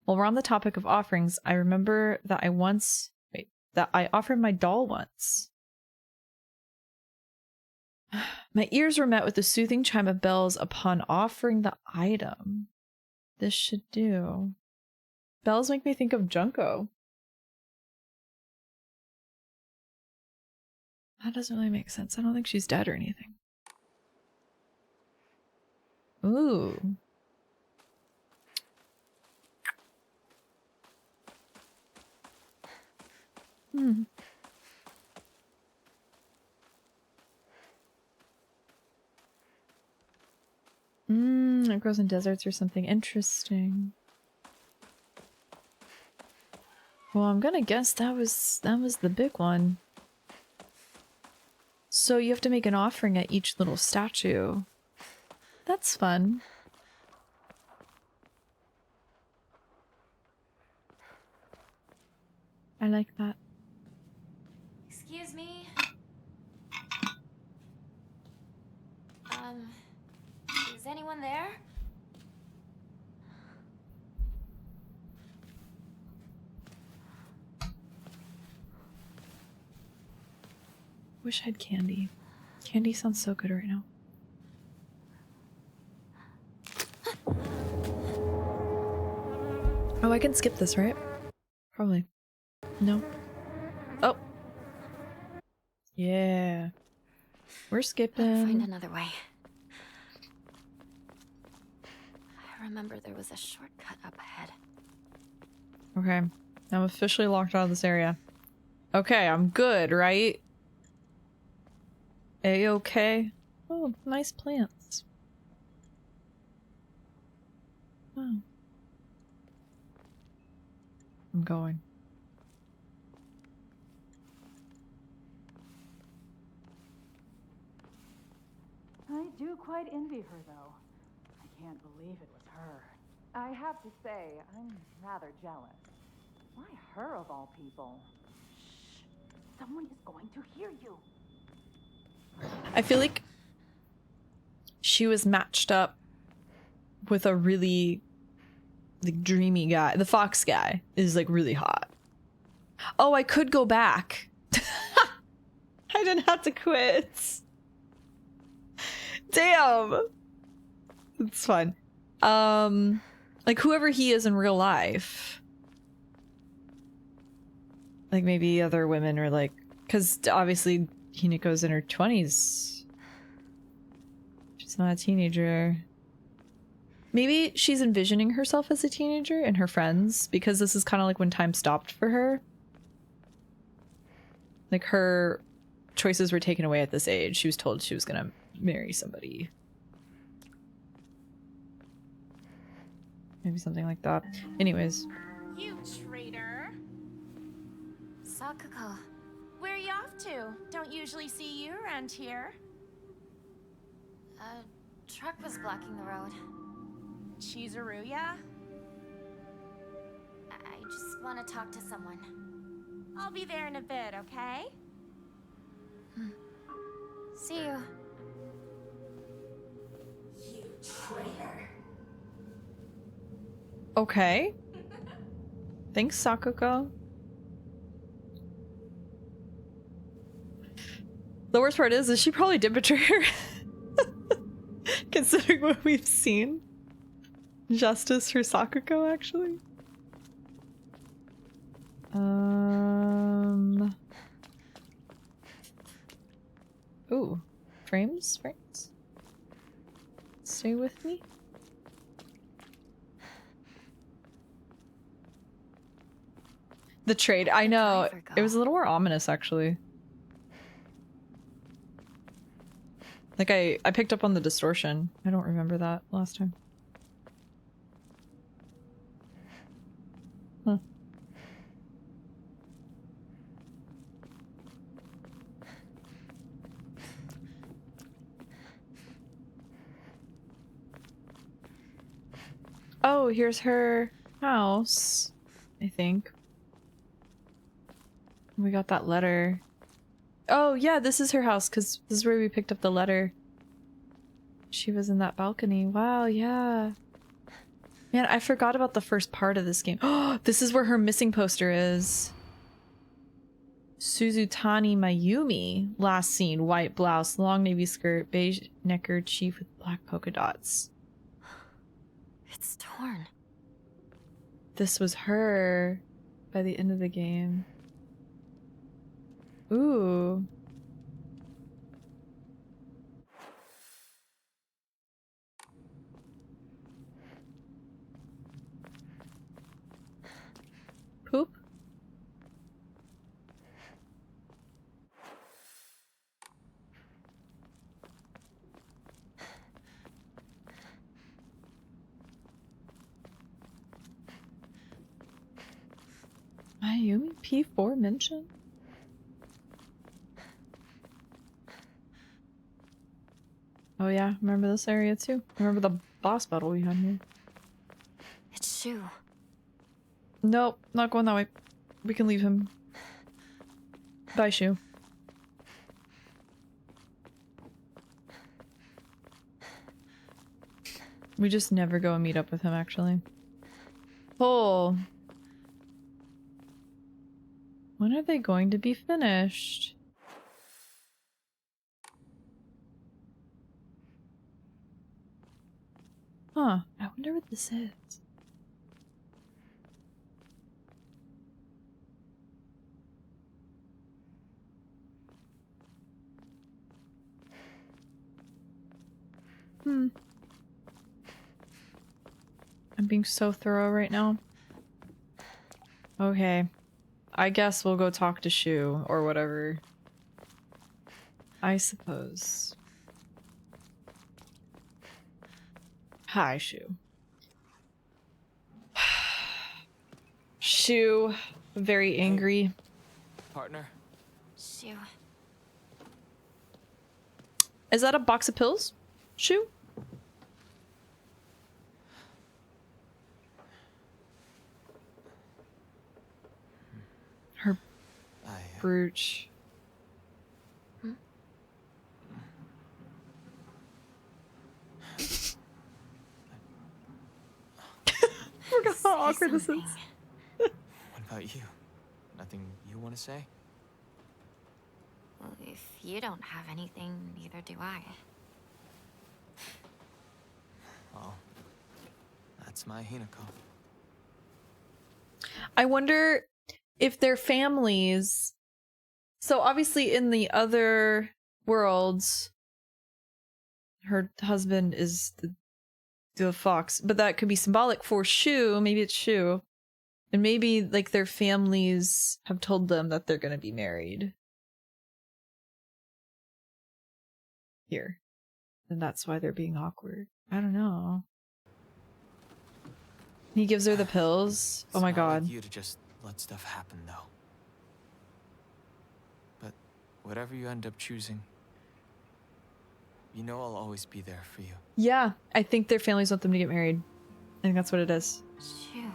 While we're on the topic of offerings, I remember that I offered my doll once. My ears were met with the soothing chime of bells upon offering the item. This should do. Bells make me think of Junko. That doesn't really make sense. I don't think she's dead or anything. Ooh. Hmm. It grows in deserts or something. Interesting. Well, I'm gonna guess that was the big one. So you have to make an offering at each little statue. That's fun. I like that. Excuse me? Is anyone there? Wish I had candy. Candy sounds so good right now. Oh, I can skip this, right? Probably. No. Oh. Yeah. We're Better skipping. find another way. I remember there was a shortcut up ahead. Okay. I'm officially locked out of this area. Okay, I'm good, right? A-okay. Oh, nice plants. Wow. I'm going. I do quite envy her, though. I can't believe it was her. I have to say, I'm rather jealous. Why her of all people? Shh! Someone is going to hear you. I feel like she was matched up with a really like dreamy guy. The fox guy is like really hot. Oh, I could go back. I didn't have to quit. Damn. It's fine. Like whoever he is in real life. Like maybe other women are like, because obviously Hiniko's in her 20s. She's not a teenager. Maybe she's envisioning herself as a teenager and her friends, because this is kind of like when time stopped for her. Like her choices were taken away at this age. She was told she was gonna marry somebody. Maybe something like that. Anyways. You traitor. Sakuko, Where are you off to? Don't usually see you around here. A truck was blocking the road. Chizuruya? I just want to talk to someone. I'll be there in a bit, okay? See you. You traitor. Okay. Thanks, Sakuko. The worst part is she probably did betray her. Considering what we've seen. Justice for Sakuko, actually. Ooh. Frames? Frames? Stay with me. The trade. I know. It was a little more ominous, actually. Like, I picked up on the distortion. I don't remember that last time. Huh. Oh, here's her house, I think. We got that letter. Oh, yeah, this is her house, because this is where we picked up the letter. She was in that balcony. Wow, yeah. Man, I forgot about the first part of this game. Oh, this is where her missing poster is. Suzutani Mayumi. Last seen. White blouse, long navy skirt, beige necker, chief with black polka dots. It's torn. This was her by the end of the game. Ooh. Poop? Mayumi P4 mention? Oh yeah, remember this area too. Remember the boss battle we had here. It's Shu. Nope, not going that way. We can leave him. Bye, Shu. We just never go and meet up with him, actually. Oh. When are they going to be finished? Huh. I wonder what this is. I'm being so thorough right now. Okay. I guess we'll go talk to Shu or whatever. I suppose. Hi, Shu. Shu, very angry. Partner. Shu. Is that a box of pills? Shu? Her brooch. Forgot how awkward this is. What about you? Nothing you want to say? Well, if you don't have anything, neither do I. Oh, that's my Hinako. I wonder if their families... So obviously in the other worlds, her husband is the fox, but that could be symbolic for Shu. Maybe it's Shu. And maybe like their families have told them that they're gonna be married. Here. And that's why they're being awkward. I don't know. He gives her the pills. Oh my god. You to just let stuff happen though. whatever you end up choosing, you know I'll always be there for you. Yeah, I think their families want them to get married. I think that's what it is. Shoo.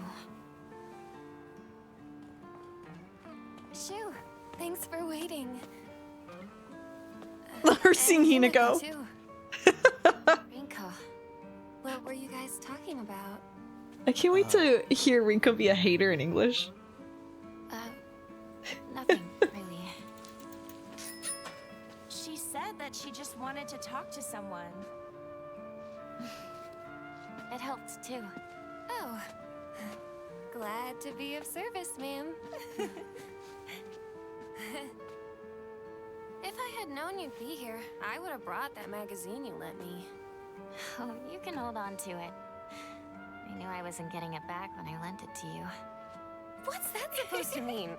Shoo, thanks for waiting. Her seeing Hinako. Too. Rinko, what were you guys talking about? I can't wait to hear Rinko be a hater in English. Nothing, really. She said that she just wanted to talk to someone. It helped too. Oh, glad to be of service, ma'am. If I had known you'd be here, I would have brought that magazine you lent me. Oh, you can hold on to it. I knew I wasn't getting it back when I lent it to you. What's that supposed to mean?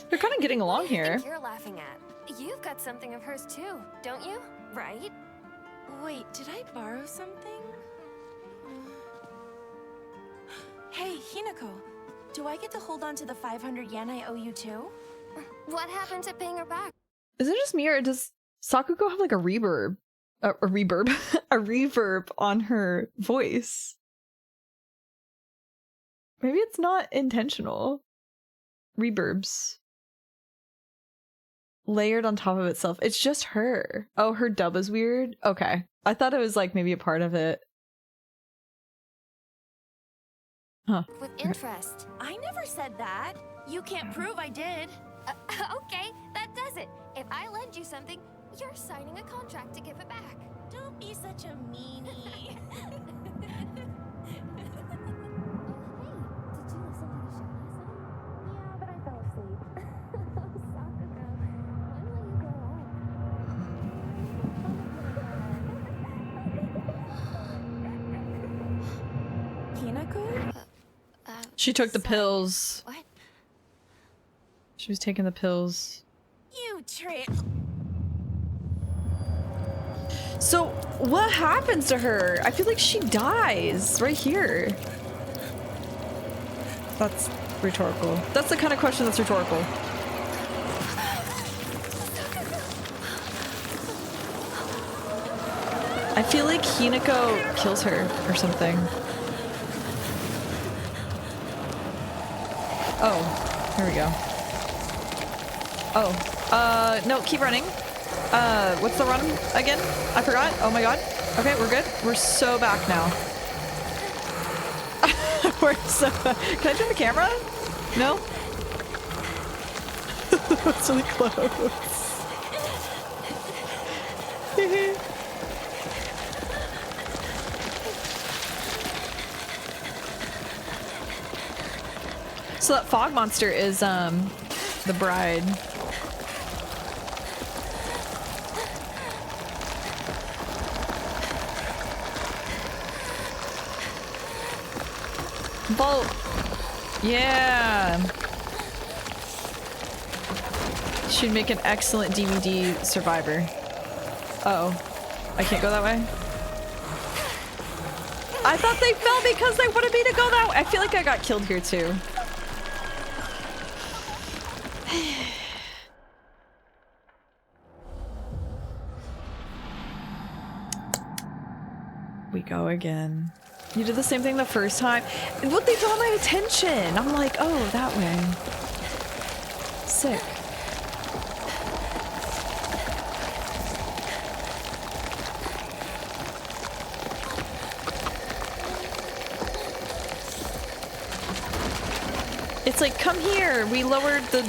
They're kind of getting along What do you here. think you're laughing at? You've got something of hers too, don't you? Right? Wait, did I borrow something? Hey, Hinako, do I get to hold on to the 500 yen I owe you too? What happened to paying her back? Is it just me or does Sakuko have like a reverb? A reverb? A reverb on her voice? Maybe it's not intentional. Reverbs. Layered on top of itself. It's just her. Oh, her dub is weird? Okay. I thought it was like maybe a part of it. Huh. With interest. I never said that. You can't prove I did. Okay, that does it. If I lend you something, you're signing a contract to give it back. Don't be such a meanie. Hinako? She took the pills. What? She was taking the pills. You trick. So, what happens to her? I feel like she dies right here. That's rhetorical. That's the kind of question that's rhetorical. I feel like Hinako kills her or something. Oh, here we go. Oh, no, keep running. What's the run again? I forgot. Oh my god. Okay, we're good. We're so back now. We're so back. Can I turn the camera? No? It's really close. So that fog monster is, the bride. Bolt! Yeah! She'd make an excellent DVD survivor. Uh oh. I can't go that way? I thought they fell because they wanted me to go that way! I feel like I got killed here too. We go again. You did the same thing the first time. Look, they draw my attention. I'm like, oh, that way. Sick. It's like, come here. We lowered the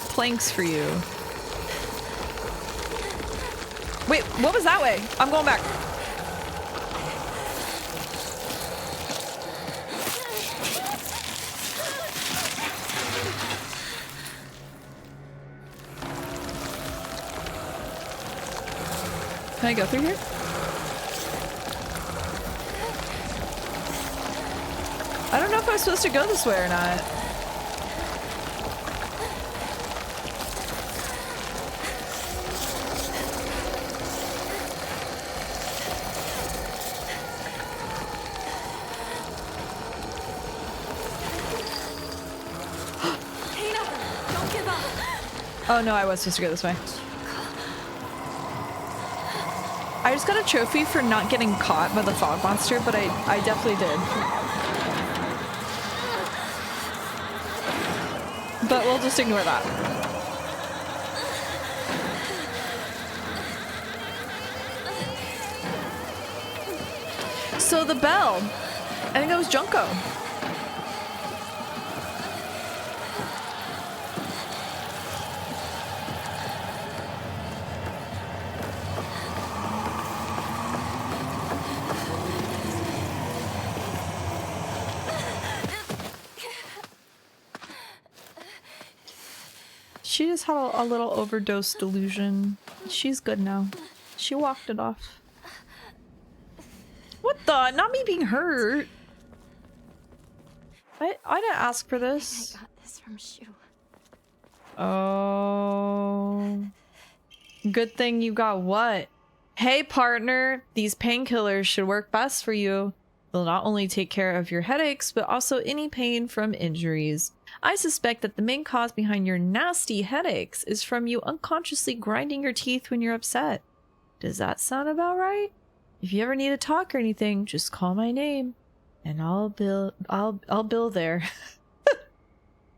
planks for you. Wait, what was that way? I'm going back. Can I go through here? I don't know if I'm supposed to go this way or not. Oh no, I was supposed to go this way. I just got a trophy for not getting caught by the fog monster, but I definitely did. But we'll just ignore that. So the bell. I think it was Junko. She just had a little overdose delusion. She's good now. She walked it off. What the? Not me being hurt. I didn't ask for this. I got this from Shu. Oh. Good thing you got what? Hey partner, these painkillers should work best for you. They'll not only take care of your headaches, but also any pain from injuries. I suspect that the main cause behind your nasty headaches is from you unconsciously grinding your teeth when you're upset. Does that sound about right? If you ever need to talk or anything, just call my name and I'll bill there.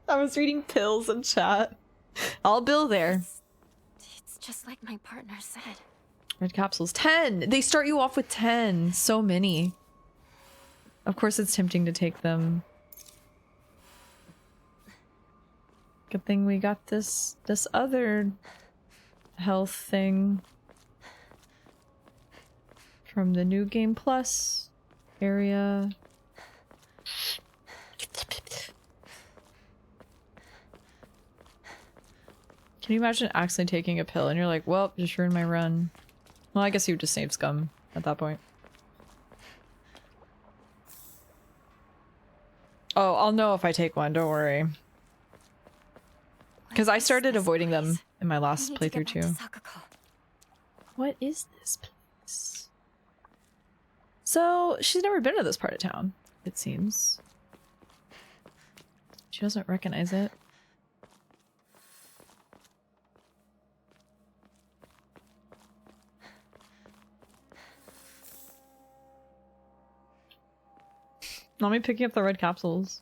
I was reading pills in chat. I'll bill there. It's just like my partner said. Red capsules. 10! They start you off with 10. So many. Of course it's tempting to take them. Good thing we got this other health thing from the new Game Plus area. Can you imagine accidentally taking a pill and you're like, well, just ruined my run. Well, I guess you would just save scum at that point. Oh, I'll know if I take one, don't worry. Because I started avoiding them in my last playthrough too. What is this place? So, she's never been to this part of town, it seems. She doesn't recognize it. Not me picking up the red capsules.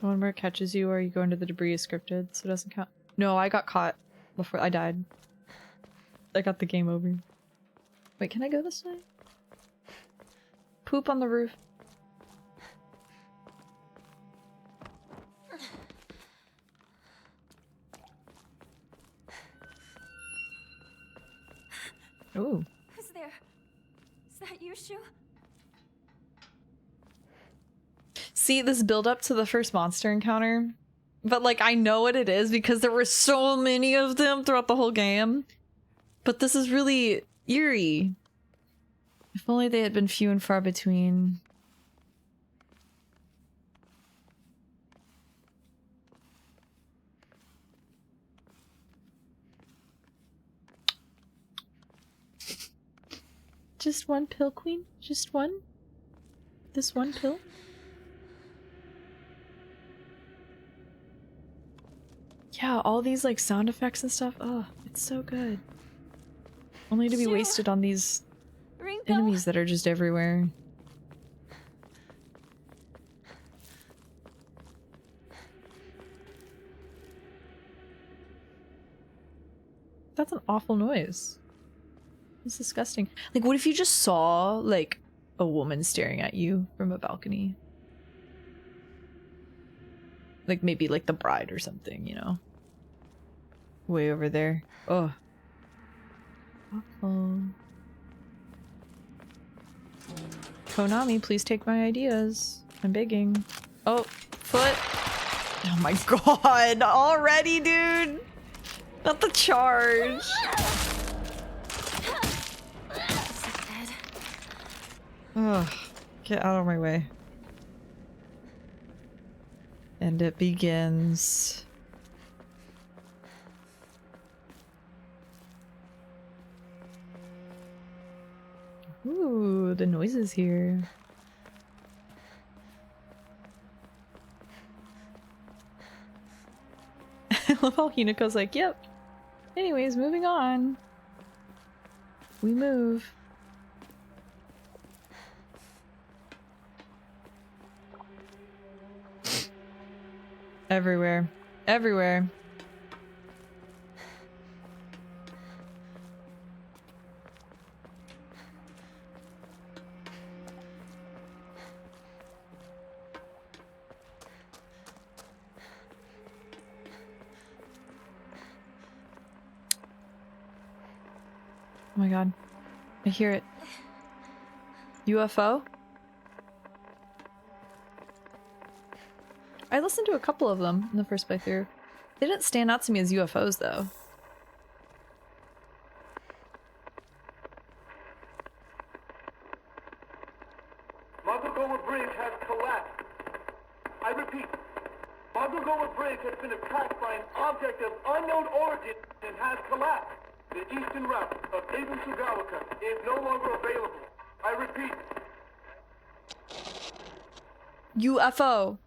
The one where it catches you or you go into the debris is scripted, so it doesn't count. No, I got caught before I died. I got the game over. Wait, can I go this way? Poop on the roof. Ooh. Who's there? Is that you, Shu? See, this build up to the first monster encounter. But like, I know what it is because there were so many of them throughout the whole game. But this is really eerie. If only they had been few and far between. Just one pill, Queen? Just one? This one pill? Yeah, all these like sound effects and stuff. Oh, it's so good. Only to be wasted on these enemies that are just everywhere. That's an awful noise. It's disgusting. Like, what if you just saw, like, a woman staring at you from a balcony? Like, maybe, like, the bride or something, you know? Way over there. Oh. Awful. Konami, please take my ideas. I'm begging. Oh, foot. Oh my god, already, dude! Not the charge. Ugh, get out of my way. And it begins. Ooh, the noises here. I love how Hinako's like, yep. Anyways, moving on. We move. Everywhere. Everywhere. Oh my god. I hear it. UFO? I listened to a couple of them in the first playthrough. They didn't stand out to me as UFOs though. Magogowa Bridge has collapsed. I repeat, Magogowa Bridge has been attacked by an object of unknown origin and has collapsed. The eastern route of Aiden Sugawaka is no longer available. I repeat. UFO.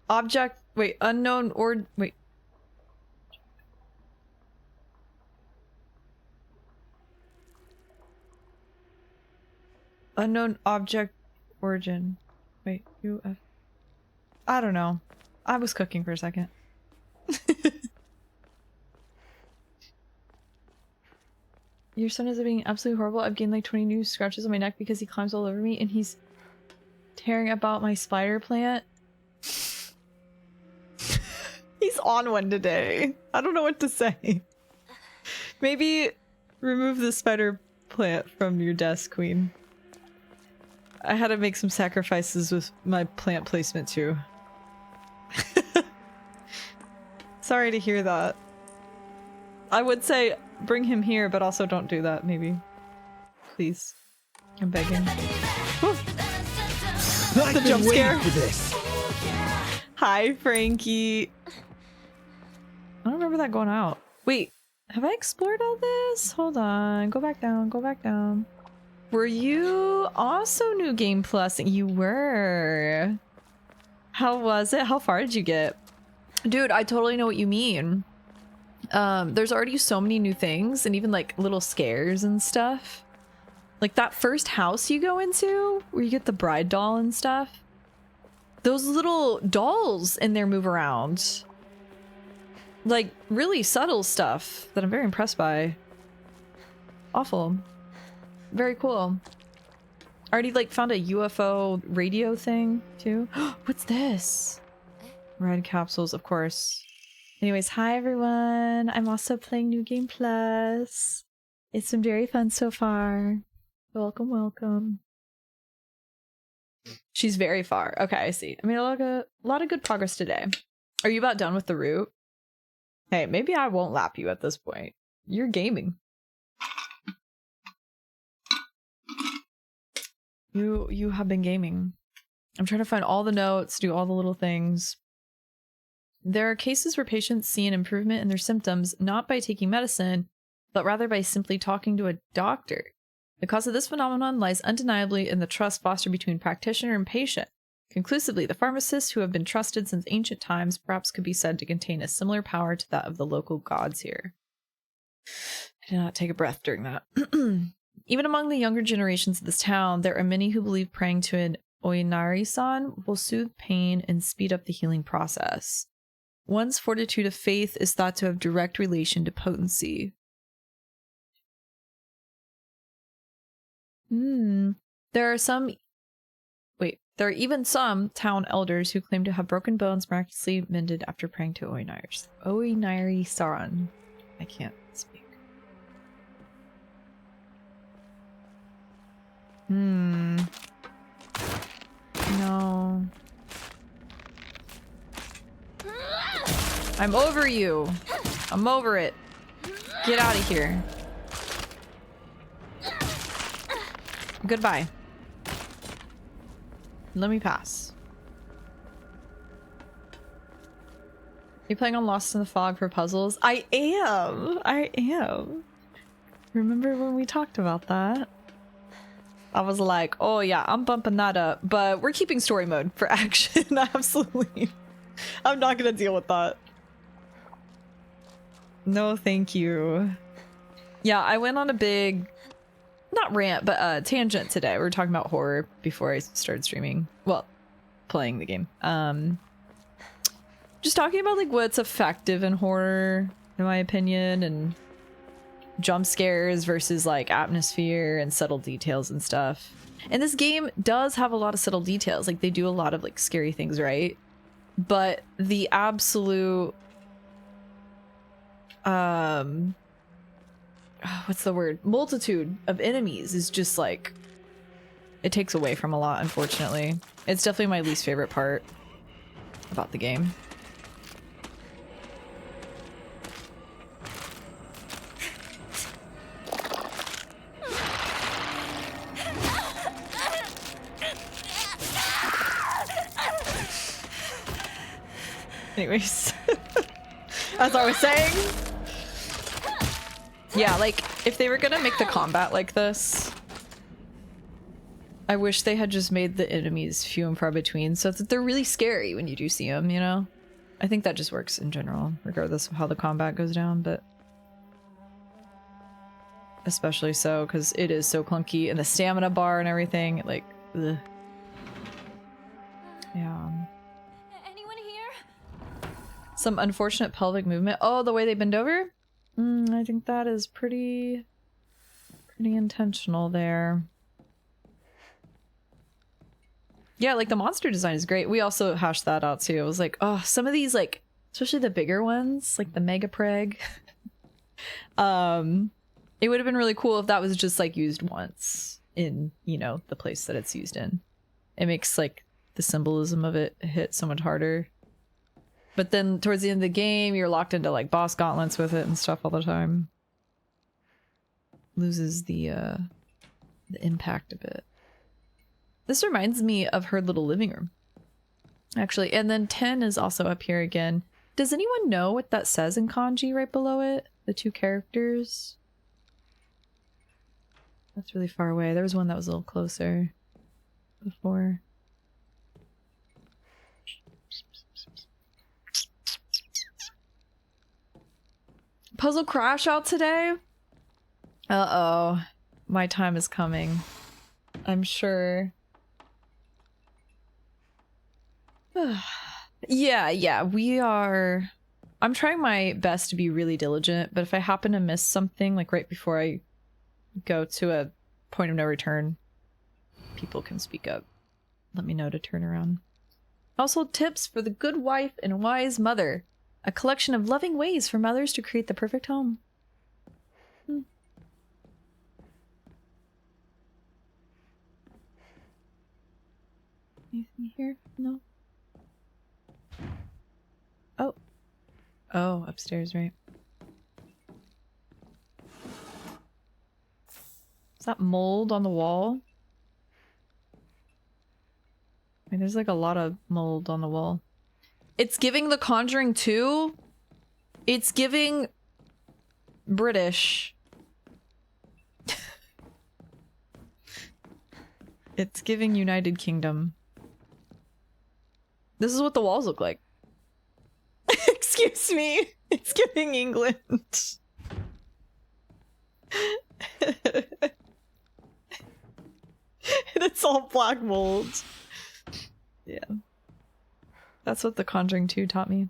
Object, wait, unknown or, wait. Unknown object origin. Wait, UFO. I don't know. I was cooking for a second. Your son is being absolutely horrible. I've gained like 20 new scratches on my neck because he climbs all over me and he's tearing about my spider plant. He's on one today. I don't know what to say. Maybe remove the spider plant from your desk, Queen. I had to make some sacrifices with my plant placement too. Sorry to hear that. I would say bring him here, but also don't do that, maybe. Please. I'm begging. The jump scare. For this. Hi, Frankie. I don't remember that going out. Wait, have I explored all this? Hold on. Go back down. Go back down. Were you also New Game Plus? You were. How was it? How far did you get? Dude, I totally know what you mean. There's already so many new things and even like little scares and stuff. Like that first house you go into where you get the bride doll and stuff. Those little dolls in there move around. Like really subtle stuff that I'm very impressed by. Awful. Very cool. Already like found a UFO radio thing too. What's this? Red capsules, of course. Anyways, hi everyone. I'm also playing New Game Plus. It's been very fun so far. Welcome, welcome. She's very far. Okay, I see. I mean, a lot of good progress today. Are you about done with the route? Hey, maybe I won't lap you at this point. You're gaming. You have been gaming. I'm trying to find all the notes, do all the little things. There are cases where patients see an improvement in their symptoms not by taking medicine, but rather by simply talking to a doctor. The cause of this phenomenon lies undeniably in the trust fostered between practitioner and patient. Conclusively, the pharmacists who have been trusted since ancient times perhaps could be said to contain a similar power to that of the local gods here. I did not take a breath during that. Even among the younger generations of this town, there are many who believe praying to an Oinari-san will soothe pain and speed up the healing process. One's fortitude of faith is thought to have direct relation to potency. There are even some town elders who claim to have broken bones miraculously mended after praying to Oinari-san. I can't speak. No. I'm over you. I'm over it. Get out of here. Goodbye. Let me pass. You playing on Lost in the Fog for puzzles? I am! I am. Remember when we talked about that? I was like, oh yeah, I'm bumping that up, but we're keeping story mode for action. Absolutely. I'm not gonna deal with that. No, thank you. Yeah, I went on a big, not rant, but tangent today. We were talking about horror before I started streaming. Well, playing the game. Just talking about like what's effective in horror, in my opinion, and jump scares versus like atmosphere and subtle details and stuff. And this game does have a lot of subtle details. Like they do a lot of like scary things, right? But the absolute what's the word? Multitude of enemies is just like, it takes away from a lot, unfortunately. It's definitely my least favorite part about the game. Anyways, as I was saying, yeah, like if they were gonna make the combat like this, I wish they had just made the enemies few and far between so that they're really scary when you do see them, you know? I think that just works in general, regardless of how the combat goes down, but especially so because it is so clunky and the stamina bar and everything, like, ugh. Yeah. Anyone here? Some unfortunate pelvic movement. Oh, the way they bend over? I think that is pretty intentional there. Yeah, like the monster design is great. We also hashed that out too. It was like, oh, some of these, like, especially the bigger ones, like the Mega Preg. It would have been really cool if that was just like used once in, you know, the place that it's used in. It makes like the symbolism of it hit so much harder. But then towards the end of the game, you're locked into like boss gauntlets with it and stuff all the time. Loses the impact a bit. This reminds me of her little living room, actually. And then 10 is also up here again. Does anyone know what that says in kanji right below it? The two characters? That's really far away. There was one that was a little closer before. Puzzle crash out today? Uh-oh. My time is coming. I'm sure. Yeah, we are... I'm trying my best to be really diligent, but if I happen to miss something, like right before I go to a point of no return, people can speak up. Let me know to turn around. Household tips for the good wife and wise mother. A collection of loving ways for mothers to create the perfect home. Anything here? No? Oh. Oh, upstairs, right. Is that mold on the wall? I mean, there's like a lot of mold on the wall. It's giving The Conjuring 2. It's giving British. It's giving United Kingdom. This is what the walls look like. Excuse me. It's giving England. It's all black mold. Yeah. That's what The Conjuring 2 taught me.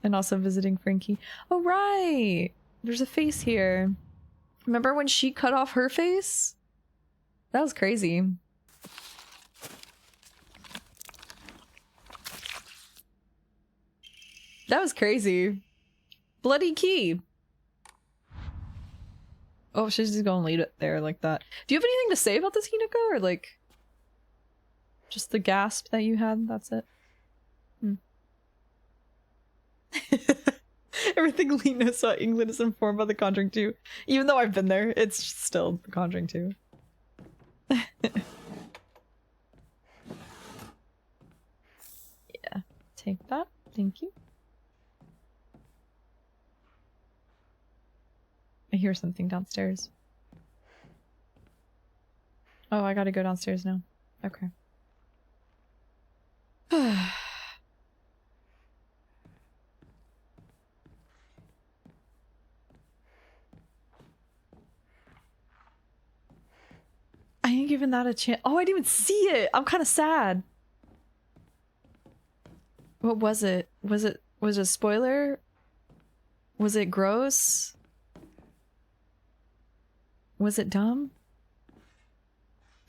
And also visiting Frankie. Oh, right! There's a face here. Remember when she cut off her face? That was crazy. That was crazy. Bloody key. Oh, she's just gonna leave it there like that. Do you have anything to say about this, Hinako? Or like... just the gasp that you had? That's it? Everything Lee knows about England is informed by The Conjuring 2. Even though I've been there, it's still The Conjuring 2. Yeah, take that. Thank you. hear something downstairs. Oh, I gotta go downstairs now. Okay. I ain't giving that a chance. Oh, I didn't even see it. I'm kind of sad. What was it? Was it a spoiler? Was it gross? Was it dumb?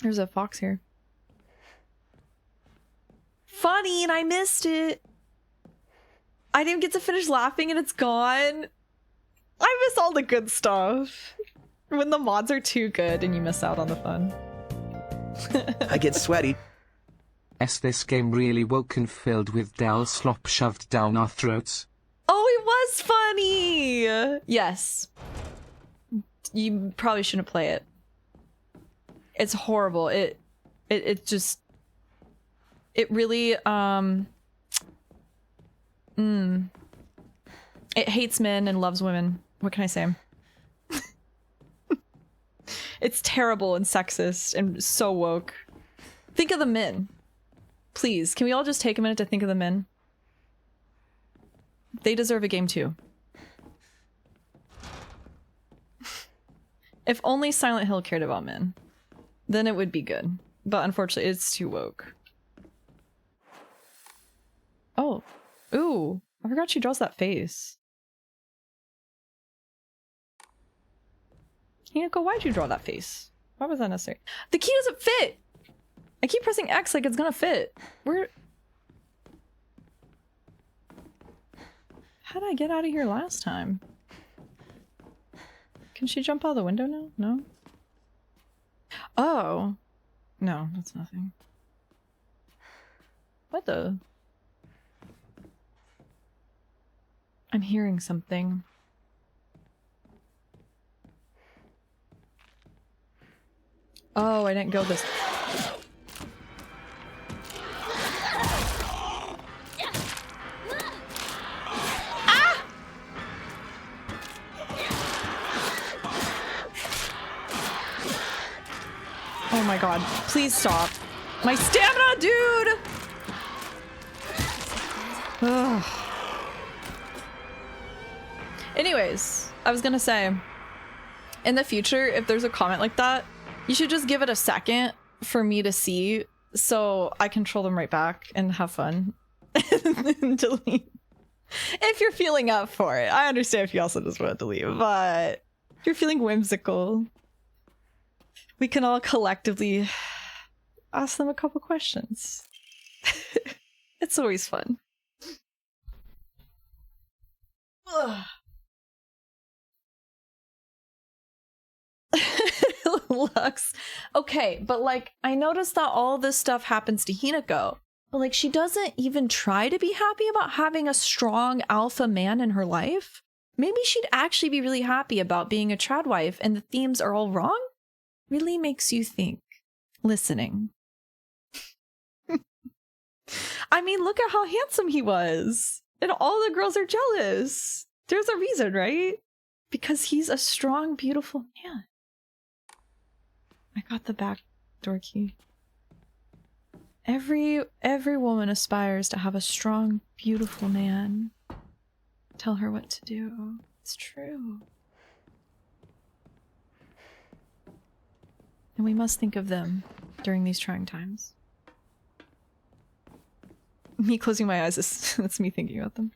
There's a fox here. Funny, and I missed it. I didn't get to finish laughing and it's gone. I miss all the good stuff. When the mods are too good and you miss out on the fun. I get sweaty. This game really woke and filled with Dell slop shoved down our throats. Oh, it was funny! Yes. You probably shouldn't play it. It's horrible. It just... It really, It hates men and loves women. What can I say? It's terrible and sexist and so woke. Think of the men. Please, can we all just take a minute to think of the men? They deserve a game too. If only Silent Hill cared about men, then it would be good. But unfortunately, it's too woke. Oh. Ooh. I forgot she draws that face. Hinako, why'd you draw that face? Why was that necessary? The key doesn't fit! I keep pressing X like it's gonna fit. Where... How did I get out of here last time? Can she jump out the window now? No? Oh. No, that's nothing. What the... I'm hearing something. Oh, I didn't go this... Ah! Oh my god, please stop. My stamina, dude! Ugh. Anyways, I was gonna say, in the future, if there's a comment like that, you should just give it a second for me to see so I control them right back and have fun. And delete. If you're feeling up for it. I understand if you also just want to delete, but if you're feeling whimsical, we can all collectively ask them a couple questions. It's always fun. Ugh. Lux. Okay, but like, I noticed that all this stuff happens to Hinako, but like, she doesn't even try to be happy about having a strong alpha man in her life. Maybe she'd actually be really happy about being a trad wife and the themes are all wrong? Really makes you think. Listening. I mean, look at how handsome he was. And all the girls are jealous. There's a reason, right? Because he's a strong, beautiful man. I got the back door key. Every woman aspires to have a strong, beautiful man. Tell her what to do. It's true. And we must think of them during these trying times. Me closing my eyes is that's me thinking about them.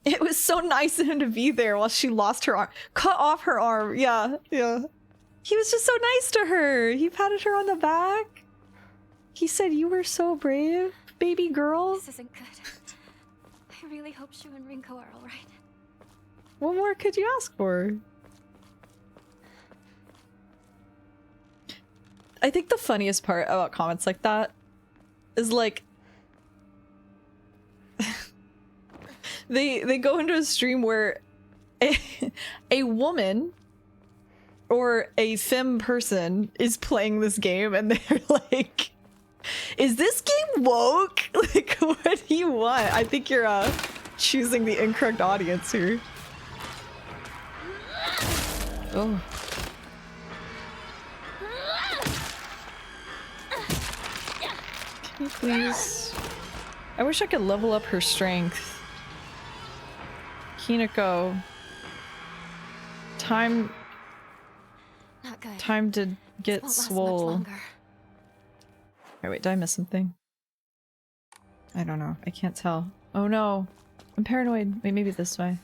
It was so nice of him to be there while she lost her arm. Cut off her arm. Yeah, yeah. He was just so nice to her. He patted her on the back. He said, "You were so brave, baby girl." This isn't good. I really hope Shu and Rinko are alright. What more could you ask for? I think the funniest part about comments like that is like they go into a stream where a woman or a femme person is playing this game and they're like Is this game woke? Like, what do you want? I think you're choosing the incorrect audience here. Oh. Can you please? I wish I could level up her strength. Hinako. Time. Not good. Time to get Won't last much swole. longer. Oh, wait, did I miss something? I don't know. I can't tell. Oh no. I'm paranoid. Wait, maybe this way.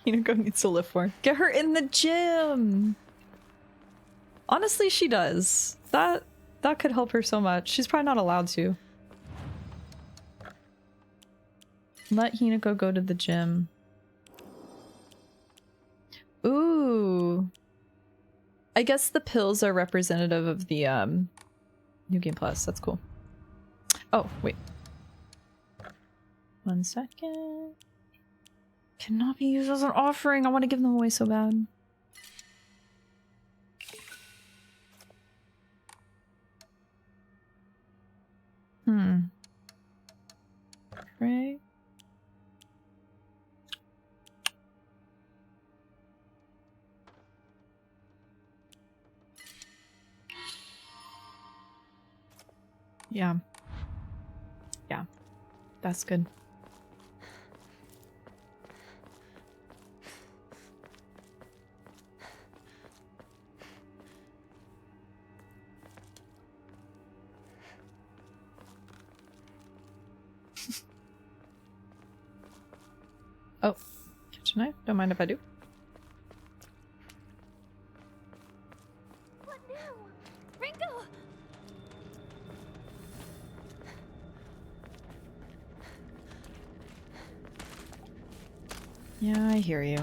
Hinako needs to lift more. Get her in the gym! Honestly, she does. That could help her so much. She's probably not allowed to. Let Hinako go to the gym. Ooh. I guess the pills are representative of the New Game Plus. That's cool. Oh, wait. 1 second. Cannot be used as an offering. I want to give them away so bad. Right. Yeah. Yeah. That's good. Oh, catch a knife? Don't mind if I do. What now? Ringo! Yeah, I hear you.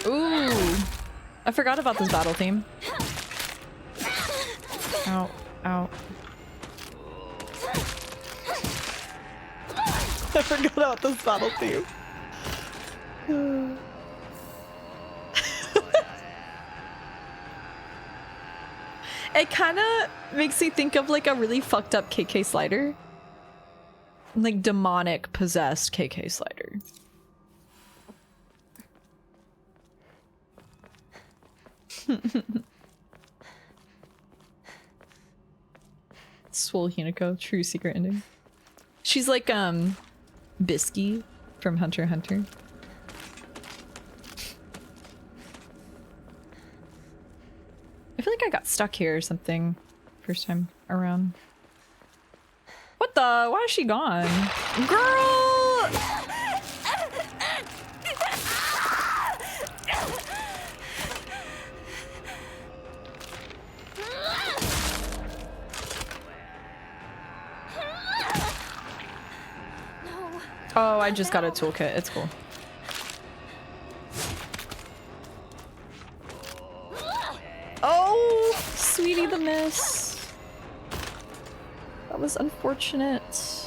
Ooh! I forgot about this battle theme. Ow, ow. I forgot about this battle theme. It kind of makes me think of like a really fucked up KK Slider. Like demonic possessed KK Slider. Swole Hinako, true secret ending. She's like Bisky from Hunter x Hunter. I feel like I got stuck here or something first time around. What the? Why is she gone? Girl! Oh, I just got a toolkit. It's cool. Oh, sweetie the miss. That was unfortunate.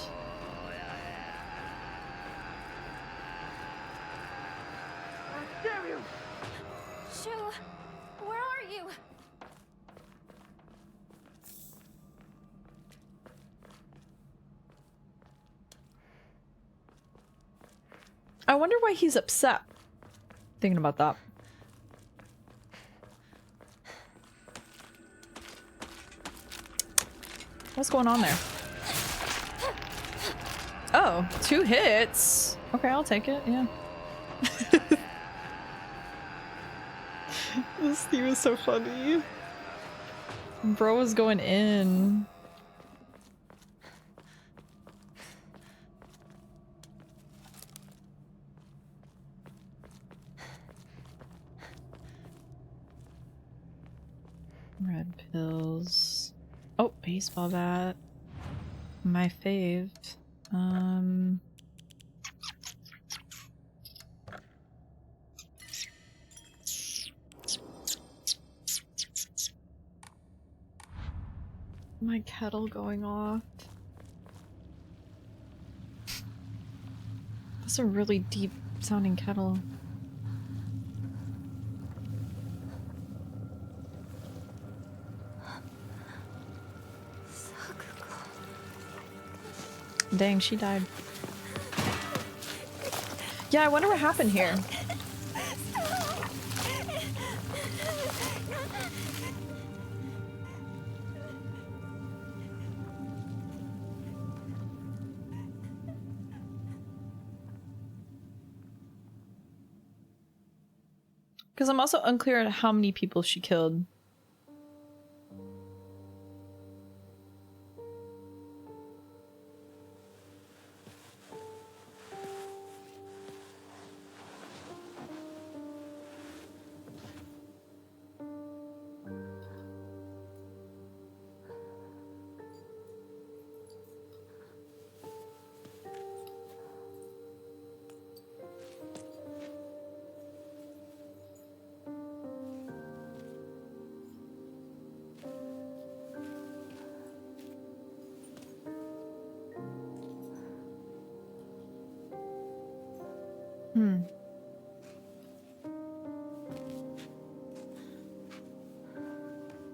Damn you! Shu, where are you? I wonder why he's upset. Thinking about that. What's going on there? Oh, 2 hits. Okay, I'll take it, yeah. This theme is so funny. Bro was going in. Red pills. Oh, baseball bat. My fave. My kettle going off. That's a really deep sounding kettle. Dang, she died. Yeah, I wonder what happened here. Because I'm also unclear on how many people she killed.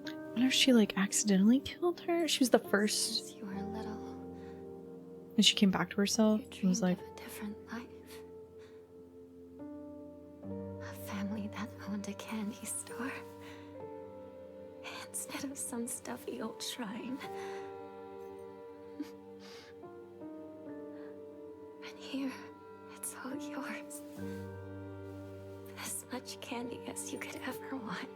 I wonder if she like accidentally killed her. She was the first. Since you were little, And she came back to herself. She was like, a different life. A family that owned a candy store. Instead of some stuffy old shrine. And here, it's all yours. As much candy as you could ever want.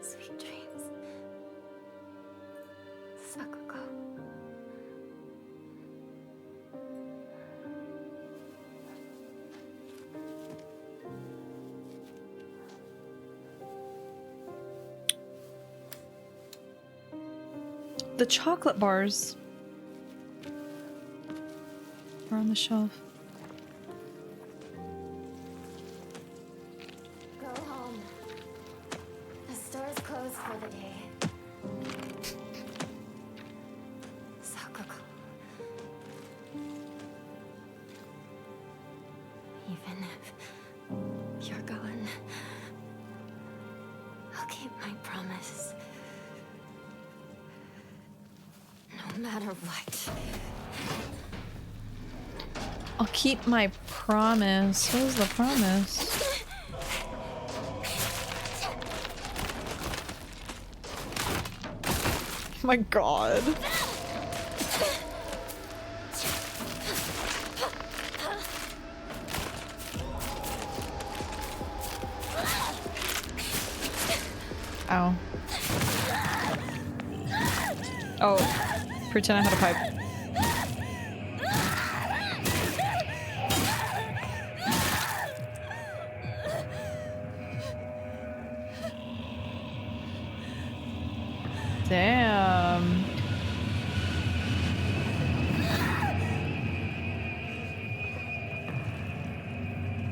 Sweet dreams. Sakuko. the chocolate bars are on the shelf. Go home. The store's closed for the day. Sakuko. Even if you're gone, I'll keep my promise. No matter what. I'll keep my promise. What is the promise? Oh my god. Ow. Oh, pretend I had a pipe. Damn.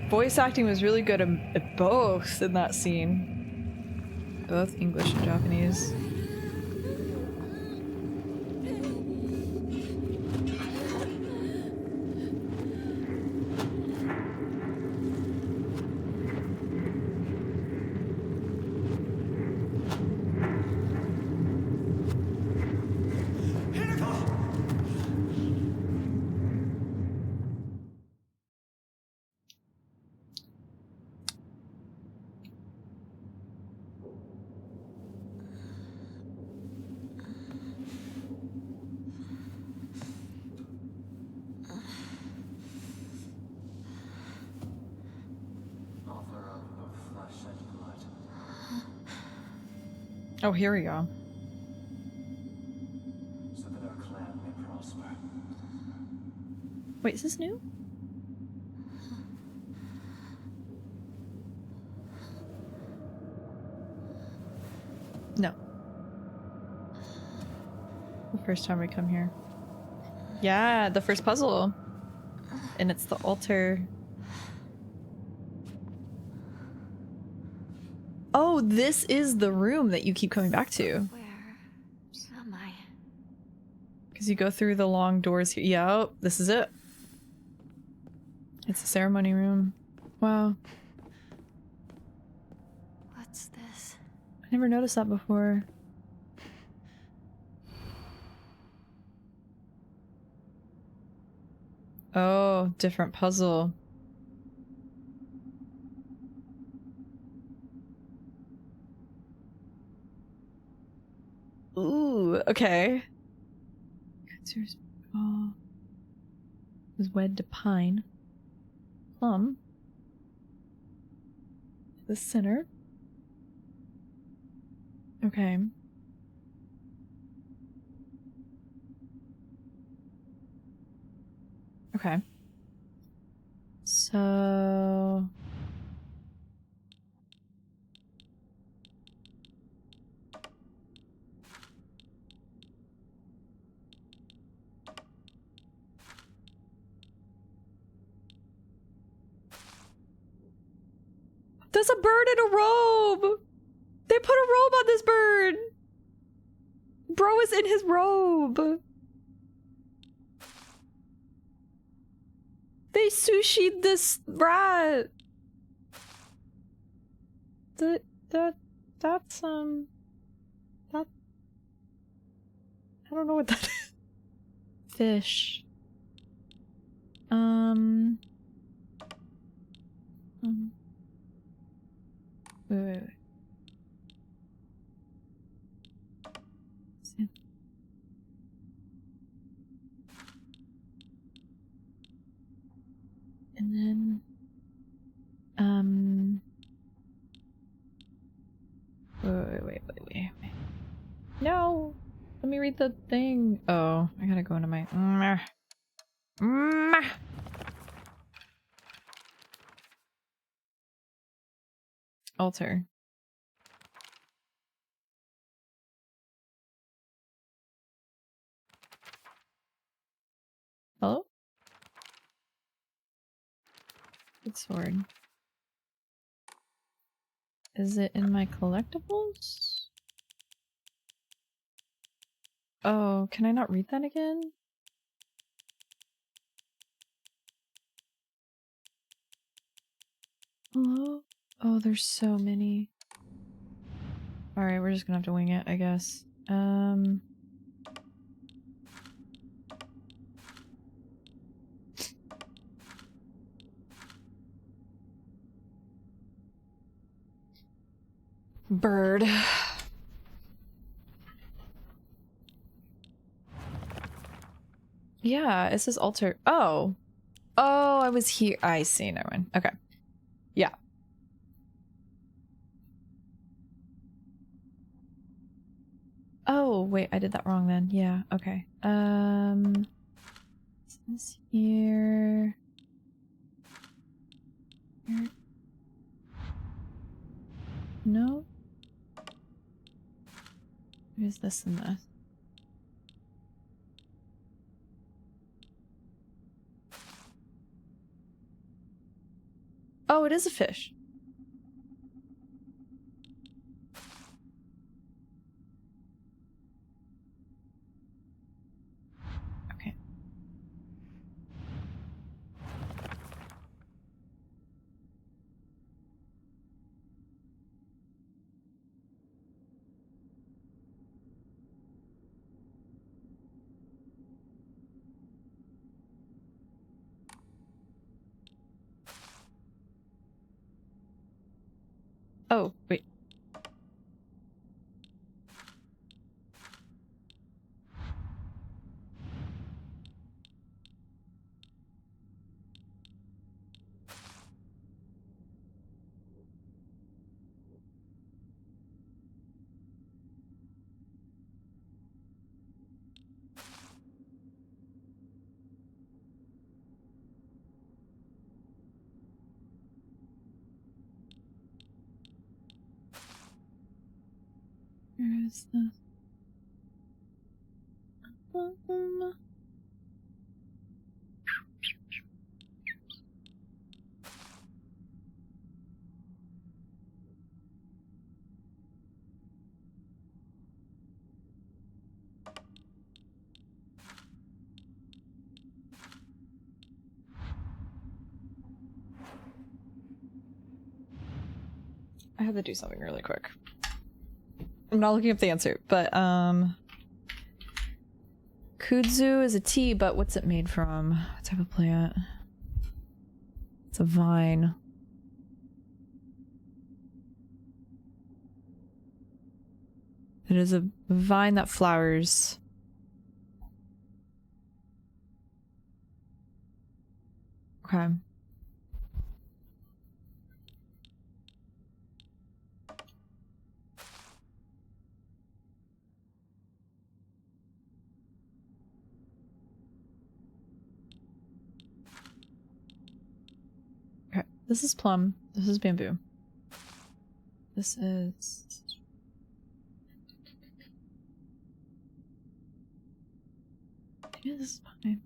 Voice acting was really good at both in that scene. Both English and Japanese. Oh, here we go. So that our clan may prosper. Wait, is this new? No. The first time we come here. Yeah, the first puzzle. And it's the altar. Oh, Oh, this is the room that you keep coming back to. Where am I? Because you go through the long doors here. Yep, this is it. It's the ceremony room. Wow. What's this? I never noticed that before. Oh, different puzzle. Ooh, okay. Oh. Is wed to pine. Plum. The center. Okay. Okay. So... There's a bird in a robe! They put a robe on this bird! Bro is in his robe! They sushi'd this rat! That's, that... I don't know what that is. Fish. Wait. And then, wait. No! Let me read the thing. Oh, I gotta go into my... Altar. Hello? Good sword. Is it in my collectibles? Oh, can I not read that again? Hello? Oh, there's so many. Alright, we're just gonna have to wing it, I guess. Bird. Yeah, it says altar. Oh. Oh, I was here. I see. Never mind. Okay. Yeah. Oh, wait, I did that wrong then. Yeah, okay. Is this here? Here? No? What is this and this? Oh, it is a fish. Okay. Oh, wait. Where is this? I had to do something really quick. I'm not looking up the answer, but kudzu is a tea, but what's it made from? What type of plant? It's a vine. It is a vine that flowers. Okay. Okay, this is plum. This is bamboo. This is... Maybe this is pine.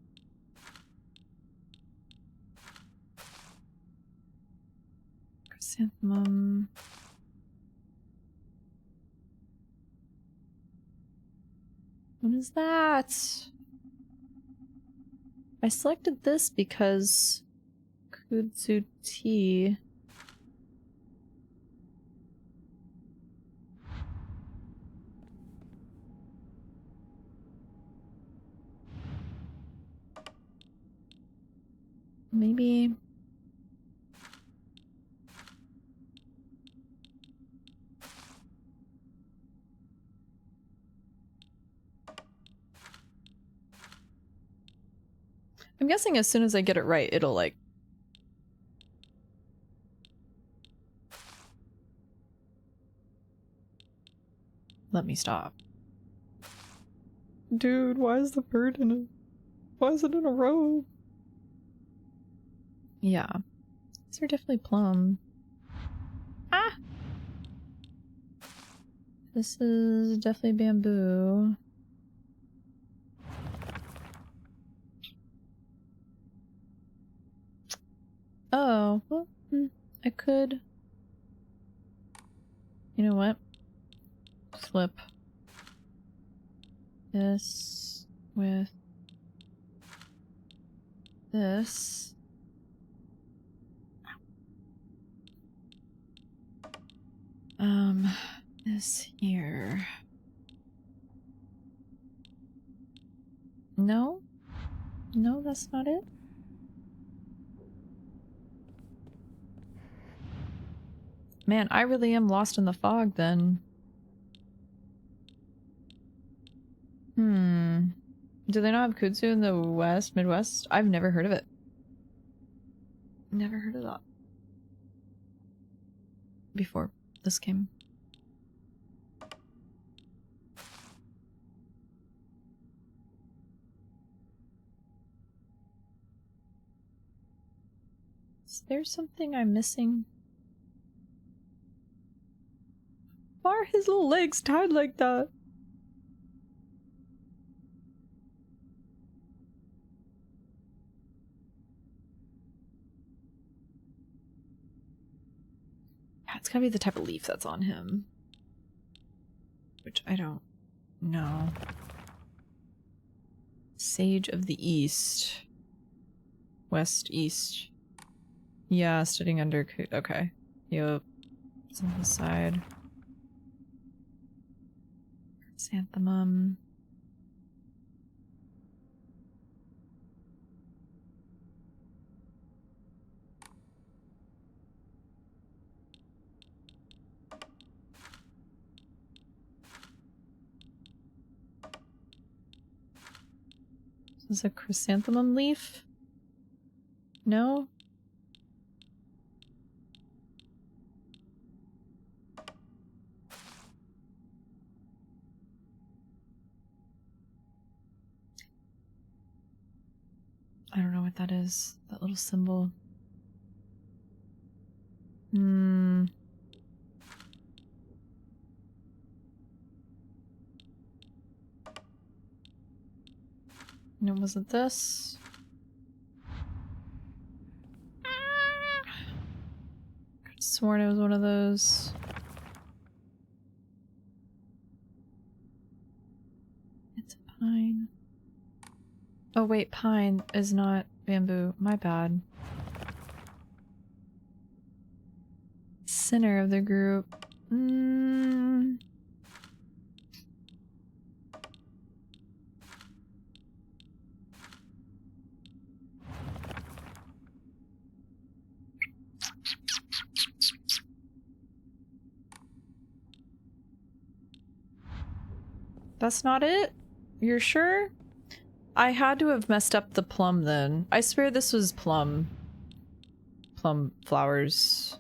Chrysanthemum. What is that? I selected this because kudzu tea. Maybe. I'm guessing as soon as I get it right, it'll like... let me stop. Dude, why is the bird in a... why is it in a row? Yeah. These are definitely plum. Ah! This is definitely bamboo. Oh, well, I could... You know what? Flip this with this. This here. No? No, that's not it? Man, I really am lost in the fog then. Do they not have kudzu in the West, Midwest? I've never heard of it. Never heard of that. Before this came. Is there something I'm missing? Why are his little legs tied like that? Yeah, it's gotta be the type of leaf that's on him. Which I don't know. Sage of the East. West, East. Yeah, studying under... okay. Yup. It's on the side. Chrysanthemum. Is this a chrysanthemum leaf? No? I don't know what that is. That little symbol. And was it this? Could've sworn it was one of those. It's a pine. Oh wait, pine is not bamboo. My bad. center of the group. That's not it? You're sure? I had to have messed up the plum then. I swear this was plum. Plum flowers.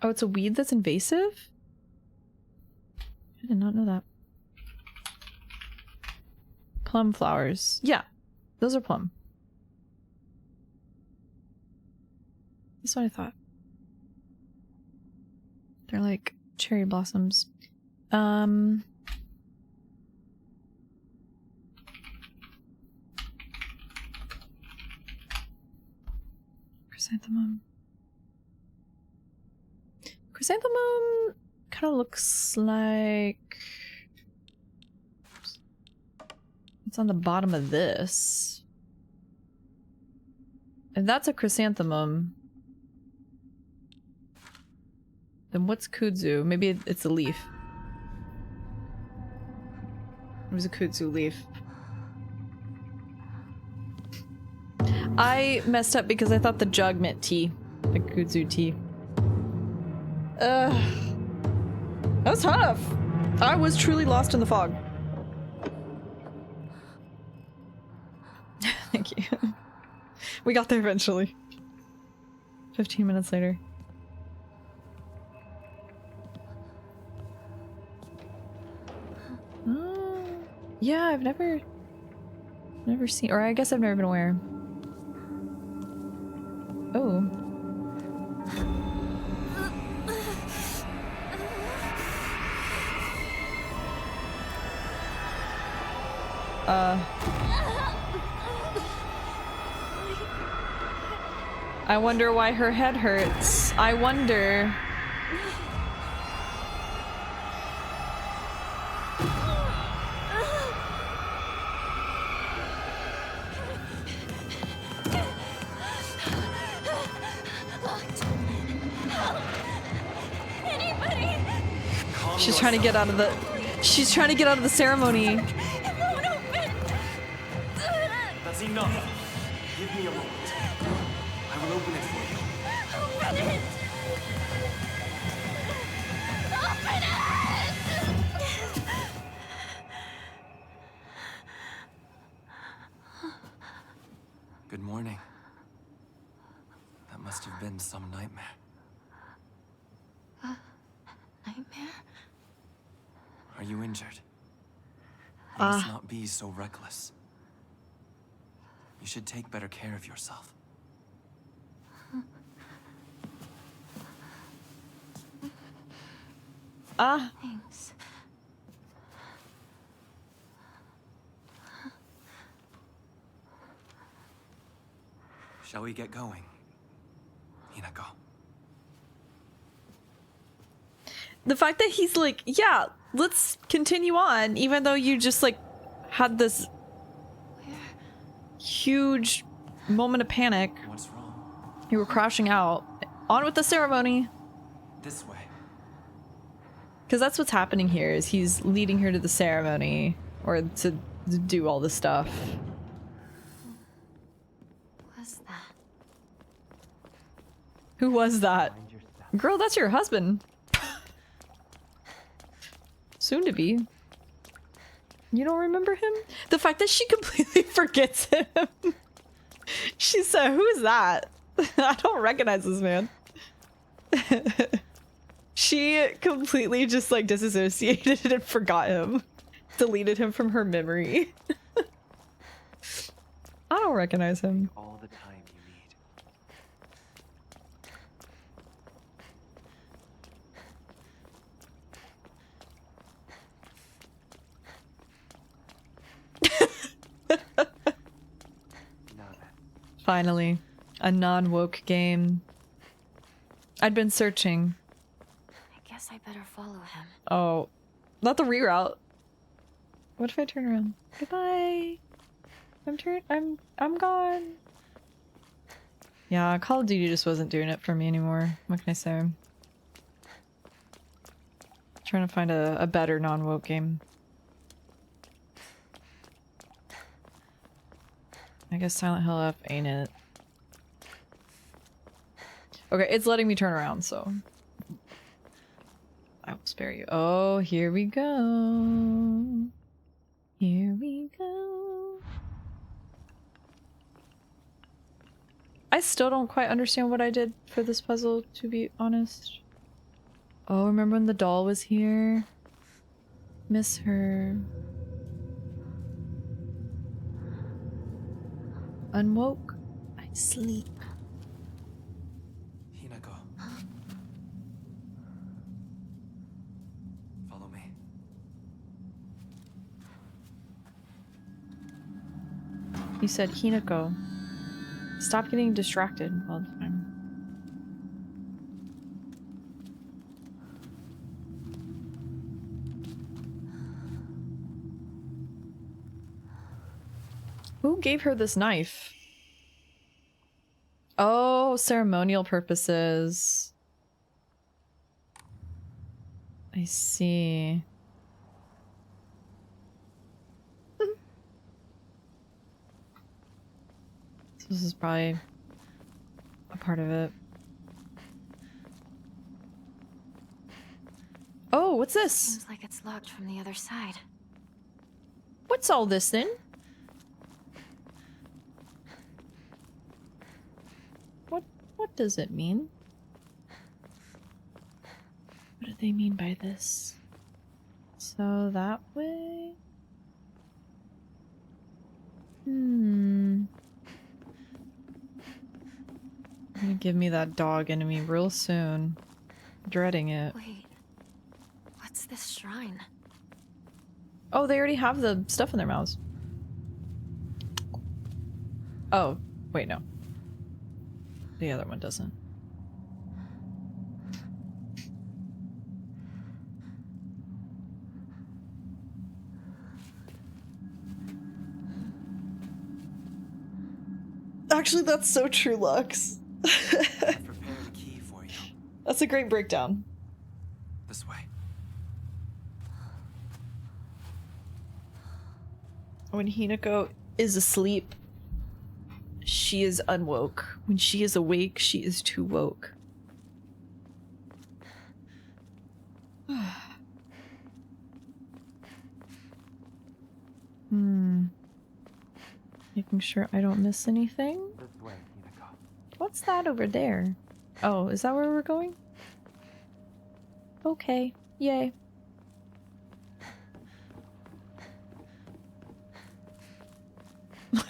Oh, it's a weed that's invasive? I did not know that. Plum flowers. Yeah, those are plum. That's what I thought. They're like cherry blossoms. Chrysanthemum. Chrysanthemum kind of looks like it's on the bottom of this. If that's a chrysanthemum, then what's kudzu? Maybe it's a leaf. It was a kudzu leaf. I messed up because I thought the jug meant tea. Like kudzu tea. Ugh. That was tough. I was truly lost in the fog. Thank you. We got there eventually. 15 minutes later. Yeah, I've never seen, or I guess I've never been aware. Oh. I wonder why her head hurts. I wonder. She's trying to get out of the. She's trying to get out of the ceremony. That's enough. Give me a moment. I will open it for you. Open it! Open it! Good morning. That must have been some nightmare. Nightmare? Are you injured? You must not be so reckless. You should take better care of yourself. Thanks. Shall we get going? Hinako. The fact that he's like, yeah, let's continue on, even though you just like had this huge moment of panic. What's wrong? You were crashing out. On with the ceremony. This way. Because that's what's happening here, is he's leading her to the ceremony, or to do all this stuff. What's that? Who was that? Girl, that's your husband. Soon to be. You don't remember him? The fact that she completely forgets him. She said, who is that? I don't recognize this man. She completely just like disassociated and forgot him. Deleted him from her memory. I don't recognize him. All the time you need. Finally, a non-woke game. I'd been searching. I guess I better follow him. Oh, Not the reroute. What if I turn around? Goodbye. I'm gone. Yeah, Call of Duty just wasn't doing it for me anymore. What can I say? Trying to find a better non-woke game. I guess Silent Hill F ain't it. Okay, it's letting me turn around, so I will spare you. Oh, here we go. Here we go. I still don't quite understand what I did for this puzzle, to be honest. Oh, remember when the doll was here? Miss her. Unwoke. I sleep. Hinako. Follow me. You said Hinako. Stop getting distracted. Well, fine. Who gave her this knife? Oh, ceremonial purposes. I see. This is probably a part of it. Oh, what's this? Seems like it's locked from the other side. What's all this then? What does it mean? What do they mean by this? So that way? Gonna give me that dog enemy real soon. Dreading it. Wait, what's this shrine? Oh, they already have the stuff in their mouths. Oh, wait, no. The other one doesn't. Actually, that's so true, Lux. I've prepared a key for you. That's a great breakdown. This way. When Hinako is asleep, she is unwoke. When she is awake, she is too woke. Making sure I don't miss anything. This way, Hinako. What's that over there? Oh, is that where we're going? Okay, yay.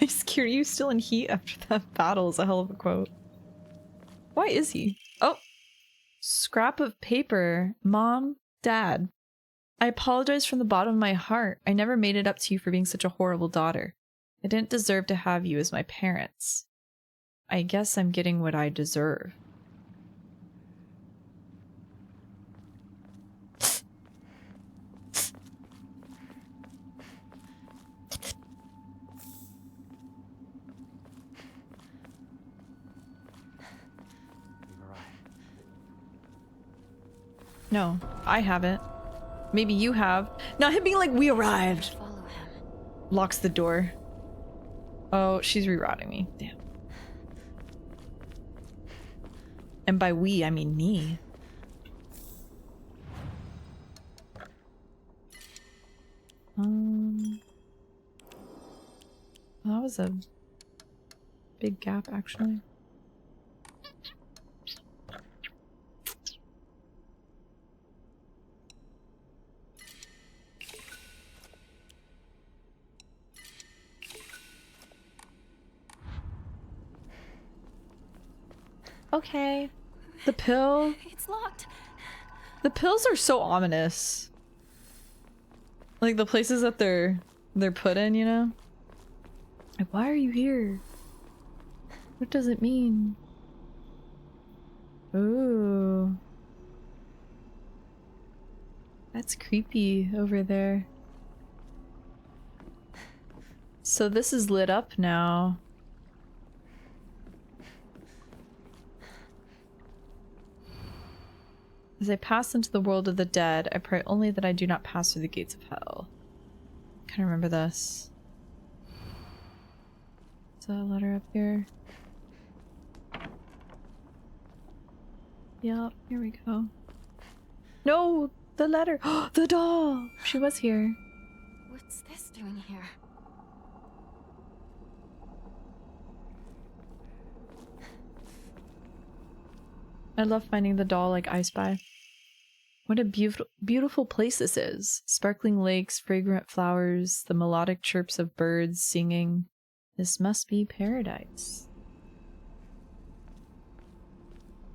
I scared you still in heat after that battle is a hell of a quote. Why is he? Oh! Scrap of paper. Mom, Dad. I apologize from the bottom of my heart. I never made it up to you for being such a horrible daughter. I didn't deserve to have you as my parents. I guess I'm getting what I deserve. No, I haven't. Maybe you have. Not him being like, we arrived. Follow him. Locks the door. Oh, she's rerouting me. Damn. And by we, I mean me. That was a big gap, actually. Okay. The pill. It's locked. The pills are so ominous. Like the places that they're put in, you know? Like, why are you here? What does it mean? Ooh. That's creepy over there. So this is lit up now. As I pass into the world of the dead, I pray only that I do not pass through the gates of hell. Can I remember this? Is that a letter up here? Yep, here we go. No! The letter! The doll! She was here. What's this doing here? I love finding the doll like I Spy. What a beautiful place this is. Sparkling lakes, fragrant flowers, the melodic chirps of birds singing. This must be paradise.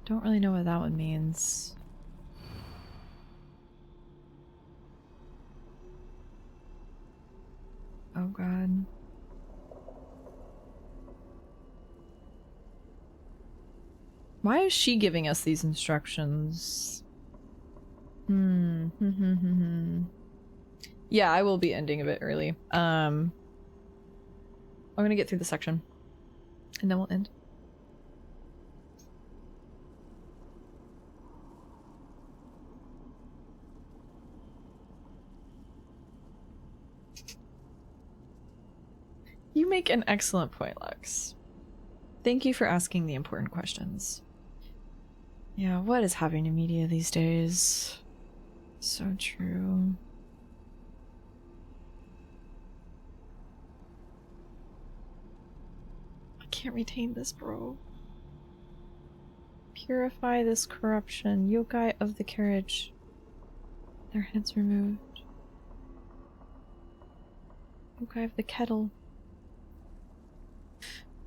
Don't really know what that one means. Oh god. Why is she giving us these instructions? Yeah, I will be ending a bit early. I'm gonna get through the section. And then we'll end. You make an excellent point, Lux. Thank you for asking the important questions. Yeah, what is happening in media these days? So true. I can't retain this, bro. Purify this corruption. Yokai of the carriage. Their heads removed. Yokai of the kettle.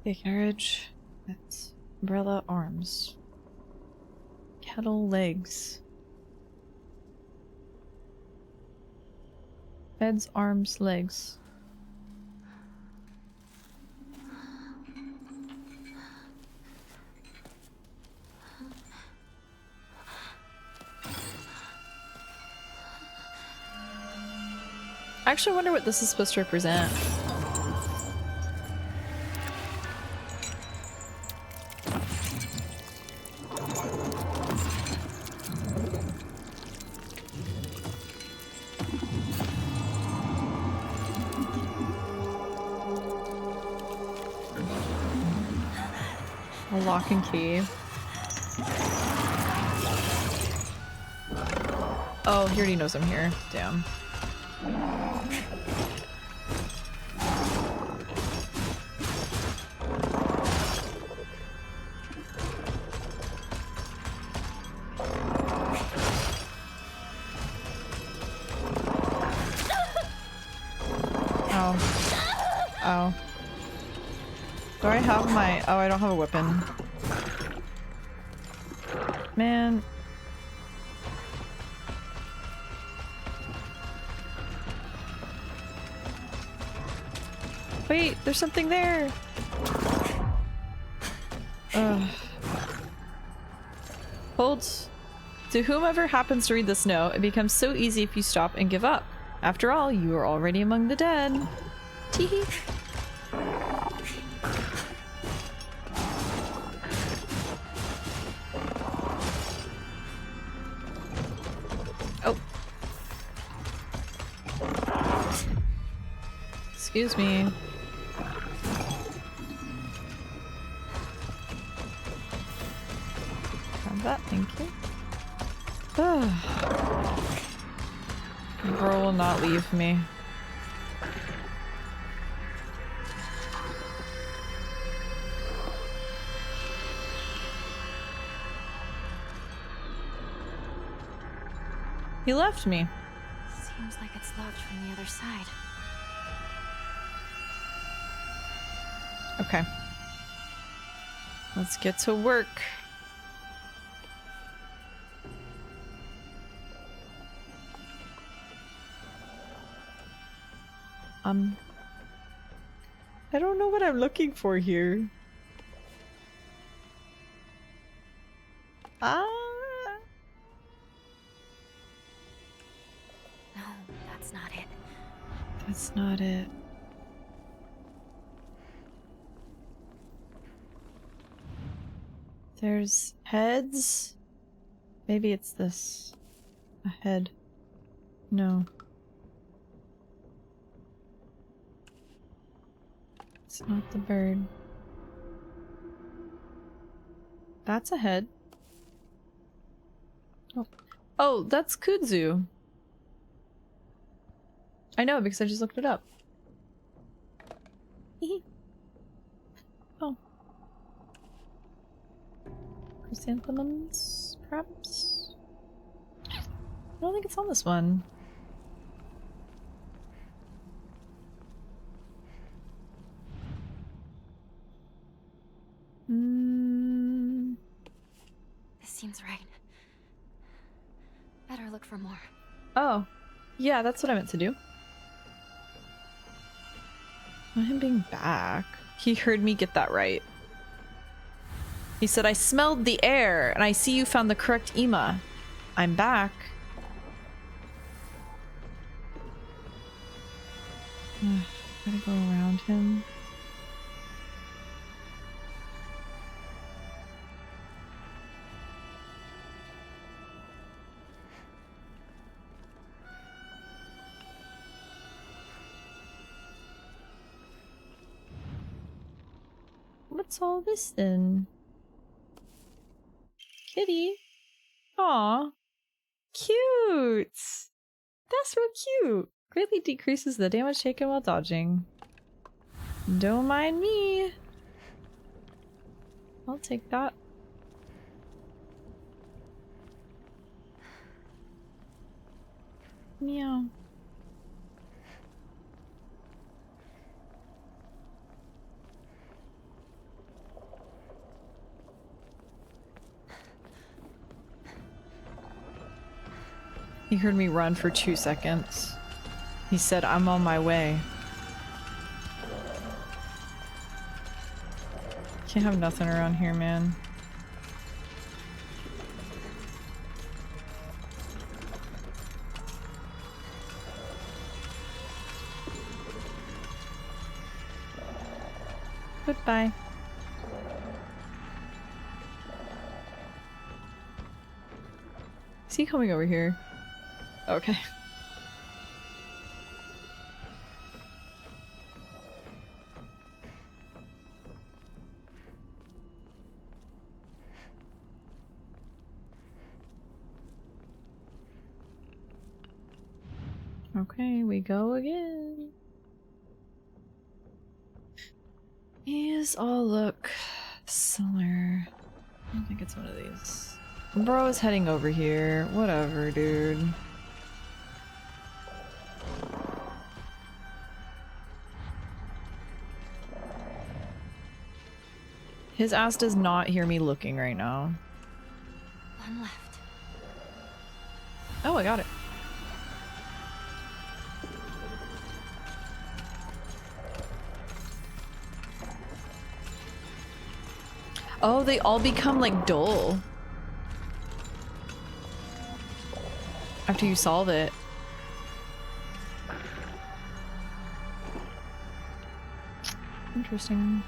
The carriage. That's umbrella arms. Kettle legs. Heads, arms, legs. I actually wonder what this is supposed to represent. A lock and key. Oh, he already knows I'm here. Damn. Oh. Do I have my... Oh, I don't have a weapon. Man. Wait, there's something there! Ugh. Hold. To whomever happens to read this note, it becomes so easy if you stop and give up. After all, you are already among the dead. Teehee. Oh. Excuse me. Grab that, thank you. Girl will not leave me. He left me. Seems like it's locked from the other side. Okay. Let's get to work. I don't know what I'm looking for here. not it. There's heads. Maybe it's this. A head. No. It's not the bird. That's a head. Oh. Oh, that's kudzu. I know because I just looked it up. Oh. Chrysanthemums, perhaps? I don't think it's on this one. This seems right. Better look for more. Oh. Yeah, that's what I meant to do. Not him being back. He heard me get that right. He said, I smelled the air, and I see you found the correct Ima. I'm back. Gotta go around him. What's all this then? Kitty? Aw. Cute! That's real cute! Greatly decreases the damage taken while dodging. Don't mind me. I'll take that. Meow. He heard me run for 2 seconds. He said, I'm on my way. Can't have nothing around here, man. Goodbye. Is he coming over here? Okay. Okay, we go again. These all look similar. I don't think it's one of these. Bro's heading over here. Whatever, dude. His ass does not hear me looking right now. One left. Oh, I got it. Oh, they all become like dull after you solve it. Interesting.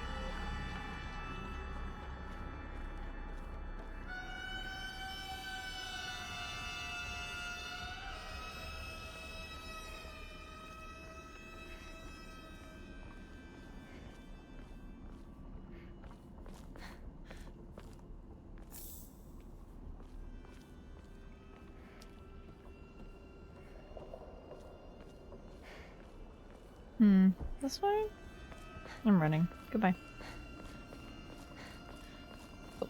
This way? I'm running. Goodbye. Oh.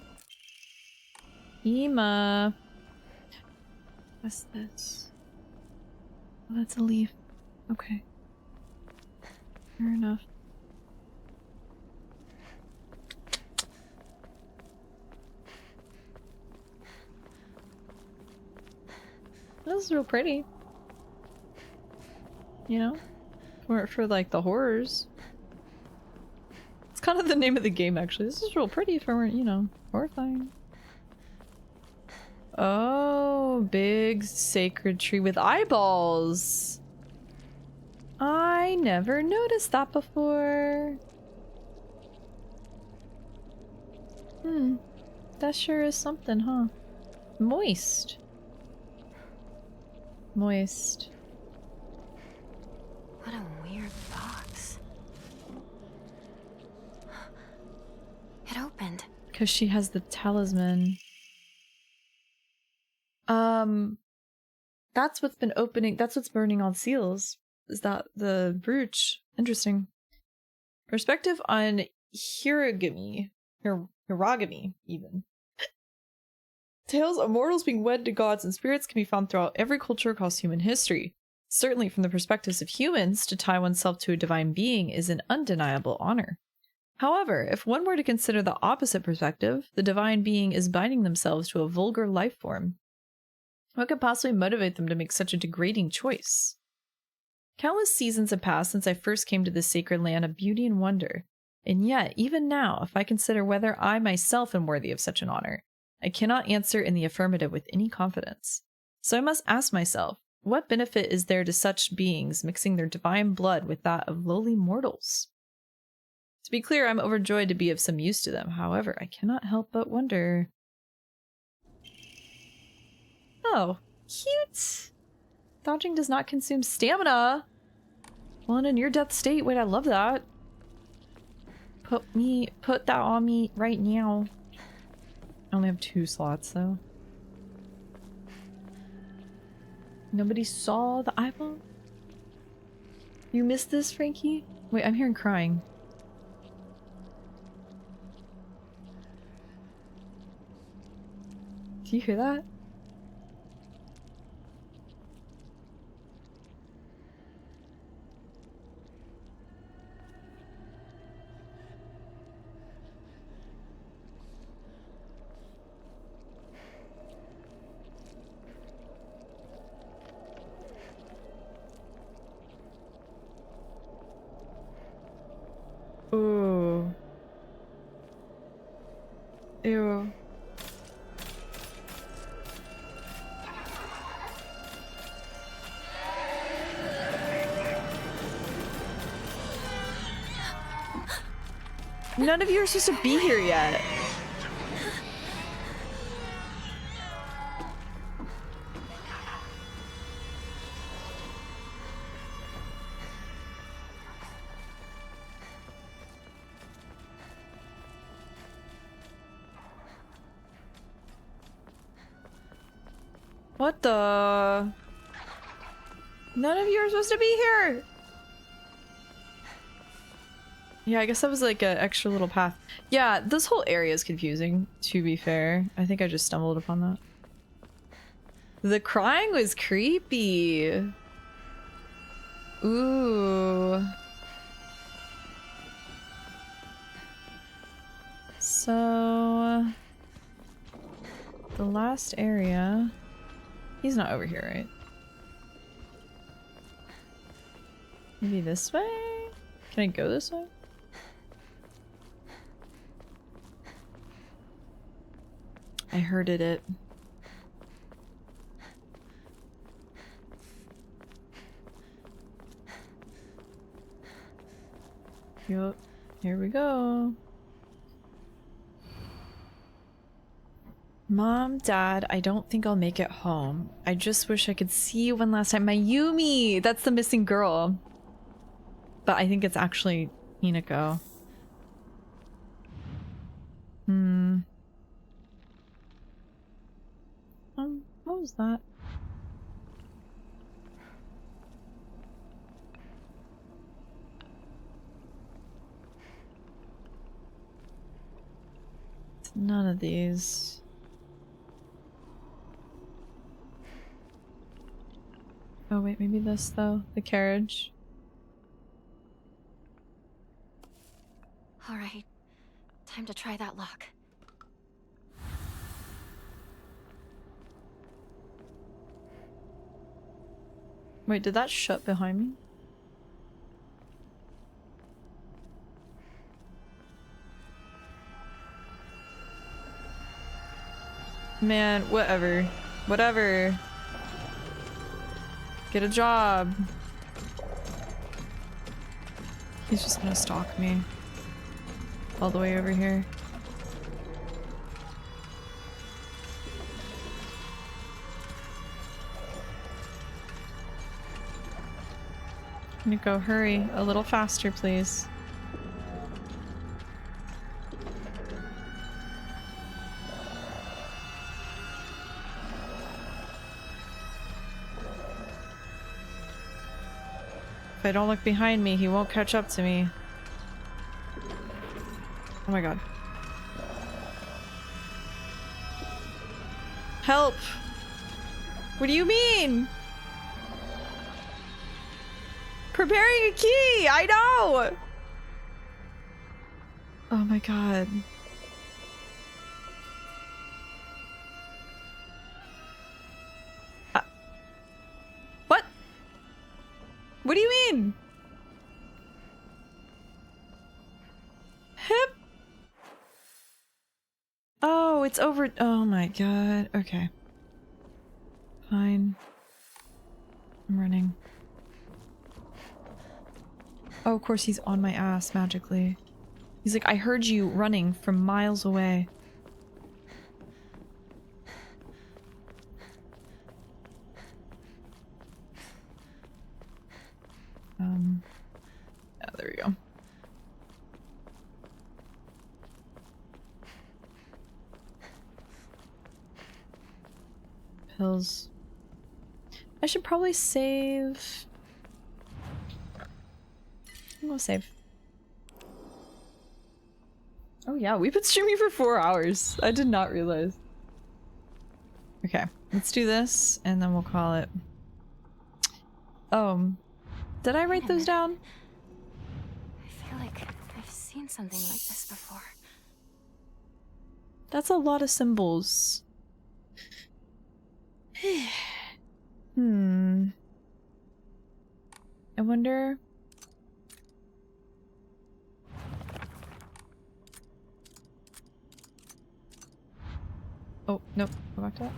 Ima. What's this? Oh, that's a leaf. Okay. Fair enough. This is real pretty. You know? For like the horrors. It's kind of the name of the game actually. This is real pretty if it weren't, you know, horrifying. Oh, big sacred tree with eyeballs. I never noticed that before. That sure is something, huh? Moist. Moist. What a weird box. It opened. Because she has the talisman. That's what's been opening. That's what's burning all seals. Is that the brooch? Interesting. Perspective on Hiragami. Hiragami, even. Tales of mortals being wed to gods and spirits can be found throughout every culture across human history. Certainly from the perspectives of humans, to tie oneself to a divine being is an undeniable honor. However, if one were to consider the opposite perspective, the divine being is binding themselves to a vulgar life form. What could possibly motivate them to make such a degrading choice? Countless seasons have passed since I first came to this sacred land of beauty and wonder, and yet, even now, if I consider whether I myself am worthy of such an honor, I cannot answer in the affirmative with any confidence. So I must ask myself, what benefit is there to such beings mixing their divine blood with that of lowly mortals? To be clear, I'm overjoyed to be of some use to them. However, I cannot help but wonder... Oh, cute! Dodging does not consume stamina! Well, in a near-death state. Wait, I love that. Put that on me right now. I only have 2 slots, though. Nobody saw the eyeball? You missed this, Frankie? Wait, I'm hearing crying. Do you hear that? Ooh. Ew. None of you are supposed to be here yet. What the? None of you are supposed to be here! Yeah, I guess that was like an extra little path. Yeah, this whole area is confusing, to be fair. I think I just stumbled upon that. The crying was creepy. Ooh. So... the last area... He's not over here, right? Maybe this way? Can I go this way? I hearded it. Yup. Here we go. Mom, Dad, I don't think I'll make it home. I just wish I could see you one last time. Mayumi! That's the missing girl. But I think it's actually Hinako. What was that? It's none of these. Oh wait, maybe this though. The carriage. All right, time to try that lock. Wait, did that shut behind me? Man, whatever. Whatever. Get a job. He's just gonna stalk me. All the way over here. Nico, hurry. A little faster, please. If I don't look behind me, he won't catch up to me. Oh my god. Help! What do you mean? Preparing a key! I know! Oh my god. What? What do you mean? Hip? Oh, it's over. Oh my god. Okay. Fine. I'm running. Oh, of course he's on my ass magically. He's like, I heard you running from miles away. Yeah, there we go. Pills. I should probably save. I'm gonna save. Oh yeah, we've been streaming for 4 hours. I did not realize. Okay, let's do this and then we'll call it. Did I write those down? I feel like I've seen something like this before. That's a lot of symbols. Hmm. I wonder. Oh, nope. Go back to that.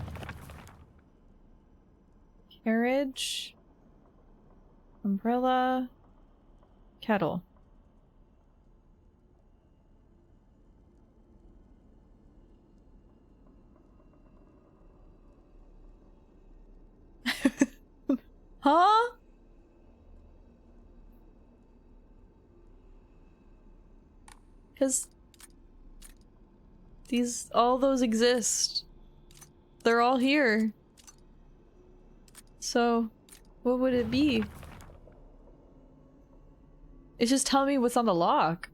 Carriage. Umbrella. Kettle. Huh? Because all those exist. They're all here. So, what would it be? It's just telling me what's on the lock.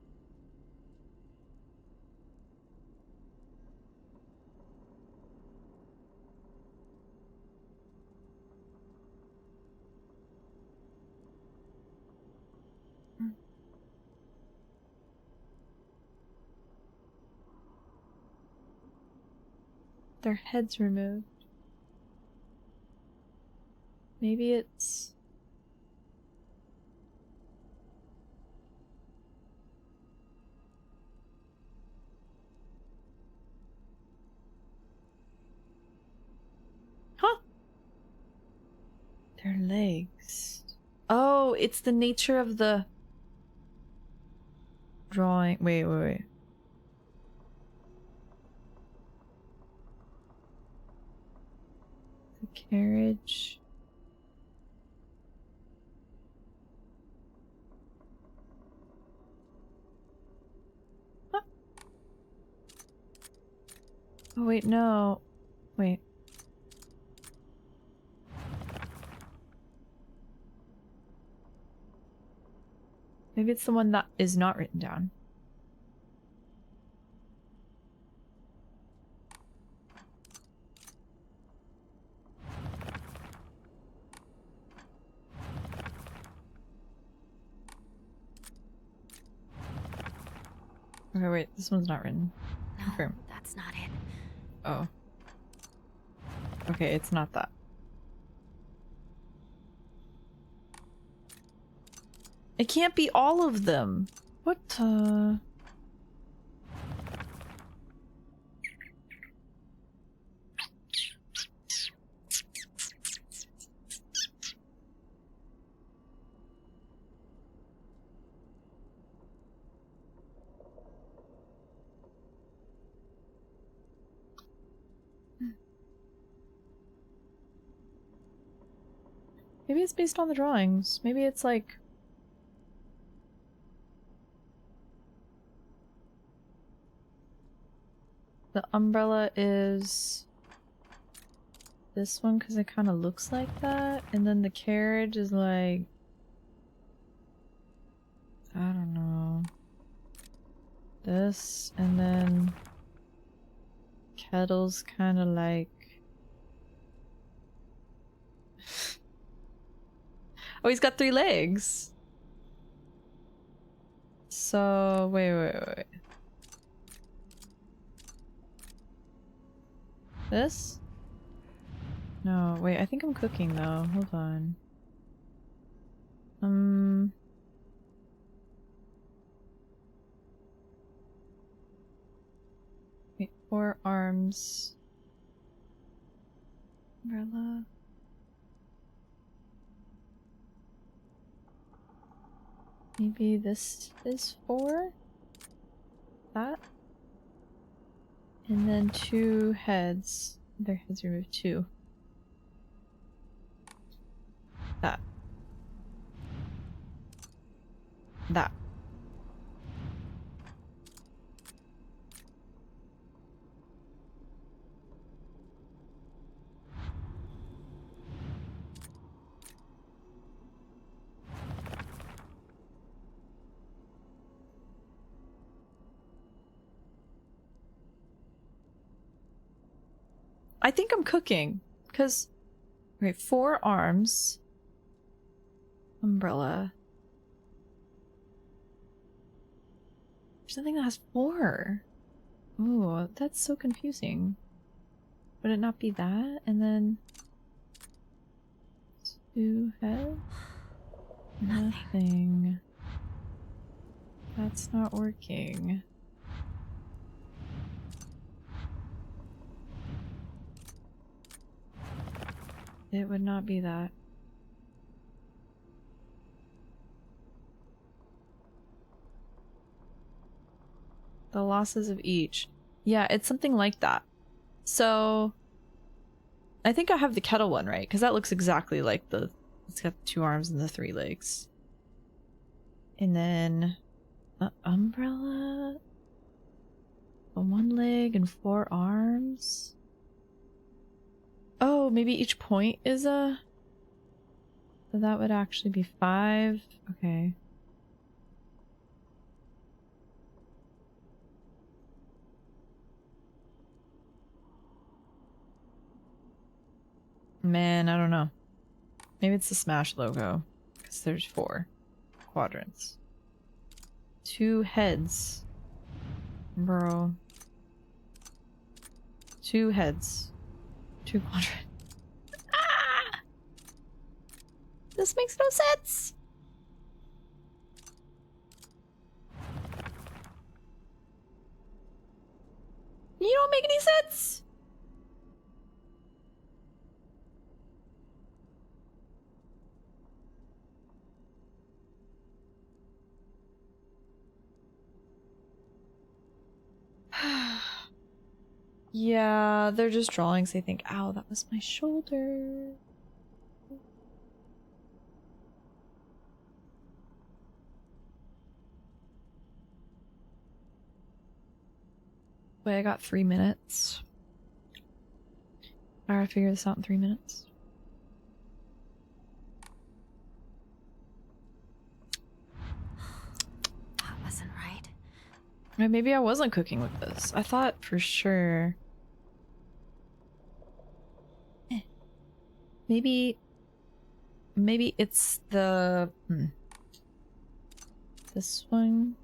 Their heads removed. Maybe it's... Huh? Their legs. Oh, it's the nature of the drawing. Wait. The carriage. Huh? Oh wait, no. Wait. Maybe it's the one that is not written down. Okay, wait, this one's not written. No, Confirm. that's not it. Oh. Okay, it's not that. It can't be all of them. What? Maybe it's based on the drawings. Maybe it's like... The umbrella is this one because it kind of looks like that, and then the carriage is like, I don't know, this, and then kettle's kind of like oh, he's got 3 legs. So wait. This? No, wait, I think I'm cooking though. Hold on. Wait, 4 arms. Umbrella. Maybe this is 4? That? And then 2 heads. Their heads removed 2. That. That. I think I'm cooking, because, wait, 4 arms, umbrella. There's nothing that has 4. Ooh, that's so confusing. Would it not be that? And then 2 heads? Nothing. That's not working. It would not be that. The losses of each. Yeah, it's something like that. So I think I have the kettle one right, because that looks exactly like the... It's got 2 arms and the 3 legs. And then the umbrella, a 1 leg and 4 arms. Oh, maybe each point is a... So that would actually be 5. Okay. Man, I don't know. Maybe it's the Smash logo, because there's 4 quadrants. 2 heads. Bro. 2 heads. 2 quadrants. Ah! This makes no sense! You don't make any sense! Yeah, they're just drawings. They think, ow, that was my shoulder. Wait, I got 3 minutes. I gotta figure this out in 3 minutes. That wasn't right. Maybe I wasn't cooking with this. I thought for sure. Maybe it's the this one.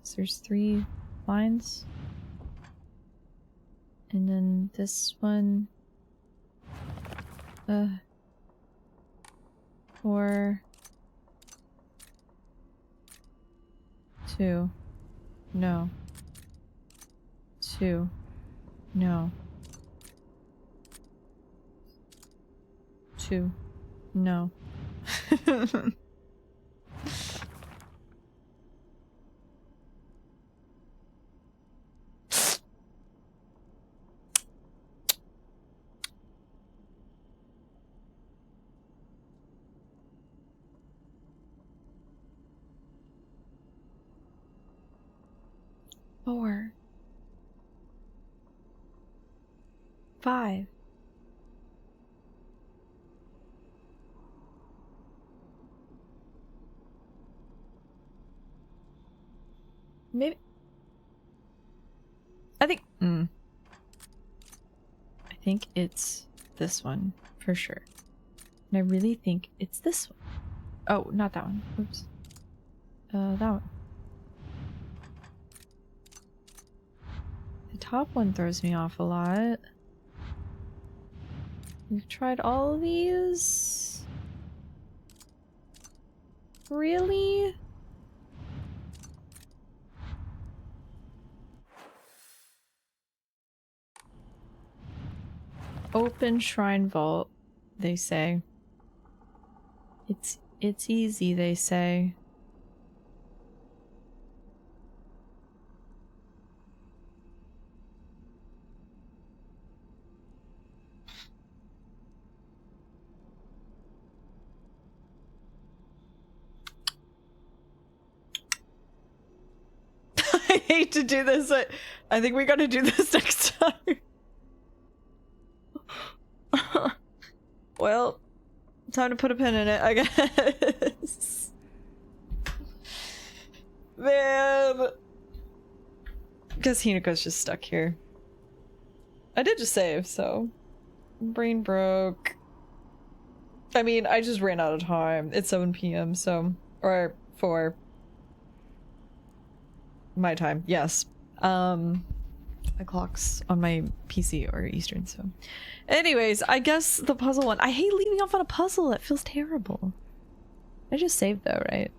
So there's 3 lines. And then this one 4 2 no 2 no 2 no. 4, 5. Maybe. I think it's this one for sure. And I really think it's this one. Oh, not that one. Oops. That one. The top one throws me off a lot. We've tried all of these. Really? Open shrine vault, they say. It's easy, they say. I hate to do this. I think we gotta do this next time. Well, time to put a pin in it, I guess. Man. Guess Hinako's just stuck here. I did just save, so. Brain broke. I mean, I just ran out of time. It's 7 p.m., so. Or 4. My time, yes. The clock's on my PC or Eastern, so. Anyways, I guess the puzzle one. I hate leaving off on a puzzle. That feels terrible. I just saved though, right?